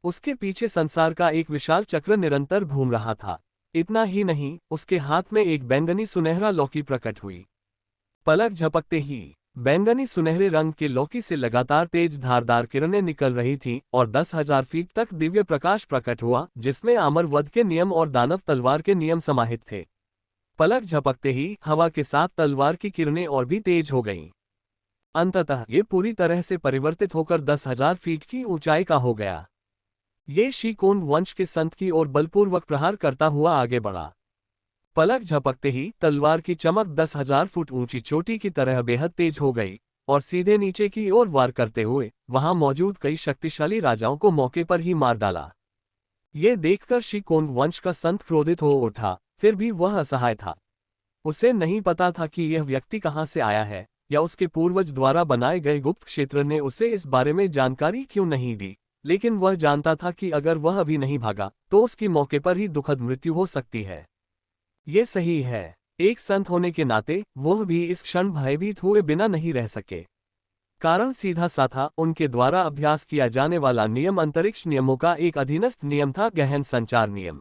उसके पीछे संसार का एक विशाल चक्र निरंतर घूम रहा था। इतना ही नहीं, उसके हाथ में एक बैंगनी सुनहरा लौकी प्रकट हुई। पलक झपकते ही बैंगनी सुनहरे रंग के लौकी से लगातार तेज धारदार किरणें निकल रही थीं और 10,000 फीट तक दिव्य प्रकाश प्रकट हुआ, जिसमें अमर वध के नियम और दानव तलवार के नियम समाहित थे। पलक झपकते ही हवा के साथ तलवार की किरणें और भी तेज हो गईं। अंततः ये पूरी तरह से परिवर्तित होकर 10,000 फीट की ऊंचाई का हो गया। ये शिकोन वंश के संत की ओर बलपूर्वक प्रहार करता हुआ आगे बढ़ा। पलक झपकते ही तलवार की चमक 10,000 फुट ऊंची चोटी की तरह बेहद तेज हो गई और सीधे नीचे की ओर वार करते हुए वहां मौजूद कई शक्तिशाली राजाओं को मौके पर ही मार डाला। ये देखकर शिकोन वंश का संत क्रोधित हो उठा, फिर भी वह असहाय था। उसे नहीं पता था कि यह व्यक्ति कहां से आया है, या उसके पूर्वज द्वारा बनाए गए गुप्त क्षेत्र ने उसे इस बारे में जानकारी क्यों नहीं दी, लेकिन वह जानता था कि अगर वह अभी नहीं भागा तो उसकी मौके पर ही दुखद मृत्यु हो सकती है। ये सही है। एक संत होने के नाते वह भी इस क्षण भयभीत हुए बिना नहीं रह सके। कारण सीधा सा था, उनके द्वारा अभ्यास किया जाने वाला नियम अंतरिक्ष नियमों का एक अधीनस्थ नियम था, गहन संचार नियम।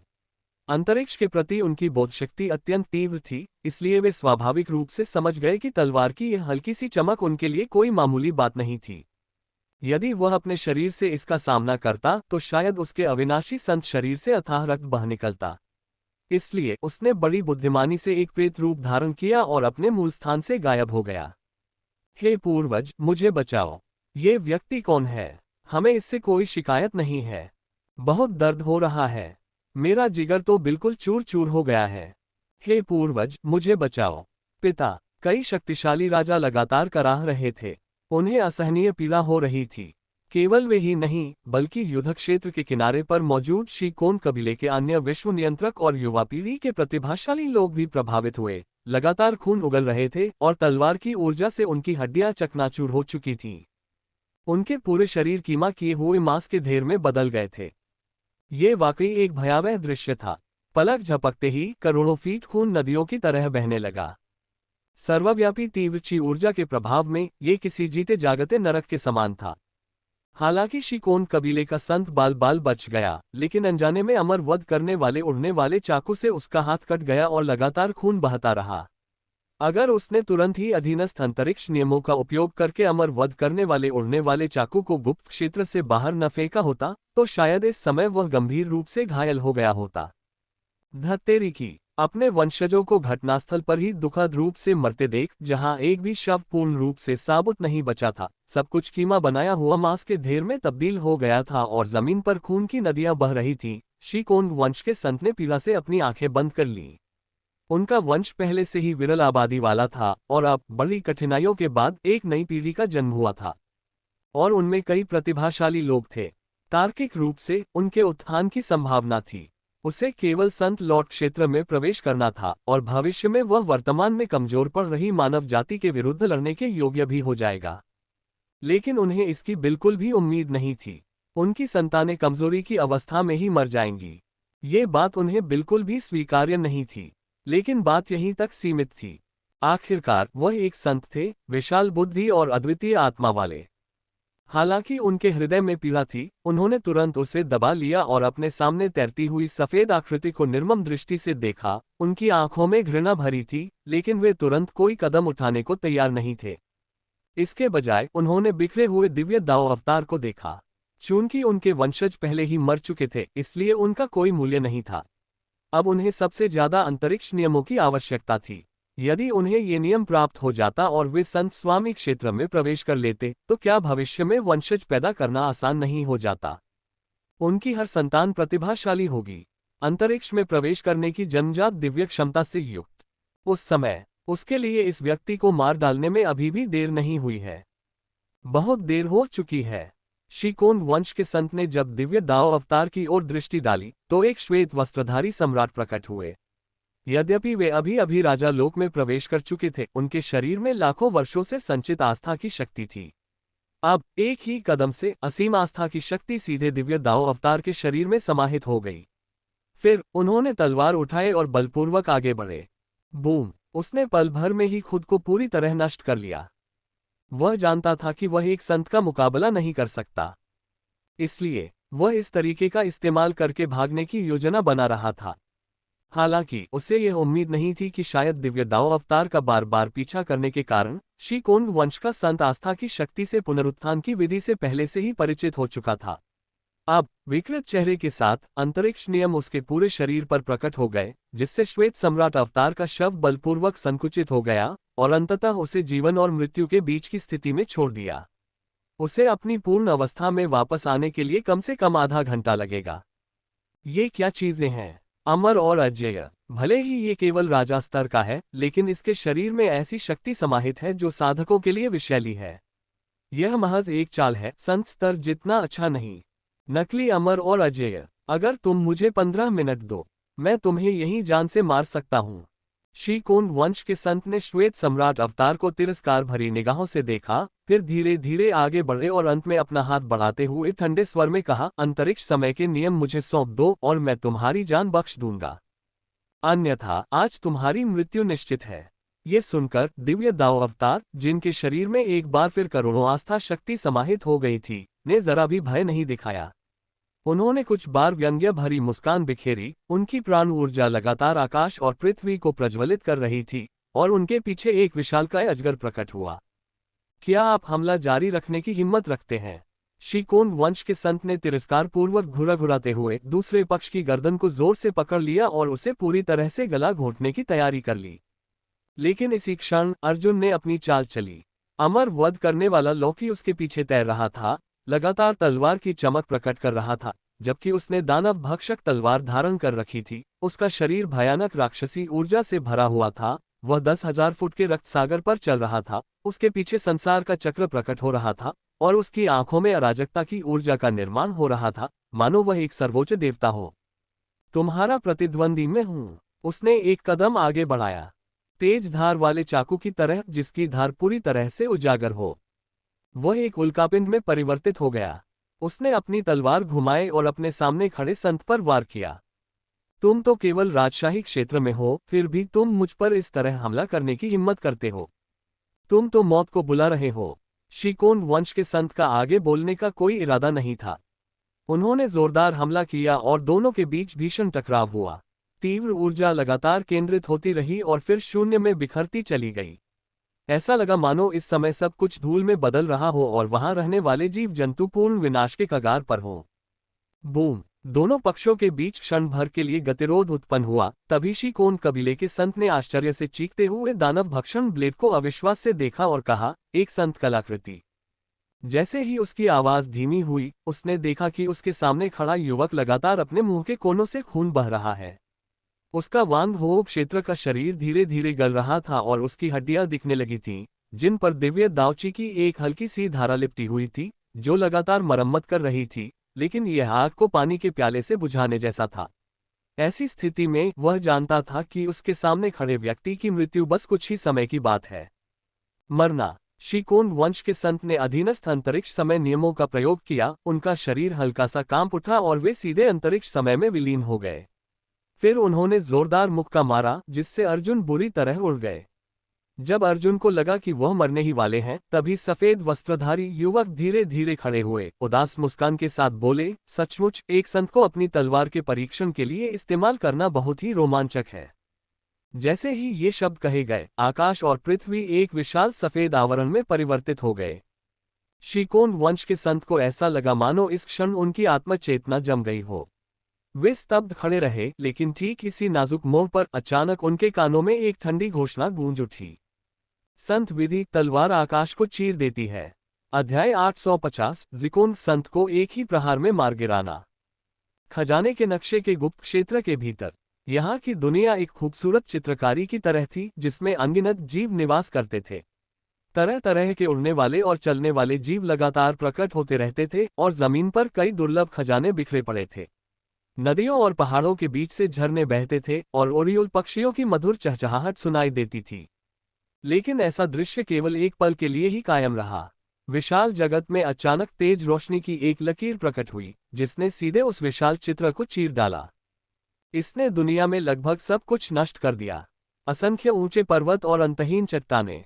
अंतरिक्ष के प्रति उनकी बोधशक्ति अत्यंत तीव्र थी, इसलिए वे स्वाभाविक रूप से समझ गए कि तलवार की यह हल्की सी चमक उनके लिए कोई मामूली बात नहीं थी। यदि वह अपने शरीर से इसका सामना करता तो शायद उसके अविनाशी संत शरीर से अथाह रक्त बह निकलता। इसलिए उसने बड़ी बुद्धिमानी से एक प्रेत रूप धारण किया और अपने मूल स्थान से गायब हो गया। हे पूर्वज, मुझे बचाओ। ये व्यक्ति कौन है? हमें इससे कोई शिकायत नहीं है। बहुत दर्द हो रहा है। मेरा जिगर तो बिल्कुल चूर चूर हो गया है। हे पूर्वज, मुझे बचाओ। पिता, कई शक्तिशाली राजा लगातार कराह रहे थे। उन्हें असहनीय पीड़ा हो रही थी। केवल वे ही नहीं, बल्कि युद्ध क्षेत्र के किनारे पर मौजूद शिकोन कबीले के अन्य विश्व नियंत्रक और युवा पीढ़ी के प्रतिभाशाली लोग भी प्रभावित हुए। लगातार खून उगल रहे थे और तलवार की ऊर्जा से उनकी हड्डियां चकनाचूर हो चुकी थीं। उनके पूरे शरीर कीमा किए हुए मांस के ढेर में बदल गए थे। ये वाकई एक भयावह दृश्य था। पलक झपकते ही करोड़ों फीट खून नदियों की तरह बहने लगा। सर्वव्यापी तीव्र ऊर्जा के प्रभाव में ये किसी जीते जागते नरक के समान था। हालांकि शिकोन कबीले का संत बाल बाल बच गया, लेकिन अनजाने में अमर वध करने वाले उड़ने वाले चाकू से उसका हाथ कट गया और लगातार खून बहता रहा। अगर उसने तुरंत ही अधीनस्थ अंतरिक्ष नियमों का उपयोग करके अमर वध करने वाले उड़ने वाले चाकू को गुप्त क्षेत्र से बाहर न फेंका होता तो शायद इस समय वह गंभीर रूप से घायल हो गया होता। धत्तेरी की, अपने वंशजों को घटनास्थल पर ही दुखद रूप से मरते देख, जहां एक भी शव पूर्ण रूप से साबुत नहीं बचा था, सब कुछ कीमा बनाया हुआ मांस के ढेर में तब्दील हो गया था और जमीन पर खून की नदियां बह रही थीं। शीकोन वंश के संत ने पीड़ा से अपनी आंखें बंद कर लीं। उनका वंश पहले से ही विरल आबादी वाला था और अब बड़ी कठिनाइयों के बाद एक नई पीढ़ी का जन्म हुआ था और उनमें कई प्रतिभाशाली लोग थे। तार्किक रूप से उनके उत्थान की संभावना थी। उसे केवल संत लॉर्ड क्षेत्र में प्रवेश करना था और भविष्य में वह वर्तमान में कमजोर पड़ रही मानव जाति के विरुद्ध लड़ने के योग्य भी हो जाएगा। लेकिन उन्हें इसकी बिल्कुल भी उम्मीद नहीं थी। उनकी संतानें कमजोरी की अवस्था में ही मर जाएंगी। ये बात उन्हें बिल्कुल भी स्वीकार्य नहीं थी, लेकिन बात यहीं तक सीमित थी। आखिरकार वह एक संत थे, विशाल बुद्धि और अद्वितीय आत्मा वाले। हालांकि उनके हृदय में पीड़ा थी, उन्होंने तुरंत उसे दबा लिया और अपने सामने तैरती हुई सफेद आकृति को निर्मम दृष्टि से देखा। उनकी आंखों में घृणा भरी थी, लेकिन वे तुरंत कोई कदम उठाने को तैयार नहीं थे। इसके बजाय उन्होंने बिखरे हुए दिव्य दाव अवतार को देखा। चूंकि उनके वंशज पहले ही मर चुके थे, इसलिए उनका कोई मूल्य नहीं था। अब उन्हें सबसे ज्यादा अंतरिक्ष नियमों की आवश्यकता थी। यदि उन्हें ये नियम प्राप्त हो जाता और वे संत स्वामी क्षेत्र में प्रवेश कर लेते, तो क्या भविष्य में वंशज पैदा करना आसान नहीं हो जाता? उनकी हर संतान प्रतिभाशाली होगी, अंतरिक्ष में प्रवेश करने की जन्मजात दिव्य क्षमता से युक्त। उस समय उसके लिए इस व्यक्ति को मार डालने में अभी भी देर नहीं हुई है। बहुत देर हो चुकी है। शीकोन वंश के संत ने जब दिव्य दाव अवतार की ओर दृष्टि डाली, तो एक श्वेत वस्त्रधारी सम्राट प्रकट हुए। यद्यपि वे अभी अभी राजा लोक में प्रवेश कर चुके थे, उनके शरीर में लाखों वर्षों से संचित आस्था की शक्ति थी। अब एक ही कदम से असीम आस्था की शक्ति सीधे दिव्य दाव अवतार के शरीर में समाहित हो गई। फिर उन्होंने तलवार उठाए और बलपूर्वक आगे बढ़े। बूम! उसने पल भर में ही खुद को पूरी तरह नष्ट कर लिया। वह जानता था कि वह एक संत का मुकाबला नहीं कर सकता, इसलिए वह इस तरीके का इस्तेमाल करके भागने की योजना बना रहा था। हालांकि उसे यह उम्मीद नहीं थी कि शायद दिव्य दाव अवतार का बार बार पीछा करने के कारण शीकोन वंश का संत आस्था की शक्ति से पुनरुत्थान की विधि से पहले से ही परिचित हो चुका था। अब विकृत चेहरे के साथ अंतरिक्ष नियम उसके पूरे शरीर पर प्रकट हो गए, जिससे श्वेत सम्राट अवतार का शव बलपूर्वक संकुचित हो गया और अंततः उसे जीवन और मृत्यु के बीच की स्थिति में छोड़ दिया। उसे अपनी पूर्ण अवस्था में वापस आने के लिए कम से कम आधा घंटा लगेगा। ये क्या चीजें हैं? अमर और अजेय। भले ही ये केवल राजा स्तर का है, लेकिन इसके शरीर में ऐसी शक्ति समाहित है जो साधकों के लिए विषैली है। यह महज एक चाल है, संत स्तर जितना अच्छा नहीं। नकली अमर और अजेय। अगर तुम मुझे 15 मिनट दो, मैं तुम्हें यहीं जान से मार सकता हूँ। शीकोन वंश के संत ने श्वेत सम्राट अवतार को तिरस्कार भरी निगाहों से देखा, फिर धीरे धीरे आगे बढ़े और अंत में अपना हाथ बढ़ाते हुए ठंडे स्वर में कहा, अंतरिक्ष समय के नियम मुझे सौंप दो और मैं तुम्हारी जान बख्श दूंगा, अन्यथा आज तुम्हारी मृत्यु निश्चित है। ये सुनकर दिव्य दाव अवतार, जिनके शरीर में एक बार फिर करोड़ों आस्था शक्ति समाहित हो गई थी, ने जरा भी भय नहीं दिखाया। उन्होंने कुछ बार व्यंग्य भरी मुस्कान बिखेरी। उनकी प्राण ऊर्जा लगातार आकाश और पृथ्वी को प्रज्वलित कर रही थी और उनके पीछे एक विशालकाय अजगर प्रकट हुआ। क्या आप हमला जारी रखने की हिम्मत रखते हैं? शीकोन वंश के संत ने तिरस्कार पूर्वक घुराघुराते हुए दूसरे पक्ष की गर्दन को जोर से पकड़ लिया और उसे पूरी तरह से गला घोंटने की तैयारी कर ली। लेकिन इसी क्षण अर्जुन ने अपनी चाल चली। अमर वध करने वाला लौकी उसके पीछे तैर रहा था, लगातार तलवार की चमक प्रकट कर रहा था। जबकि उसने दानव भक्षक तलवार धारण कर रखी थी, उसका शरीर भयानक राक्षसी ऊर्जा से भरा हुआ था। वह 10,000 फुट के रक्त सागर पर चल रहा था। उसके पीछे संसार का चक्र प्रकट हो रहा था और उसकी आंखों में अराजकता की ऊर्जा का निर्माण हो रहा था, मानो वह एक सर्वोच्च देवता हो। तुम्हारा प्रतिद्वंदी मैं हूं। उसने एक कदम आगे बढ़ाया, तेज धार वाले चाकू की तरह, जिसकी धार पूरी तरह से उजागर हो। वह एक उल्कापिंड में परिवर्तित हो गया। उसने अपनी तलवार घुमाई और अपने सामने खड़े संत पर वार किया। तुम तो केवल राजशाही क्षेत्र में हो, फिर भी तुम मुझ पर इस तरह हमला करने की हिम्मत करते हो। तुम तो मौत को बुला रहे हो। शीकोन वंश के संत का आगे बोलने का कोई इरादा नहीं था। उन्होंने जोरदार हमला किया और दोनों के बीच भीषण टकराव हुआ। तीव्र ऊर्जा लगातार केंद्रित होती रही और फिर शून्य में बिखरती चली गई। ऐसा लगा मानो इस समय सब कुछ धूल में बदल रहा हो और वहां रहने वाले जीव जंतु पूर्ण विनाश के कगार पर हों। बूम! दोनों पक्षों के बीच क्षण भर के लिए गतिरोध उत्पन्न हुआ। तभी शीकोन कबीले के संत ने आश्चर्य से चीखते हुए दानव भक्षण ब्लेड को अविश्वास से देखा और कहा, एक संत कलाकृति। जैसे ही उसकी आवाज धीमी हुई, उसने देखा कि उसके सामने खड़ा युवक लगातार अपने मुंह के कोनों से खून बह रहा है। उसका वांग हो क्षेत्र का शरीर धीरे धीरे गल रहा था और उसकी हड्डियां दिखने लगी थीं, जिन पर दिव्य दावची की एक हल्की सी धारा लिपटी हुई थी, जो लगातार मरम्मत कर रही थी, लेकिन यह आग को पानी के प्याले से बुझाने जैसा था। ऐसी स्थिति में वह जानता था कि उसके सामने खड़े व्यक्ति की मृत्यु बस कुछ ही समय की बात है। मरना। शिकोन वंश के संत ने अधीनस्थ अंतरिक्ष समय नियमों का प्रयोग किया, उनका शरीर हल्का सा कांप उठा और वे सीधे अंतरिक्ष समय में विलीन हो गए। फिर उन्होंने जोरदार मुक्का मारा, जिससे अर्जुन बुरी तरह उड़ गए। जब अर्जुन को लगा कि वह मरने ही वाले हैं, तभी सफेद वस्त्रधारी युवक धीरे धीरे खड़े हुए, उदास मुस्कान के साथ बोले, सचमुच एक संत को अपनी तलवार के परीक्षण के लिए इस्तेमाल करना बहुत ही रोमांचक है। जैसे ही ये शब्द कहे गए, आकाश और पृथ्वी एक विशाल सफेद आवरण में परिवर्तित हो गए। शिकोन वंश के संत को ऐसा लगा मानो इस क्षण उनकी आत्मचेतना जम गई हो। वे स्तब्ध खड़े रहे, लेकिन ठीक इसी नाजुक मोड़ पर अचानक उनके कानों में एक ठंडी घोषणा गूंज उठी। संत विधि, तलवार आकाश को चीर देती है। अध्याय 850। जिकोन संत को एक ही प्रहार में मार गिराना। खजाने के नक्शे के गुप्त क्षेत्र के भीतर यहाँ की दुनिया एक खूबसूरत चित्रकारी की तरह थी, जिसमें अनगिनत जीव निवास करते थे। तरह तरह के उड़ने वाले और चलने वाले जीव लगातार प्रकट होते रहते थे और जमीन पर कई दुर्लभ खजाने बिखरे पड़े थे। नदियों और पहाड़ों के बीच से झरने बहते थे और ओरियोल पक्षियों की मधुर चहचहाहट सुनाई देती थी। लेकिन ऐसा दृश्य केवल एक पल के लिए ही कायम रहा। विशाल जगत में अचानक तेज रोशनी की एक लकीर प्रकट हुई, जिसने सीधे उस विशाल चित्र को चीर डाला। इसने दुनिया में लगभग सब कुछ नष्ट कर दिया। असंख्य ऊंचे पर्वत और अंतहीन चट्टानें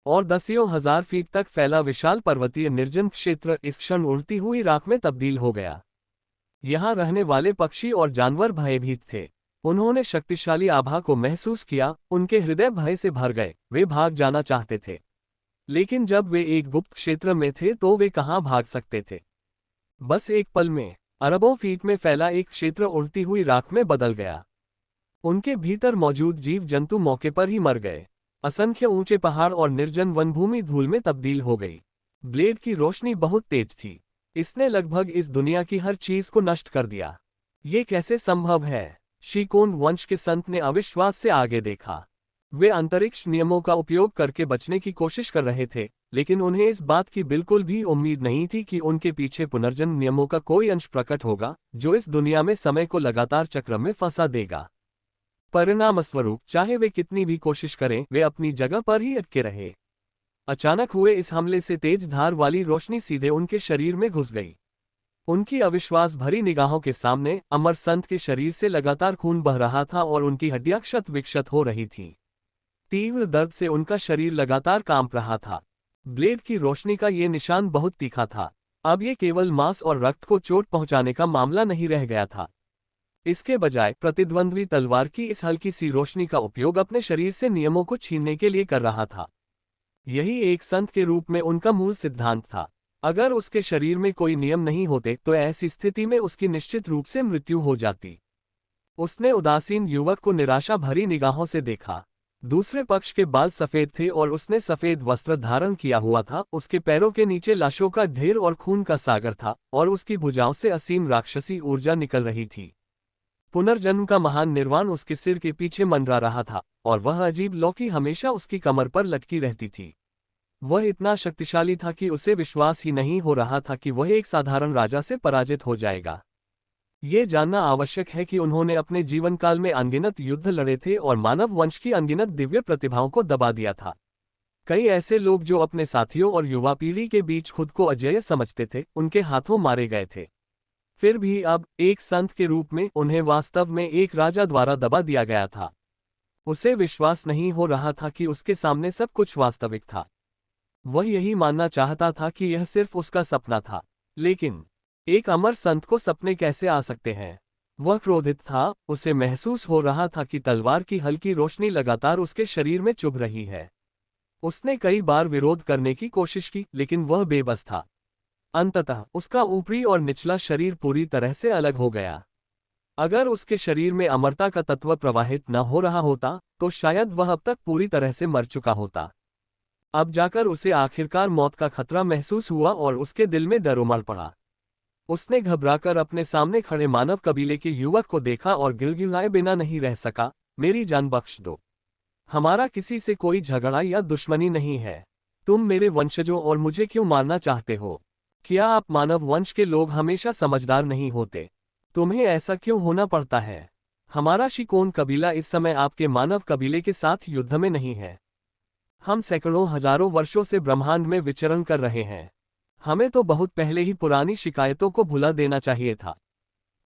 और दसियों हजार फीट तक फैला विशाल पर्वतीय निर्जन क्षेत्र इस क्षण उड़ती हुई राख में तब्दील हो गया। यहाँ रहने वाले पक्षी और जानवर भयभीत थे। उन्होंने शक्तिशाली आभा को महसूस किया, उनके हृदय भय से भर गए, वे भाग जाना चाहते थे। लेकिन जब वे एक गुप्त क्षेत्र में थे तो वे कहाँ भाग सकते थे। बस एक पल में अरबों फीट में फैला एक क्षेत्र उड़ती हुई राख में बदल गया। उनके भीतर मौजूद जीव जंतु मौके पर ही मर गए। असंख्य ऊंचे पहाड़ और निर्जन वनभूमि धूल में तब्दील हो गई। ब्लेड की रोशनी बहुत तेज थी। इसने लगभग इस दुनिया की हर चीज को नष्ट कर दिया। ये कैसे संभव है? शिकोन वंश के संत ने अविश्वास से आगे देखा। वे अंतरिक्ष नियमों का उपयोग करके बचने की कोशिश कर रहे थे, लेकिन उन्हें इस बात की बिल्कुल भी उम्मीद नहीं थी कि उनके पीछे पुनर्जन्म नियमों का कोई अंश प्रकट होगा, जो इस दुनिया में समय को लगातार चक्र में फंसा देगा। परिणामस्वरूप चाहे वे कितनी भी कोशिश करें, वे अपनी जगह पर ही अटके रहे। अचानक हुए इस हमले से तेज धार वाली रोशनी सीधे उनके शरीर में घुस गई। उनकी अविश्वास भरी निगाहों के सामने अमर संत के शरीर से लगातार खून बह रहा था और उनकी हड्डियां क्षत विक्षत हो रही थीं। तीव्र दर्द से उनका शरीर लगातार कांप रहा था। ब्लेड की रोशनी का ये निशान बहुत तीखा था। अब ये केवल मांस और रक्त को चोट पहुंचाने का मामला नहीं रह गया था। इसके बजाय प्रतिद्वंद्वी तलवार की इस हल्की सी रोशनी का उपयोग अपने शरीर से नियमों को छीनने के लिए कर रहा था। यही एक संत के रूप में उनका मूल सिद्धांत था। अगर उसके शरीर में कोई नियम नहीं होते तो ऐसी स्थिति में उसकी निश्चित रूप से मृत्यु हो जाती। उसने उदासीन युवक को निराशा भरी निगाहों से देखा। दूसरे पक्ष के बाल सफेद थे और उसने सफेद वस्त्र धारण किया हुआ था। उसके पैरों के नीचे लाशों का ढेर और खून का सागर था और उसकी भुजाओं से असीम राक्षसी ऊर्जा निकल रही थी। पुनर्जन्म का महान निर्वाण उसके सिर के पीछे मंडरा रहा था और वह अजीब लौकी हमेशा उसकी कमर पर लटकी रहती थी। वह इतना शक्तिशाली था कि उसे विश्वास ही नहीं हो रहा था कि वह एक साधारण राजा से पराजित हो जाएगा। ये जानना आवश्यक है कि उन्होंने अपने जीवन काल में अनगिनत युद्ध लड़े थे और मानव वंश की अनगिनत दिव्य प्रतिभाओं को दबा दिया था। कई ऐसे लोग जो अपने साथियों और युवा पीढ़ी के बीच खुद को अजेय समझते थे, उनके हाथों मारे गए थे। फिर भी अब एक संत के रूप में उन्हें वास्तव में एक राजा द्वारा दबा दिया गया था। उसे विश्वास नहीं हो रहा था कि उसके सामने सब कुछ वास्तविक था। वह यही मानना चाहता था कि यह सिर्फ उसका सपना था। लेकिन एक अमर संत को सपने कैसे आ सकते हैं? वह क्रोधित था। उसे महसूस हो रहा था कि तलवार की हल्की रोशनी लगातार उसके शरीर में चुभ रही है। उसने कई बार विरोध करने की कोशिश की, लेकिन वह बेबस था। अंततः उसका ऊपरी और निचला शरीर पूरी तरह से अलग हो गया। अगर उसके शरीर में अमरता का तत्व प्रवाहित न हो रहा होता तो शायद वह अब तक पूरी तरह से मर चुका होता। अब जाकर उसे आखिरकार मौत का खतरा महसूस हुआ और उसके दिल में डर उमड़ पड़ा। उसने घबराकर अपने सामने खड़े मानव कबीले के युवक को देखा और गिड़गिड़ाए बिना नहीं रह सका, मेरी जान बख्श दो। हमारा किसी से कोई झगड़ा या दुश्मनी नहीं है। तुम मेरे वंशजों और मुझे क्यों मारना चाहते हो? क्या आप मानव वंश के लोग हमेशा समझदार नहीं होते? तुम्हें ऐसा क्यों होना पड़ता है? हमारा शिकोन कबीला इस समय आपके मानव कबीले के साथ युद्ध में नहीं है। हम सैकड़ों हजारों वर्षों से ब्रह्मांड में विचरण कर रहे हैं। हमें तो बहुत पहले ही पुरानी शिकायतों को भुला देना चाहिए था।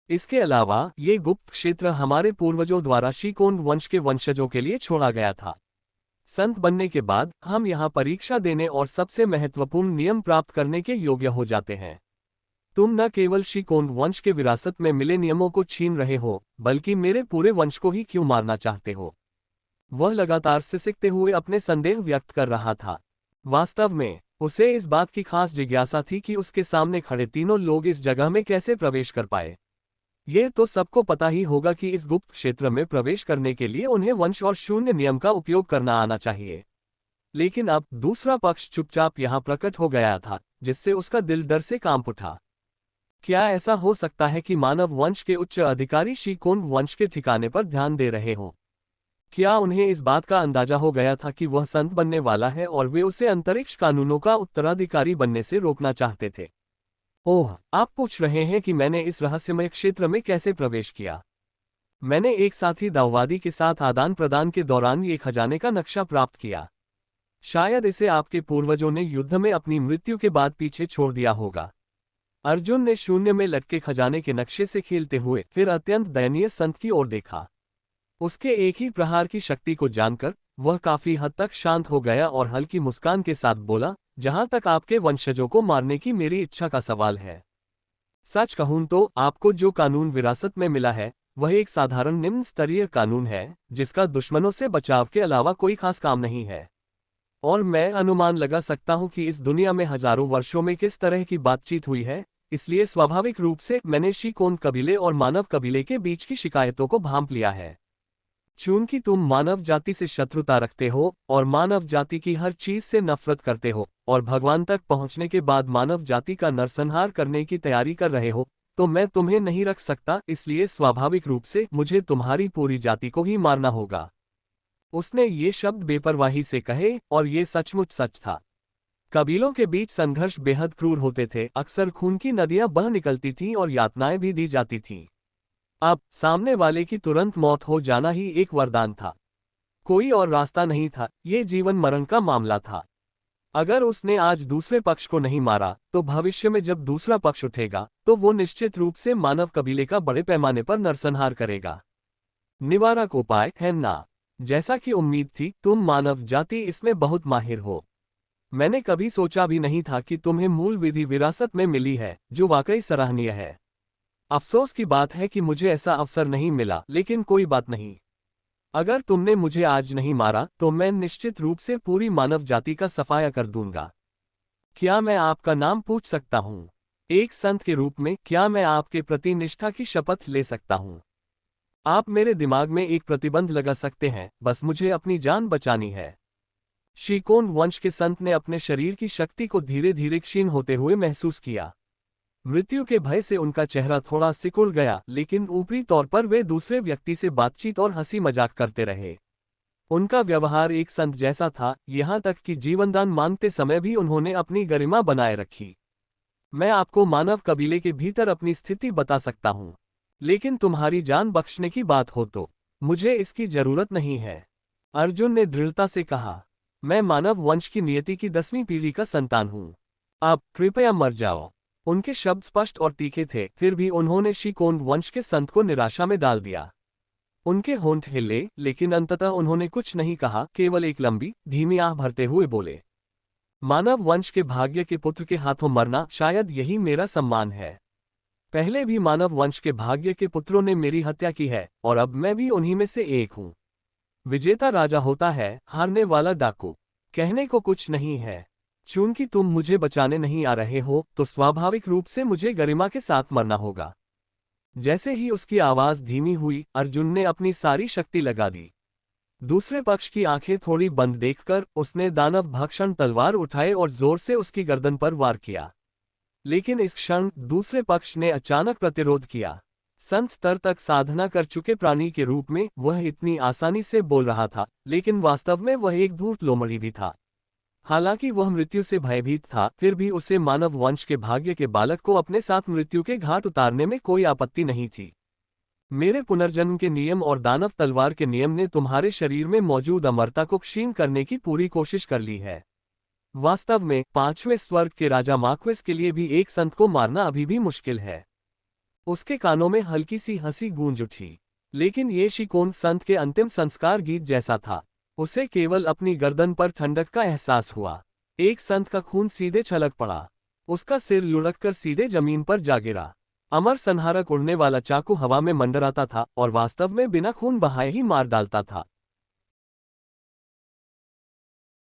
इसके अलावा ये गुप्त क्षेत्र हमारे पूर्वजों द्वारा शिकोन वंश के वंशजों के लिए छोड़ा गया था। संत बनने के बाद हम यहाँ परीक्षा देने और सबसे महत्वपूर्ण नियम प्राप्त करने के योग्य हो जाते हैं। तुम न केवल शिकोन वंश के विरासत में मिले नियमों को छीन रहे हो, बल्कि मेरे पूरे वंश को ही क्यों मारना चाहते हो? वह लगातार सिसकते हुए अपने संदेह व्यक्त कर रहा था। वास्तव में उसे इस बात की खास जिज्ञासा थी कि उसके सामने खड़े तीनों लोग इस जगह में कैसे प्रवेश कर पाए। ये तो सबको पता ही होगा कि इस गुप्त क्षेत्र में प्रवेश करने के लिए उन्हें वंश और शून्य नियम का उपयोग करना आना चाहिए। लेकिन अब दूसरा पक्ष चुपचाप यहाँ प्रकट हो गया था, जिससे उसका दिल डर से कांप उठा। क्या ऐसा हो सकता है कि मानव वंश के उच्च अधिकारी शिकोन वंश के ठिकाने पर ध्यान दे रहे हों? क्या उन्हें इस बात का अंदाजा हो गया था कि वह संत बनने वाला है और वे उसे अंतरिक्ष कानूनों का उत्तराधिकारी बनने से रोकना चाहते थे? ओह, आप पूछ रहे हैं कि मैंने इस रहस्यमय क्षेत्र में कैसे प्रवेश किया? मैंने एक साथी दाववादी के साथ आदान प्रदान के दौरान ये खजाने का नक्शा प्राप्त किया। शायद इसे आपके पूर्वजों ने युद्ध में अपनी मृत्यु के बाद पीछे छोड़ दिया होगा। अर्जुन ने शून्य में लटके खजाने के नक्शे से खेलते हुए फिर अत्यंत दयनीय संत की ओर देखा। उसके एक ही प्रहार की शक्ति को जानकर वह काफी हद तक शांत हो गया और हल्की मुस्कान के साथ बोला, जहां तक आपके वंशजों को मारने की मेरी इच्छा का सवाल है, सच कहूं तो आपको जो कानून विरासत में मिला है वह एक साधारण निम्न स्तरीय कानून है, जिसका दुश्मनों से बचाव के अलावा कोई खास काम नहीं है। और मैं अनुमान लगा सकता हूं कि इस दुनिया में हजारों वर्षों में किस तरह की बातचीत हुई है, इसलिए स्वाभाविक रूप से मैंने शिकोन कबीले और मानव कबीले के बीच की शिकायतों को भांप लिया है। चूंकि तुम मानव जाति से शत्रुता रखते हो और मानव जाति की हर चीज से नफरत करते हो और भगवान तक पहुंचने के बाद मानव जाति का नरसंहार करने की तैयारी कर रहे हो, तो मैं तुम्हें नहीं रख सकता, इसलिए स्वाभाविक रूप से मुझे तुम्हारी पूरी जाति को ही मारना होगा। उसने ये शब्द बेपरवाही से कहे और ये सचमुच सच था। कबीलों के बीच संघर्ष बेहद क्रूर होते थे, अक्सर खून की नदियां बह निकलती थीं और यातनाएं भी दी जाती थीं। अब सामने वाले की तुरंत मौत हो जाना ही एक वरदान था। कोई और रास्ता नहीं था, ये जीवन मरण का मामला था। अगर उसने आज दूसरे पक्ष को नहीं मारा तो भविष्य में जब दूसरा पक्ष उठेगा तो वो निश्चित रूप से मानव कबीले का बड़े पैमाने पर नरसंहार करेगा। निवारक उपाय है ना? जैसा कि उम्मीद थी, तुम मानव जाति इसमें बहुत माहिर हो। मैंने कभी सोचा भी नहीं था कि तुम्हें मूल विधि विरासत में मिली है, जो वाकई सराहनीय है। अफसोस की बात है कि मुझे ऐसा अवसर नहीं मिला, लेकिन कोई बात नहीं। अगर तुमने मुझे आज नहीं मारा तो मैं निश्चित रूप से पूरी मानव जाति का सफाया कर दूंगा। क्या मैं आपका नाम पूछ सकता हूँ? एक संत के रूप में क्या मैं आपके प्रति निष्ठा की शपथ ले सकता हूँ? आप मेरे दिमाग में एक प्रतिबंध लगा सकते हैं, बस मुझे अपनी जान बचानी है। शिकोन वंश के संत ने अपने शरीर की शक्ति को धीरे धीरे क्षीण होते हुए महसूस किया। मृत्यु के भय से उनका चेहरा थोड़ा सिकुड़ गया, लेकिन ऊपरी तौर पर वे दूसरे व्यक्ति से बातचीत और हंसी मजाक करते रहे। उनका व्यवहार एक संत जैसा था, यहाँ तक कि जीवनदान मांगते समय भी उन्होंने अपनी गरिमा बनाए रखी। मैं आपको मानव कबीले के भीतर अपनी स्थिति बता सकता हूँ, लेकिन तुम्हारी जान बख्शने की बात हो तो मुझे इसकी जरूरत नहीं है। अर्जुन ने दृढ़ता से कहा, मैं मानव वंश की नियति की 10वीं पीढ़ी का संतान हूँ। आप कृपया मर जाओ। उनके शब्द स्पष्ट और तीखे थे, फिर भी उन्होंने शिकोन वंश के संत को निराशा में डाल दिया। उनके होंठ हिले, लेकिन अंततः उन्होंने कुछ नहीं कहा, केवल एक लंबी धीमी आह भरते हुए बोले, मानव वंश के भाग्य के पुत्र के हाथों मरना, शायद यही मेरा सम्मान है। पहले भी मानव वंश के भाग्य के पुत्रों ने मेरी हत्या की है और अब मैं भी उन्हीं में से एक हूँ। विजेता राजा होता है, हारने वाला डाकू। कहने को कुछ नहीं है। चूंकि तुम मुझे बचाने नहीं आ रहे हो तो स्वाभाविक रूप से मुझे गरिमा के साथ मरना होगा। जैसे ही उसकी आवाज धीमी हुई, अर्जुन ने अपनी सारी शक्ति लगा दी। दूसरे पक्ष की आंखें थोड़ी बंद देखकर उसने दानव भक्षण तलवार उठाए और जोर से उसकी गर्दन पर वार किया। लेकिन इस क्षण दूसरे पक्ष ने अचानक प्रतिरोध किया। संत स्तर तक साधना कर चुके प्राणी के रूप में वह इतनी आसानी से बोल रहा था, लेकिन वास्तव में वह एक धूर्त लोमड़ी भी था। हालांकि वह मृत्यु से भयभीत था, फिर भी उसे मानव वंश के भाग्य के बालक को अपने साथ मृत्यु के घाट उतारने में कोई आपत्ति नहीं थी। मेरे पुनर्जन्म के नियम और दानव तलवार के नियम ने तुम्हारे शरीर में मौजूद अमरता को क्षीण करने की पूरी कोशिश कर ली है। वास्तव में 5वें स्वर्ग के राजा मार्क्वेस के लिए भी एक संत को मारना अभी भी मुश्किल है। उसके कानों में हल्की सी हंसी गूंज उठी, लेकिन ये शिकोन संत के अंतिम संस्कार गीत जैसा था। उसे केवल अपनी गर्दन पर ठंडक का एहसास हुआ। एक संत का खून सीधे छलक पड़ा। उसका सिर लुढ़ककर सीधे जमीन पर जा गिरा। अमर संहारक उड़ने वाला चाकू हवा में मंडराता था और वास्तव में बिना खून बहाए ही मार डालता था।